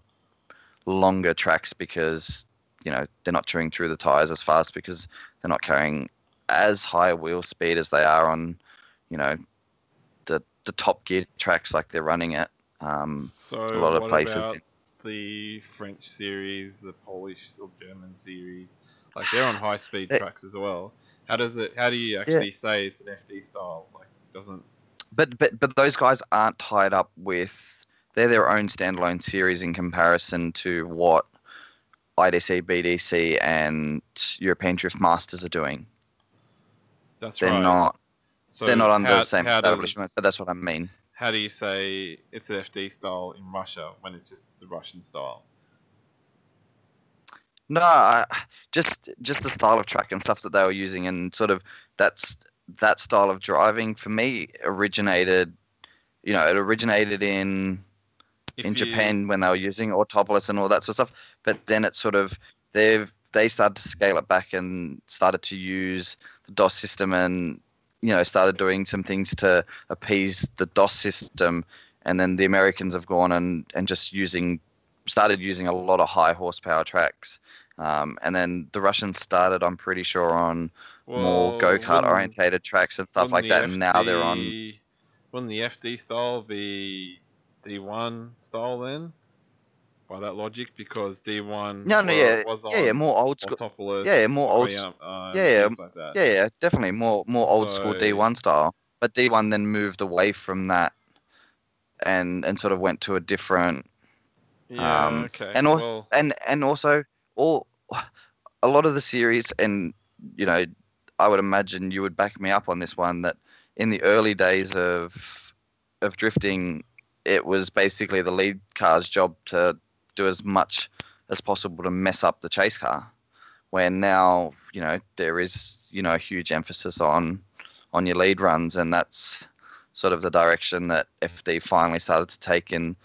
longer tracks because, they're not chewing through the tires as fast, because they're not carrying as high a wheel speed as they are on, the top gear tracks like they're running at a lot of places. About the French series, the Polish or German series? Like they're on high speed tracks as well. How do you actually say it's an FD style? Like doesn't. But those guys aren't tied up with they're their own standalone series in comparison to what IDC, BDC, and European Drift Masters are doing. That's They're right. not. So they're not under how, the same how establishment, does, but that's what I mean. how do you say it's an FD style in Russia when it's just the Russian style? No, just the style of track and stuff that they were using, and sort of that style of driving for me originated. It originated in Japan when they were using Autopolis and all that sort of stuff. But then it's sort of they started to scale it back and started to use the DOS system and started doing some things to appease the DOS system. And then the Americans have gone and just started using a lot of high horsepower tracks. And then the Russians started, I'm pretty sure, on more go-kart orientated tracks and stuff like that. And now they're on. Wouldn't the FD style be D1 style then? By that logic, because D1 was on more old school. Autopolis, more old. things like that. Definitely more old school D1 style. But D1 then moved away from that and sort of went to a different. Okay. And also a lot of the series, and I would imagine you would back me up on this one, that in the early days of drifting, it was basically the lead car's job to do as much as possible to mess up the chase car. Where now, there is a huge emphasis on your lead runs, and that's sort of the direction that FD finally started to take in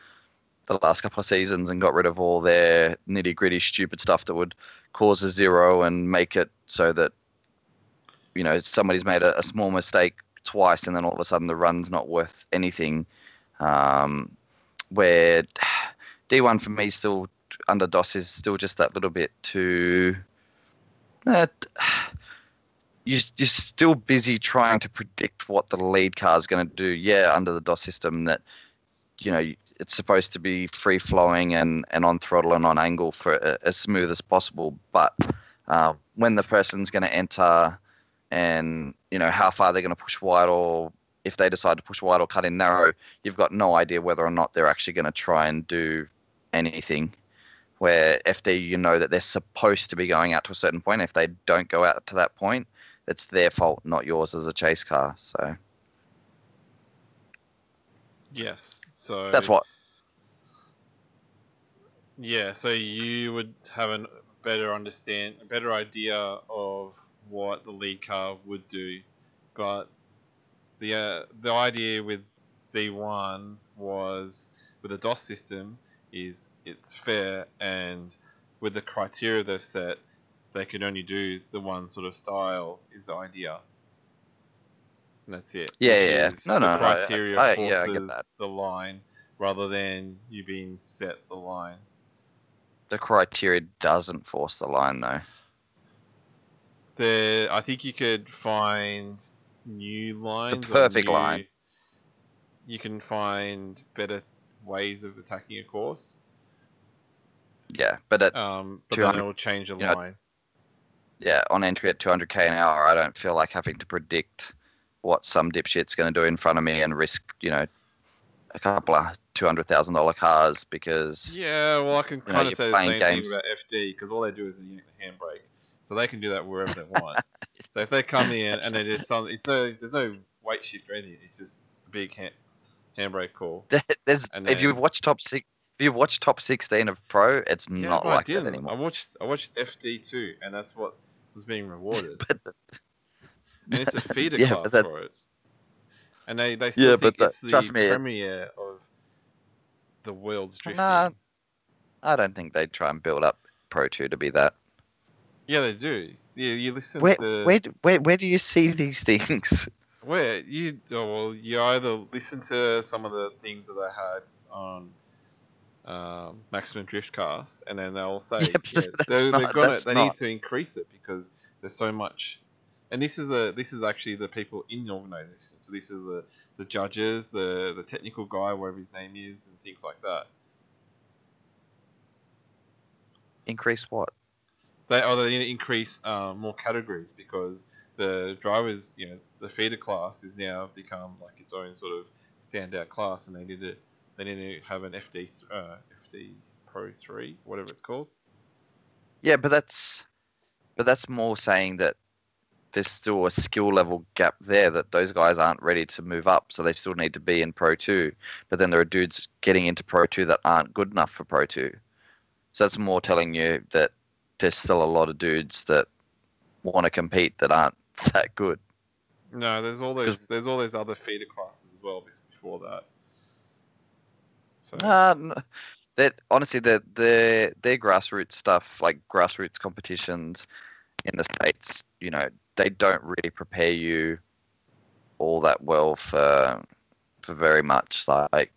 the last couple of seasons, and got rid of all their nitty gritty stupid stuff that would cause a zero and make it so that somebody's made a small mistake twice and then all of a sudden the run's not worth anything. Where D1 for me still under DOS is still just that little bit too. You're still busy trying to predict what the lead car is going to do. Yeah, under the DOS system, that it's supposed to be free flowing and on throttle and on angle for as smooth as possible. But when the person's going to enter, and how far they're going to push wide, or if they decide to push wide or cut in narrow, you've got no idea whether or not they're actually going to try and do anything. Where FD, that they're supposed to be going out to a certain point. If they don't go out to that point, it's their fault, not yours as a chase car. So yes, so that's what. Yeah, so you would have a better idea of what the lead car would do, but the idea with D1 was, with the DOS system, is it's fair, and with the criteria they've set, they can only do the one sort of style is the idea. And that's it. Yeah. The criteria forces I get that. the line rather than you being set the line. The criteria doesn't force the line, though. I think you could find new lines. The perfect line. You can find better ways of attacking a course. Yeah, but at then it'll change the line. Yeah, on entry at 200k an hour, I don't feel like having to predict what some dipshit's going to do in front of me and risk, a couple of $200,000 cars because. Yeah, well, I can kind of say the same thing about FD, because all they do is they yank the handbrake, so they can do that wherever they want. So if they come in and they do something, there's no weight shift or anything. It's just a big handbrake call. If you watch top 16 of Pro, it's not like that anymore. I watched FD too, and that's what was being rewarded. And it's a feeder class for it. And they still think it's the premiere of the world's drifting. Nah, I don't think they try and build up Pro 2 to be that. Yeah, they do. Yeah, you listen to. Where do you see these things? Where you either listen to some of the things that they had on Maximum Driftcast, and then they'll say they need to increase it because there's so much. And this is actually the people in the organization. So this is the judges, the technical guy, whatever his name is, and things like that. Increase what? They need to increase more categories, because the drivers, the feeder class is now become like its own sort of standout class, and they they need to have an FD Pro 3, whatever it's called. Yeah, but that's more saying that there's still a skill level gap there, that those guys aren't ready to move up, so they still need to be in Pro 2. But then there are dudes getting into Pro 2 that aren't good enough for Pro 2. So that's more telling you that there's still a lot of dudes that want to compete that aren't that good. No, there's all those other feeder classes as well before that. So that honestly, their grassroots stuff, like grassroots competitions in the States, they don't really prepare you all that well for very much. Like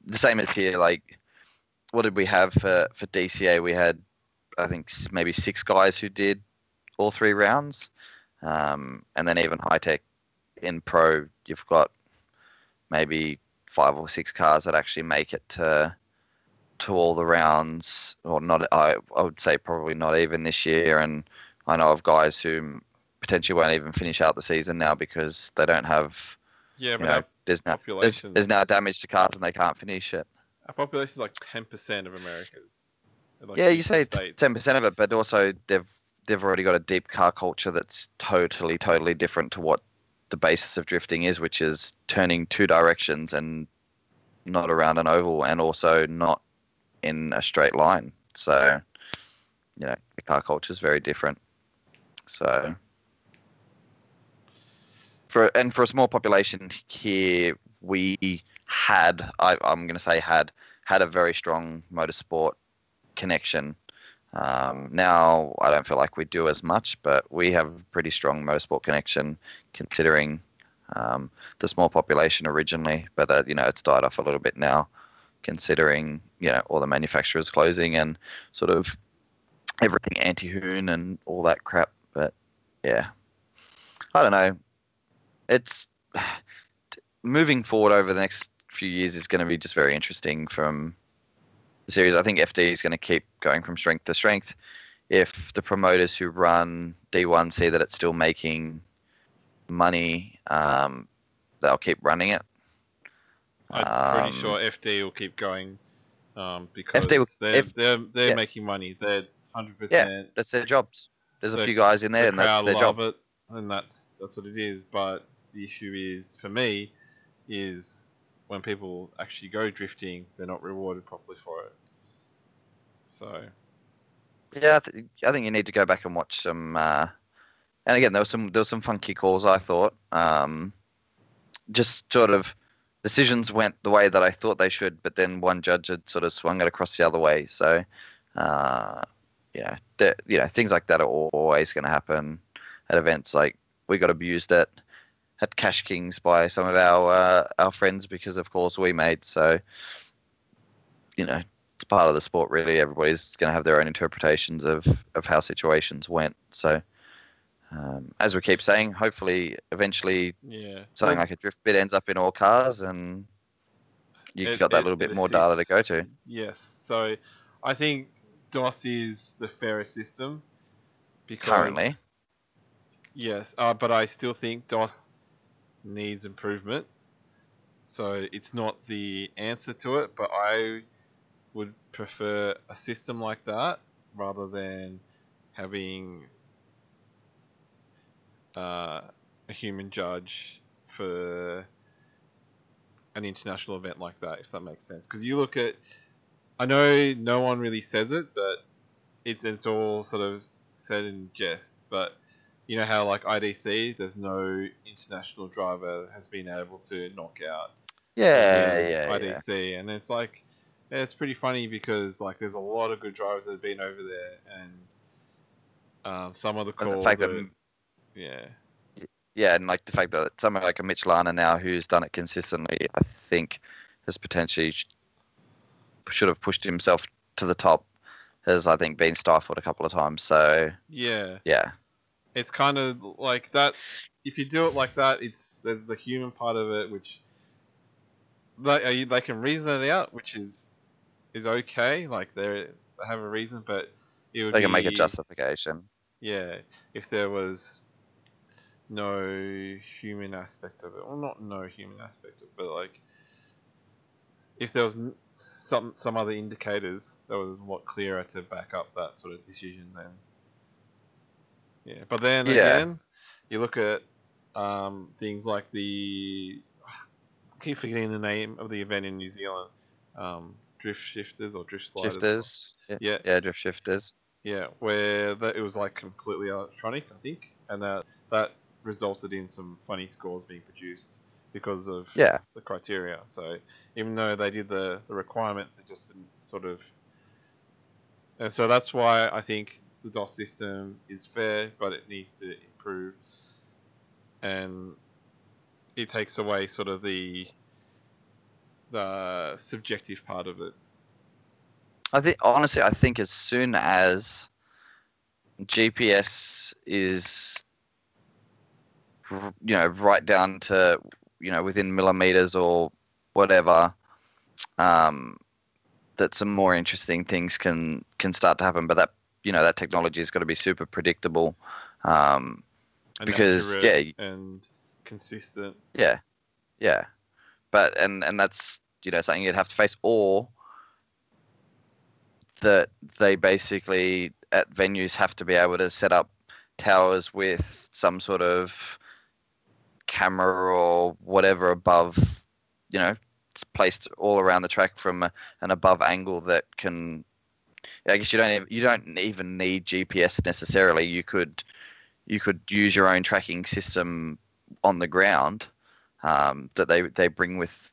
the same as here. Like, what did we have for DCA? We had, I think, maybe 6 guys who did all 3 rounds, and then even high tech in pro, you've got maybe 5 or 6 cars that actually make it to all the rounds, or not. I would say probably not even this year. And I know of guys who potentially won't even finish out the season now because they don't have. Yeah, but there's now damage to cars and they can't finish it. Our population is like 10% of America's. Like yeah, you say 10% of it, but also they've already got a deep car culture that's totally different to what the basis of drifting is, which is turning 2 directions and not around an oval, and also not in a straight line. So, the car culture is very different. So, for a small population here, we had, I'm going to say had a very strong motorsport connection. Now I don't feel like we do as much, but we have a pretty strong motorsport connection considering the small population originally. But it's died off a little bit now, considering all the manufacturers closing and sort of everything anti-hoon and all that crap. But yeah, I don't know. It's moving forward over the next few years is going to be just very interesting from the series. I think FD is going to keep going from strength to strength. If the promoters who run D1 see that it's still making money, they'll keep running it. I'm pretty sure FD will keep going because they're making money. They're 100%. Yeah, that's their jobs. There's a few guys in there, and that's their job. It, and that's what it is. But the issue is, for me, is when people actually go drifting, they're not rewarded properly for it. So, yeah, I think you need to go back and watch some. And again, there was some funky calls. I thought, just sort of decisions went the way that I thought they should, but then one judge had sort of swung it across the other way. So, things like that are always going to happen at events. Like, we got abused at Cash Kings by some of our friends because of calls we made. So, it's part of the sport, really. Everybody's going to have their own interpretations of how situations went. So, as we keep saying, hopefully, eventually, something like a drift bit ends up in all cars, and you've got that little bit more data to go to. Yes. So, I think DOS is the fairest system. Because, currently. Yes, but I still think DOS needs improvement. So, it's not the answer to it, but I would prefer a system like that rather than having a human judge for an international event like that, if that makes sense. Because you look at, I know no one really says it, but it's all sort of said in jest, but you know how like IDC, there's no international driver that has been able to knock out IDC, and it's like, it's pretty funny because like there's a lot of good drivers that have been over there, and some of the calls and like the fact that someone like a Mitch Lana now, who's done it consistently, I think has potentially should have pushed himself to the top, has I think been stifled a couple of times. So yeah, it's kind of like that. If you do it like that, there's the human part of it, which they can reason it out, which is okay. Like they have a reason, but they can make a justification. Yeah, if there was no human aspect of it, well, not no human aspect of it, but like if there was some other indicators that was a lot clearer to back up that sort of decision, then yeah. But then again, you look at things like I keep forgetting the name of the event in New Zealand, drift shifters or drift sliders. Shifters. Yeah, drift shifters. Yeah, where it was like completely electronic, I think, and that resulted in some funny scores being produced because of the criteria. So even though they did the requirements, it just didn't sort of. And so that's why I think the DOS system is fair, but it needs to improve, and it takes away sort of the subjective part of it. I think as soon as GPS is, right down to, within millimeters or whatever, that some more interesting things can start to happen. But that, that technology has got to be super predictable, and because and consistent. Yeah, but and that's something you'd have to face, or that they basically at venues have to be able to set up towers with some sort of camera or whatever above, it's placed all around the track from an above angle that can. I guess you don't even need GPS necessarily. You could use your own tracking system on the ground that they bring with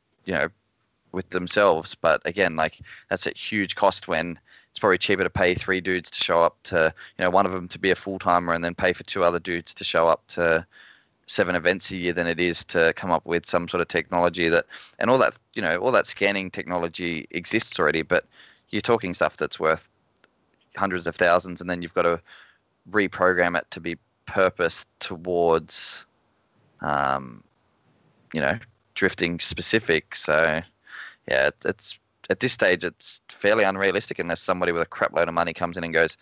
with themselves. But again, like, that's a huge cost when it's probably cheaper to pay 3 dudes to show up to, one of them to be a full-timer and then pay for 2 other dudes to show up to 7 events a year than it is to come up with some sort of technology that, and all that, all that scanning technology exists already, but you're talking stuff that's worth hundreds of thousands, and then you've got to reprogram it to be purposed towards, drifting specific. So yeah, it's at this stage it's fairly unrealistic unless somebody with a crap load of money comes in and goes,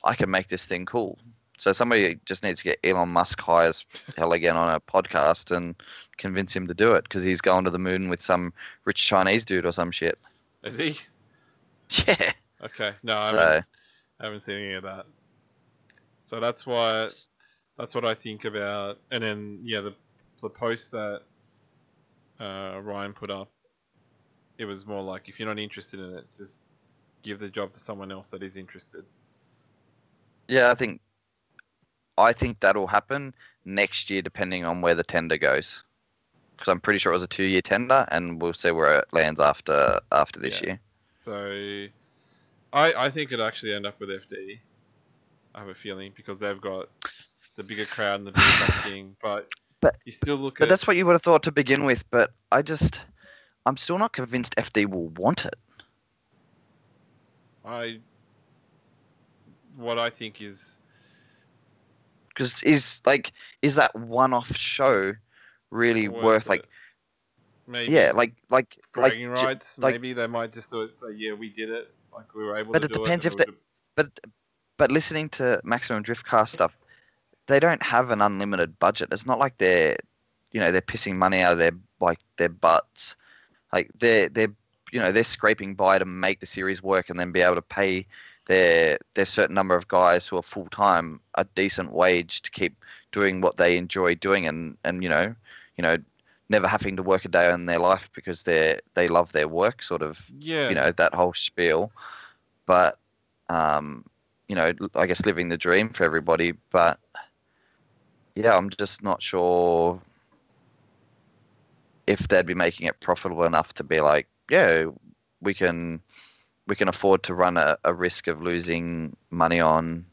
I can make this thing cool. So somebody just needs to get Elon Musk high as hell again on a podcast and convince him to do it, because he's going to the moon with some rich Chinese dude or some shit. Is he? Yeah. Okay. No, I haven't seen any of that. So that's what I think about. And then the post that Ryan put up, it was more like, if you're not interested in it, just give the job to someone else that is interested. Yeah, I think that'll happen next year, depending on where the tender goes. Because I'm pretty sure it was a 2-year tender, and we'll see where it lands after this year. So I think it'll actually end up with FD. I have a feeling, because they've got the bigger crowd and the bigger backing, but you still look at... But that's what you would have thought to begin with, but I'm still not convinced FD will want it. What I think is... Because is that one-off show really worth like... Maybe. Yeah, like bragging rights. Maybe they might just sort of say, yeah, we did it. Like, we were able to do it. But it depends if they... But listening to Maximum Driftcast stuff, they don't have an unlimited budget. It's not like they're pissing money out of their butts. Like, they're scraping by to make the series work and then be able to pay their certain number of guys who are full time a decent wage to keep doing what they enjoy doing, and never having to work a day in their life because they love their work, sort of. Yeah. That whole spiel. But I guess living the dream for everybody. But yeah, I'm just not sure if they'd be making it profitable enough to be like, yeah, we can afford to run a risk of losing money on.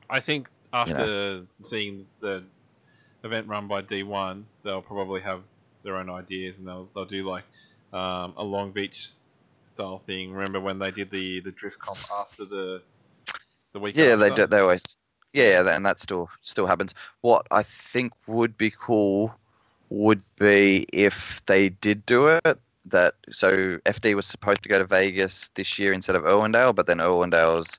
I think after seeing the event run by D1, they'll probably have their own ideas, and they'll do like a Long Beach style thing. Remember when they did the drift comp after the week? Yeah, after? they always. Yeah, and that still happens. What I think would be cool would be if they did do it. So FD was supposed to go to Vegas this year instead of Irwindale, but then Irwindale's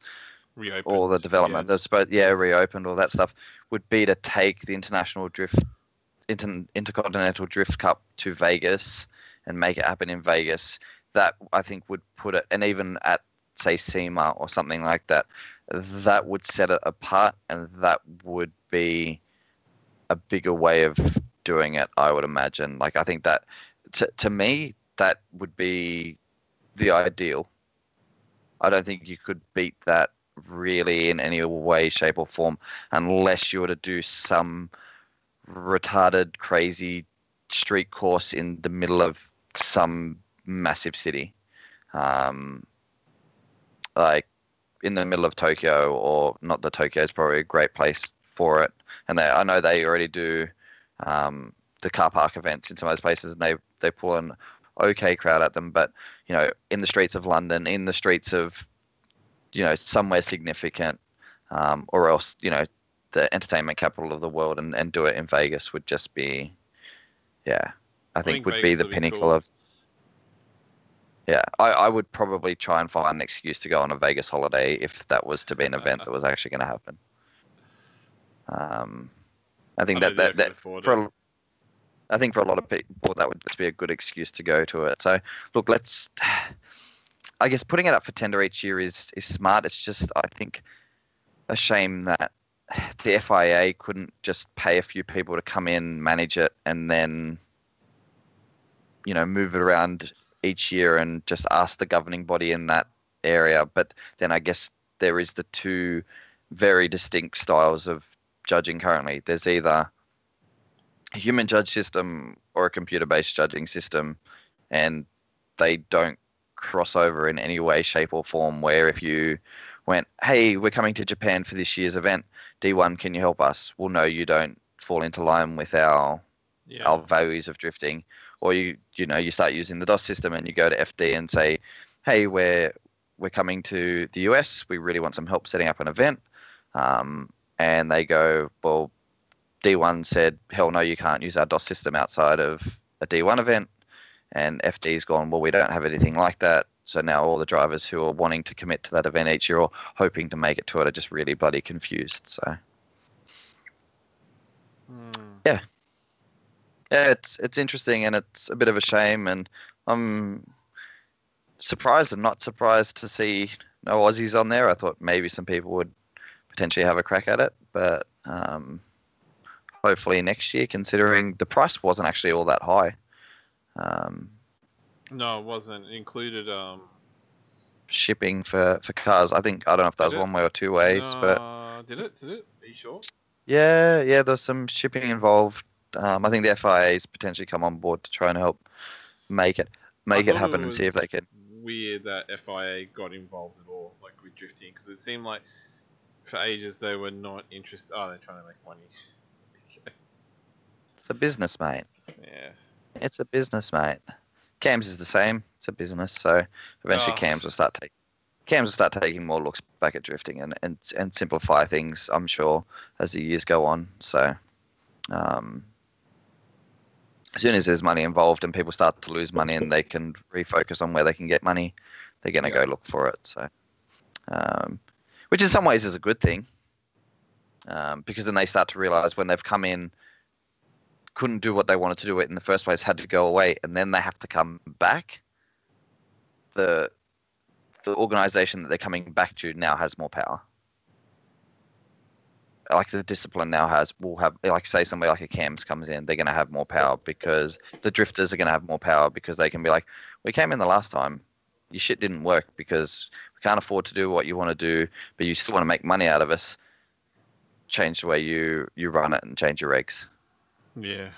reopened. All the development. Reopened, all that stuff, would be to take the Intercontinental Drift Cup to Vegas and make it happen in Vegas. that I think would put it, and even at say SEMA or something like that, that would set it apart, and that would be a bigger way of doing it, I would imagine. Like, I think that to me that would be the ideal. I don't think you could beat that really in any way, shape, or form, unless you were to do some retarded, crazy street course in the middle of some massive city, like in the middle of Tokyo, or not that Tokyo is probably a great place for it. And I know they already do the car park events in some of those places, and they pull an okay crowd at them. But in the streets of London, in the streets of somewhere significant, or else the entertainment capital of the world, and do it in Vegas would just be, I think would be the pinnacle cool. of. Yeah, I would probably try and find an excuse to go on a Vegas holiday if that was to be an event that was actually going to happen. I think that for I think for a lot of people that would just be a good excuse to go to it. So look, I guess putting it up for tender each year is smart. It's just, I think, a shame that the FIA couldn't just pay a few people to come in, manage it, and then move it around each year and just ask the governing body in that area. But then I guess there is the two very distinct styles of judging currently. There's either a human judge system or a computer-based judging system, and they don't cross over in any way, shape, or form. Where if you went, hey, we're coming to Japan for this year's event, D1, can you help us? Well, no, you don't fall into line with our values of drifting. Or you start using the DOS system and you go to FD and say, hey, we're coming to the US. We really want some help setting up an event. And they go, well, D1 said, hell no, you can't use our DOS system outside of a D1 event. And FD's gone, well, we don't have anything like that. So now all the drivers who are wanting to commit to that event each year or hoping to make it to it are just really bloody confused. So, yeah. Yeah, it's interesting, and it's a bit of a shame, and I'm surprised and not surprised to see no Aussies on there. I thought maybe some people would potentially have a crack at it, but hopefully next year, considering the price wasn't actually all that high. No, it wasn't. It included shipping for cars. I don't know if that was one way or two ways, but did it? Are you sure? Yeah, there's some shipping involved. I think the FIA's potentially come on board to try and help make it happen and see if they can. Weird that FIA got involved at all, like with drifting, because it seemed like for ages they were not interested. Oh, they're trying to make money. Okay. It's a business, mate. Yeah. It's a business, mate. Cams is the same. It's a business, so eventually Cams will start taking more looks back at drifting and simplify things, I'm sure, as the years go on. So. As soon as there's money involved and people start to lose money and they can refocus on where they can get money, they're going to go look for it. So, which in some ways is a good thing, because then they start to realize when they've come in, couldn't do what they wanted to do it in the first place, had to go away, and then they have to come back. The organization that they're coming back to now has more power. Like the discipline now will have, like say somebody like a Cams comes in, they're going to have more power because the drifters are going to have more power because they can be like, we came in the last time, your shit didn't work because we can't afford to do what you want to do, but you still want to make money out of us. Change the way you run it and change your regs. Yeah.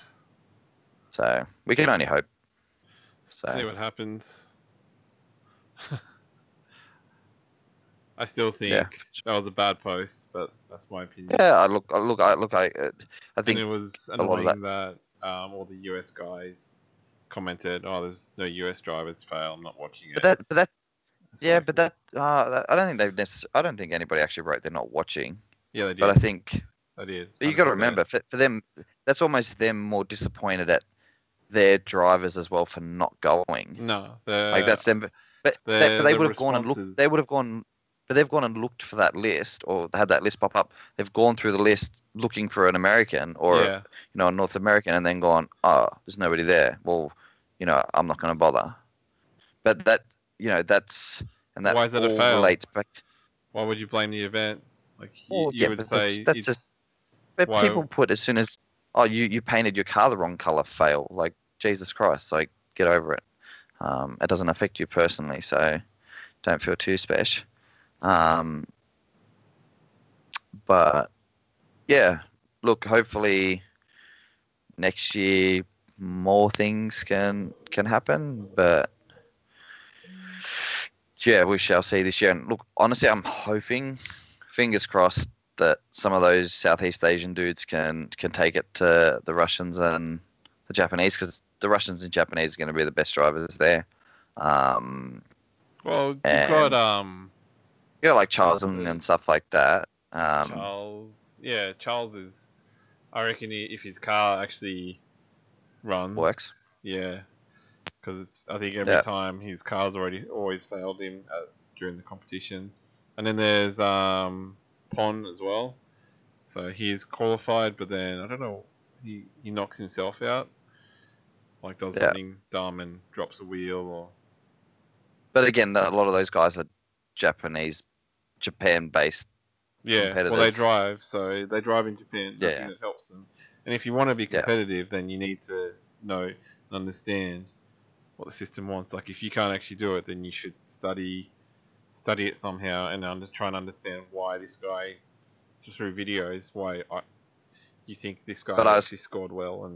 So we can only hope. So see what happens. I still think that was a bad post, but that's my opinion. Yeah, I think it was annoying that all the US guys commented, "Oh, there's no US drivers fail. I'm not watching it." I don't think anybody actually wrote they're not watching. Yeah, they did. But I think they did. 100%. But you got to remember, for them, that's almost them more disappointed at their drivers as well for not going. No, like that's them. But they would have gone and looked. They would have gone. But they've gone and looked for that list or had that list pop up. They've gone through the list looking for an American or a North American and then gone, oh, there's nobody there. Well, I'm not going to bother. But that's and that Why is it a all fail? relates back. Why would you blame the event? Like Well, you yeah, would but say that's it's just. But why. people put as soon as, oh, you painted your car the wrong color, fail. Like, Jesus Christ, like, get over it. It doesn't affect you personally, so don't feel too special. But yeah, look, hopefully next year more things can happen. But yeah, we shall see this year. And look, honestly, I'm hoping, fingers crossed, that some of those Southeast Asian dudes can take it to the Russians and the Japanese, because the Russians and Japanese are going to be the best drivers there. Well, you've got And like Charles and stuff like that. Charles. Yeah, Charles is. I reckon if his car actually runs, Works. yeah, because it's. I think every Yeah. time his car's always failed him during the competition. And then there's Pon as well. So he is qualified, but then I don't know. He knocks himself out, like does Yeah. something dumb and drops a wheel or. But again, a lot of those guys are Japan-based competitors. Well, they drive in Japan. I think that helps them. And if you want to be competitive, then you need to know and understand what the system wants. Like if you can't actually do it, then you should study it somehow and try and understand why this guy, through videos, you think this guy actually scored well.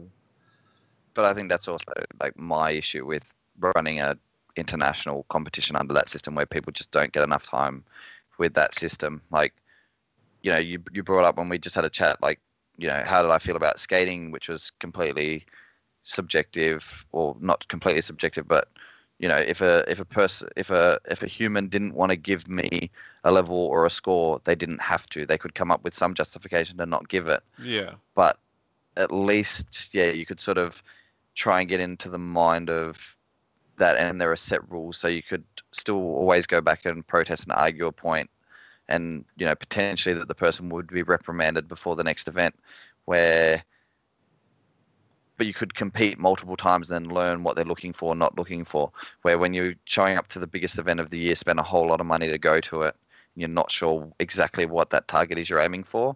But I think that's also like my issue with running a international competition under that system, where people just don't get enough time with that system. Like, you brought up when we just had a chat, like, how did I feel about skating, which was completely subjective, or not completely subjective, but if a human didn't want to give me a level or a score, they didn't have to. They could come up with some justification to not give it. Yeah. But at least, you could sort of try and get into the mind of that, and there are set rules, so you could still always go back and protest and argue a point, and potentially that the person would be reprimanded before the next event, but you could compete multiple times and then learn what they're looking for, not looking for. Where when you're showing up to the biggest event of the year, spend a whole lot of money to go to it, and you're not sure exactly what that target is you're aiming for,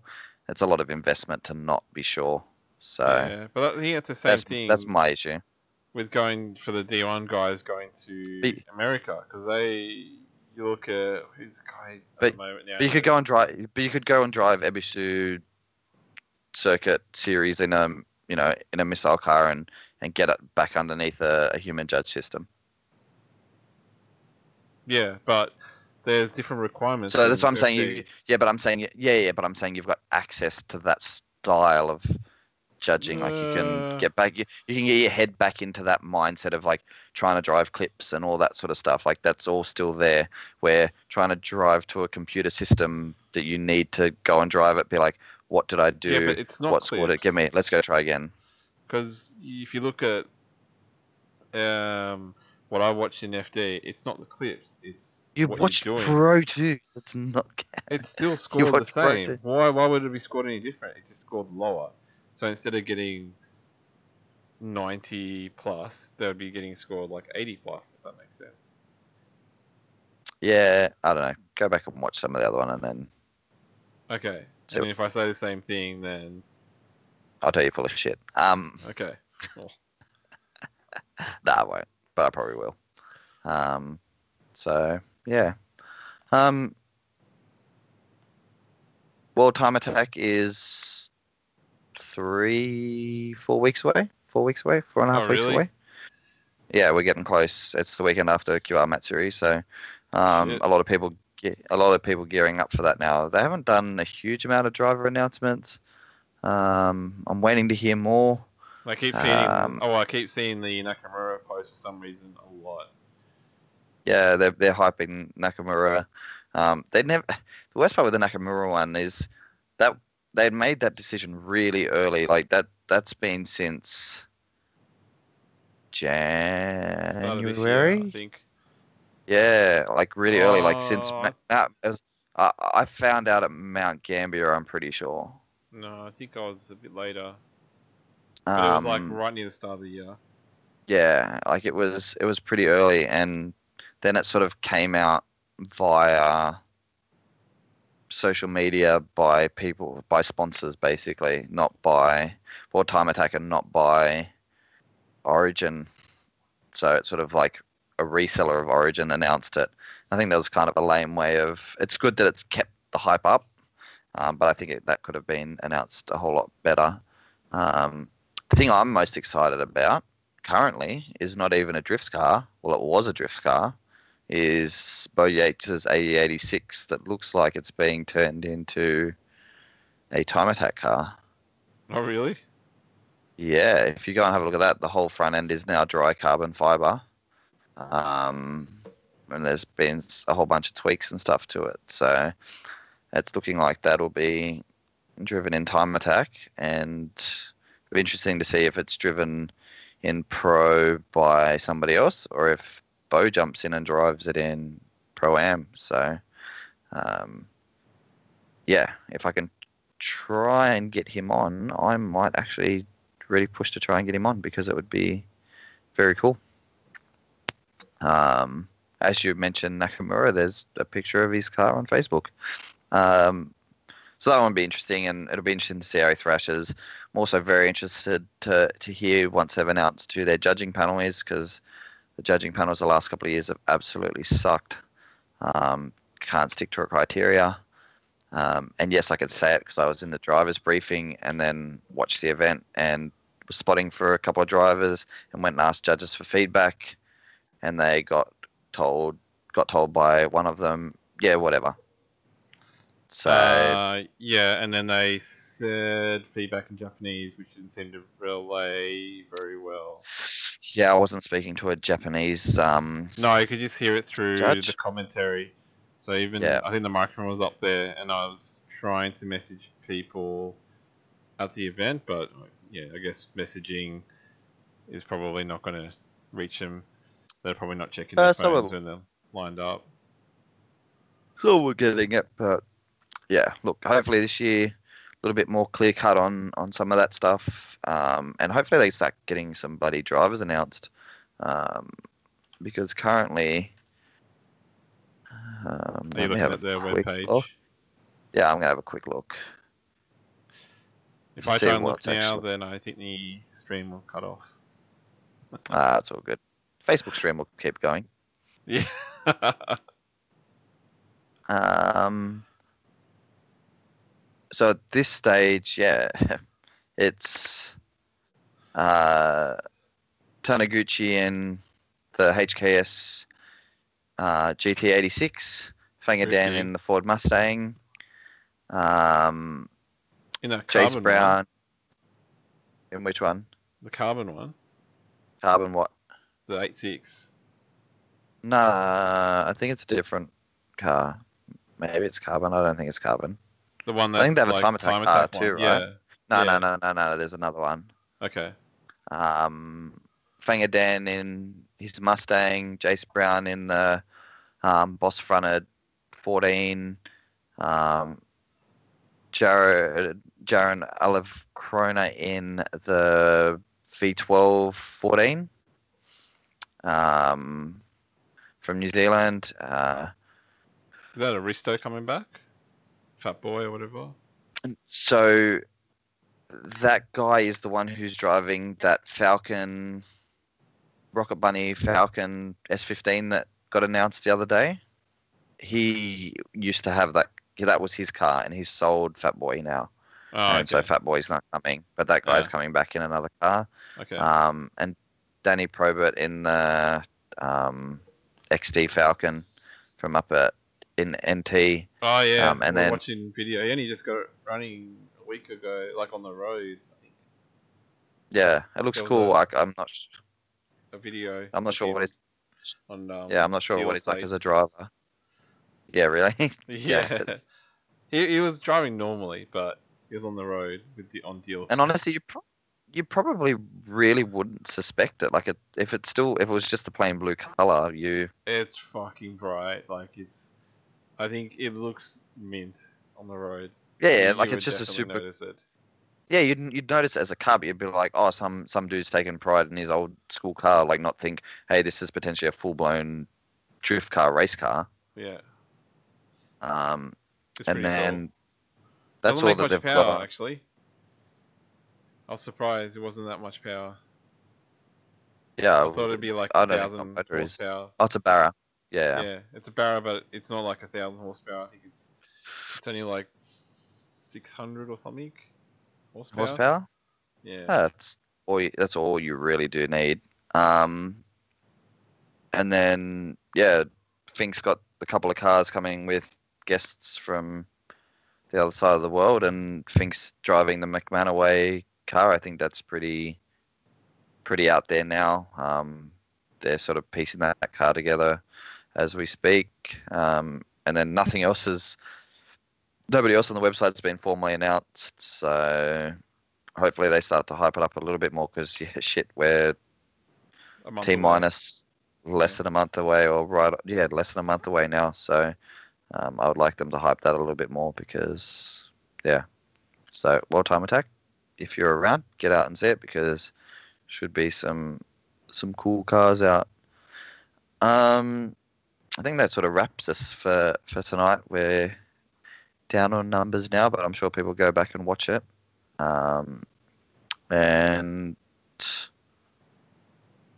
it's a lot of investment to not be sure. So yeah, but I think it's the same thing. That's my issue with going for the D1 guys going to America, because you look at who's the guy at the moment now. But you could go and drive. But you could go and drive Ebisu circuit series in a missile car and get it back underneath a human judge system. Yeah, but there's different requirements. So that's what I'm saying. But I'm saying you've got access to that style of judging. Like you can get back, you can get your head back into that mindset of like trying to drive clips and all that sort of stuff. Like that's all still there. Where trying to drive to a computer system that you need to go and drive it, be like, what did I do? Yeah, but it's not what scored it? Give me. Let's go try again. Because if you look at what I watched in FD, it's not the clips. It's you what watched you're doing. Pro 2. That's not. It's still scored the same. Why would it be scored any different? It's just scored lower. So instead of getting 90 plus, they would be getting scored like 80 plus, if that makes sense. Yeah, I don't know. Go back and watch some of the other one, and then. Okay. And if I say the same thing, then I'll tell you full of shit. Okay. Cool. Nah, I won't, but I probably will. So yeah. World Time Attack is 4 weeks away. 4 weeks away. 4.5 weeks away. Yeah, we're getting close. It's the weekend after QR Matsuri, so a lot of people gearing up for that now. They haven't done a huge amount of driver announcements. I'm waiting to hear more. I keep seeing the Nakamura post for some reason a lot. Yeah, they're hyping Nakamura. The worst part with the Nakamura one is that they made that decision really early. Like that's been since January. Start of this year, I think. Yeah, like really early. Like since I found out at Mount Gambier, I'm pretty sure. No, I think I was a bit later. But it was like right near the start of the year. Yeah, like it was pretty early, and then it sort of came out via social media by people, by sponsors, basically, not by Time Attack and not by Origin. So it's sort of like a reseller of Origin announced it. I think that was kind of a lame way of. It's good that it's kept the hype up, but I think that could have been announced a whole lot better. The thing I'm most excited about currently is not even a drift car. Well, it was a drift car. Is Bo Yates's 8086 that looks like it's being turned into a Time Attack car. Oh, really? Yeah, if you go and have a look at that, the whole front end is now dry carbon fiber. And there's been a whole bunch of tweaks and stuff to it. So it's looking like that'll be driven in Time Attack, and it'll be interesting to see if it's driven in Pro by somebody else or if Bo jumps in and drives it in Pro-Am. So, yeah, if I can try and get him on, I might actually really push to try and get him on because it would be very cool. As you mentioned, Nakamura, there's a picture of his car on Facebook. So that one will be interesting, and it'll be interesting to see how he thrashes. I'm also very interested to hear once they've announced who their judging panel is, because the judging panels the last couple of years have absolutely sucked. Can't stick to a criteria. And yes, I could say it because I was in the driver's briefing and then watched the event and was spotting for a couple of drivers and went and asked judges for feedback, and they got told by one of them, yeah, whatever. So yeah, and then they said feedback in Japanese, which didn't seem to relay very well. Yeah, I wasn't speaking to a Japanese. No, you could just hear it through the commentary. So even I think the microphone was up there, and I was trying to message people at the event, but yeah, I guess messaging is probably not going to reach them. They're probably not checking their phones when they're lined up. So we're getting it, but yeah, look, hopefully this year a little bit more clear cut on some of that stuff, and hopefully they start getting some bloody drivers announced, because currently. Are you looking at their webpage? Yeah, I'm gonna have a quick look. If I try and look now, then I think the stream will cut off. It's all good. Facebook stream will keep going. Yeah. So at this stage, yeah, it's Taniguchi in the HKS GT86, Fangadan in the Ford Mustang, in that Chase carbon Brown. one. In which one? The carbon one. Carbon what? The 86. Nah, I think it's a different car. Maybe it's carbon. I don't think it's carbon. The one that's I think they have like a time attack car too, right? Yeah. No. There's another one. Okay. Fangadan in his Mustang, Jace Brown in the Boss fronted 14, Jaron Olive Krona in the V12 14 from New Zealand. Is that Aristo coming back? Fat Boy or whatever? So that guy is the one who's driving that Falcon, Rocket Bunny Falcon S15 that got announced the other day. He used to have that. That was his car, and he's sold Fat Boy now. And so Fat Boy's not coming, but that guy's coming back in another car. Okay. And Danny Probert in the XD Falcon from up in NT. Oh yeah. And then watching video. He only just got it running a week ago, like on the road. I think. Yeah, it looks cool. I'm not. A video. I'm not sure what it's. On, I'm not sure what it's like as a driver. Yeah, really. Yeah. He was driving normally, but he was on the road on deal. And honestly, you probably really wouldn't suspect it. Like if it was just the plain blue color, It's fucking bright. Like I think it looks mint on the road. Yeah, like it's just a super. Notice it. yeah, you'd notice it as a car, but you'd be like, oh, some dude's taking pride in his old school car, like not think, hey, this is potentially a full blown drift car, race car. Yeah. It's And pretty cool. then that's Doesn't all make that much they've power, got. actually. I was surprised it wasn't that much power. Yeah, I thought it'd be like I don't even know what 1,000 motor is. horsepower. Oh, it's a Barra. Yeah. Yeah, it's a Barra, but it's not like 1,000 horsepower. I think it's only like 600 or something horsepower. Horsepower? Yeah. That's all you really do need. And then yeah, Fink's got a couple of cars coming with guests from the other side of the world, and Fink's driving the McManaway car. I think that's pretty out there now. They're sort of piecing that car together as we speak. And then nobody else on the website's been formally announced. So hopefully they start to hype it up a little bit more because we're T minus less than a month away, or less than a month away now. So I would like them to hype that a little bit more because So World Time Attack, if you're around, get out and see it because should be some cool cars out. I think that sort of wraps us for tonight. We're down on numbers now, but I'm sure people go back and watch it. And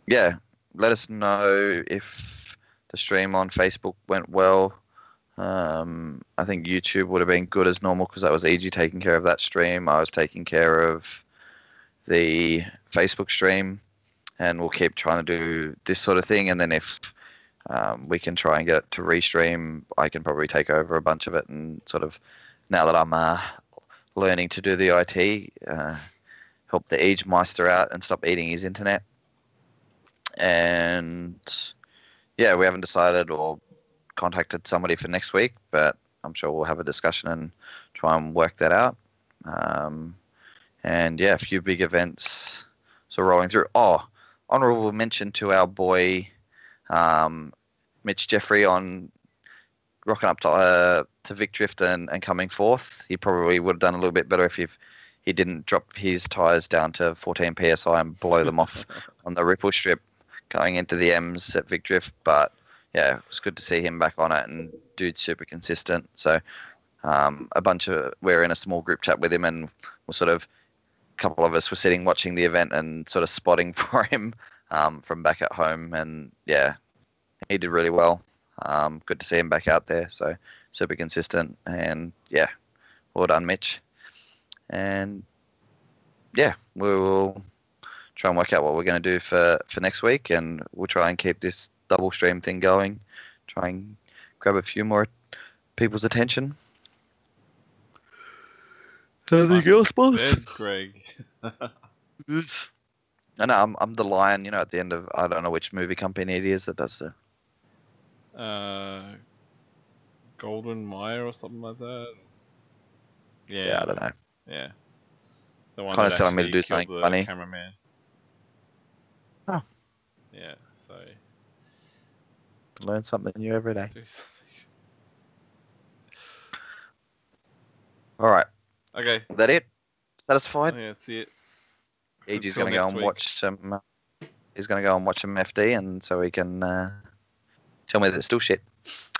yeah, let us know if the stream on Facebook went well. I think YouTube would have been good as normal because that was EG taking care of that stream. I was taking care of the Facebook stream, and we'll keep trying to do this sort of thing. And then if we can try and get it to restream, I can probably take over a bunch of it and sort of, now that I'm learning to do the IT, help the Age Meister out and stop eating his internet. And yeah, we haven't decided or contacted somebody for next week, but I'm sure we'll have a discussion and try and work that out. And yeah, a few big events sort of rolling through. Oh, honourable mention to our boy Mitch Jeffrey on rocking up to Vic Drift and coming fourth. He probably would have done a little bit better if he didn't drop his tyres down to 14 psi and blow them off on the ripple strip going into the M's at Vic Drift. But yeah, it was good to see him back on it, and dude's super consistent. So we're in a small group chat with him, and we're sort of, a couple of us were sitting watching the event and sort of spotting for him from back at home. And yeah, he did really well. Good to see him back out there. So super consistent, and yeah, well done, Mitch. And yeah, we will try and work out what we're going to do for next week, and we'll try and keep this double stream thing going. Try and grab a few more people's attention. Anything else, boss? Greg. I know I'm the lion. At the end of, I don't know which movie company it is that does the. Golden Mire or something like that. Yeah, I don't know. Yeah. The one kind of that telling me to do killed something the funny. Cameraman. Oh. Yeah. So. Learn something new every day. Do something. All right. Okay. Is that it? Satisfied? Yeah, that's it. EG's going to go and watch some. He's going to go and watch some FD, and so he can tell me that it's still shit.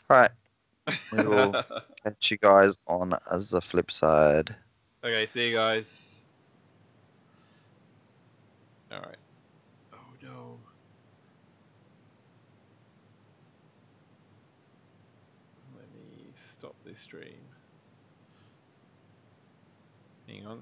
All right. We will catch you guys on the flip side. Okay, see you guys. Alright. Oh no. Let me stop this stream. Hang on.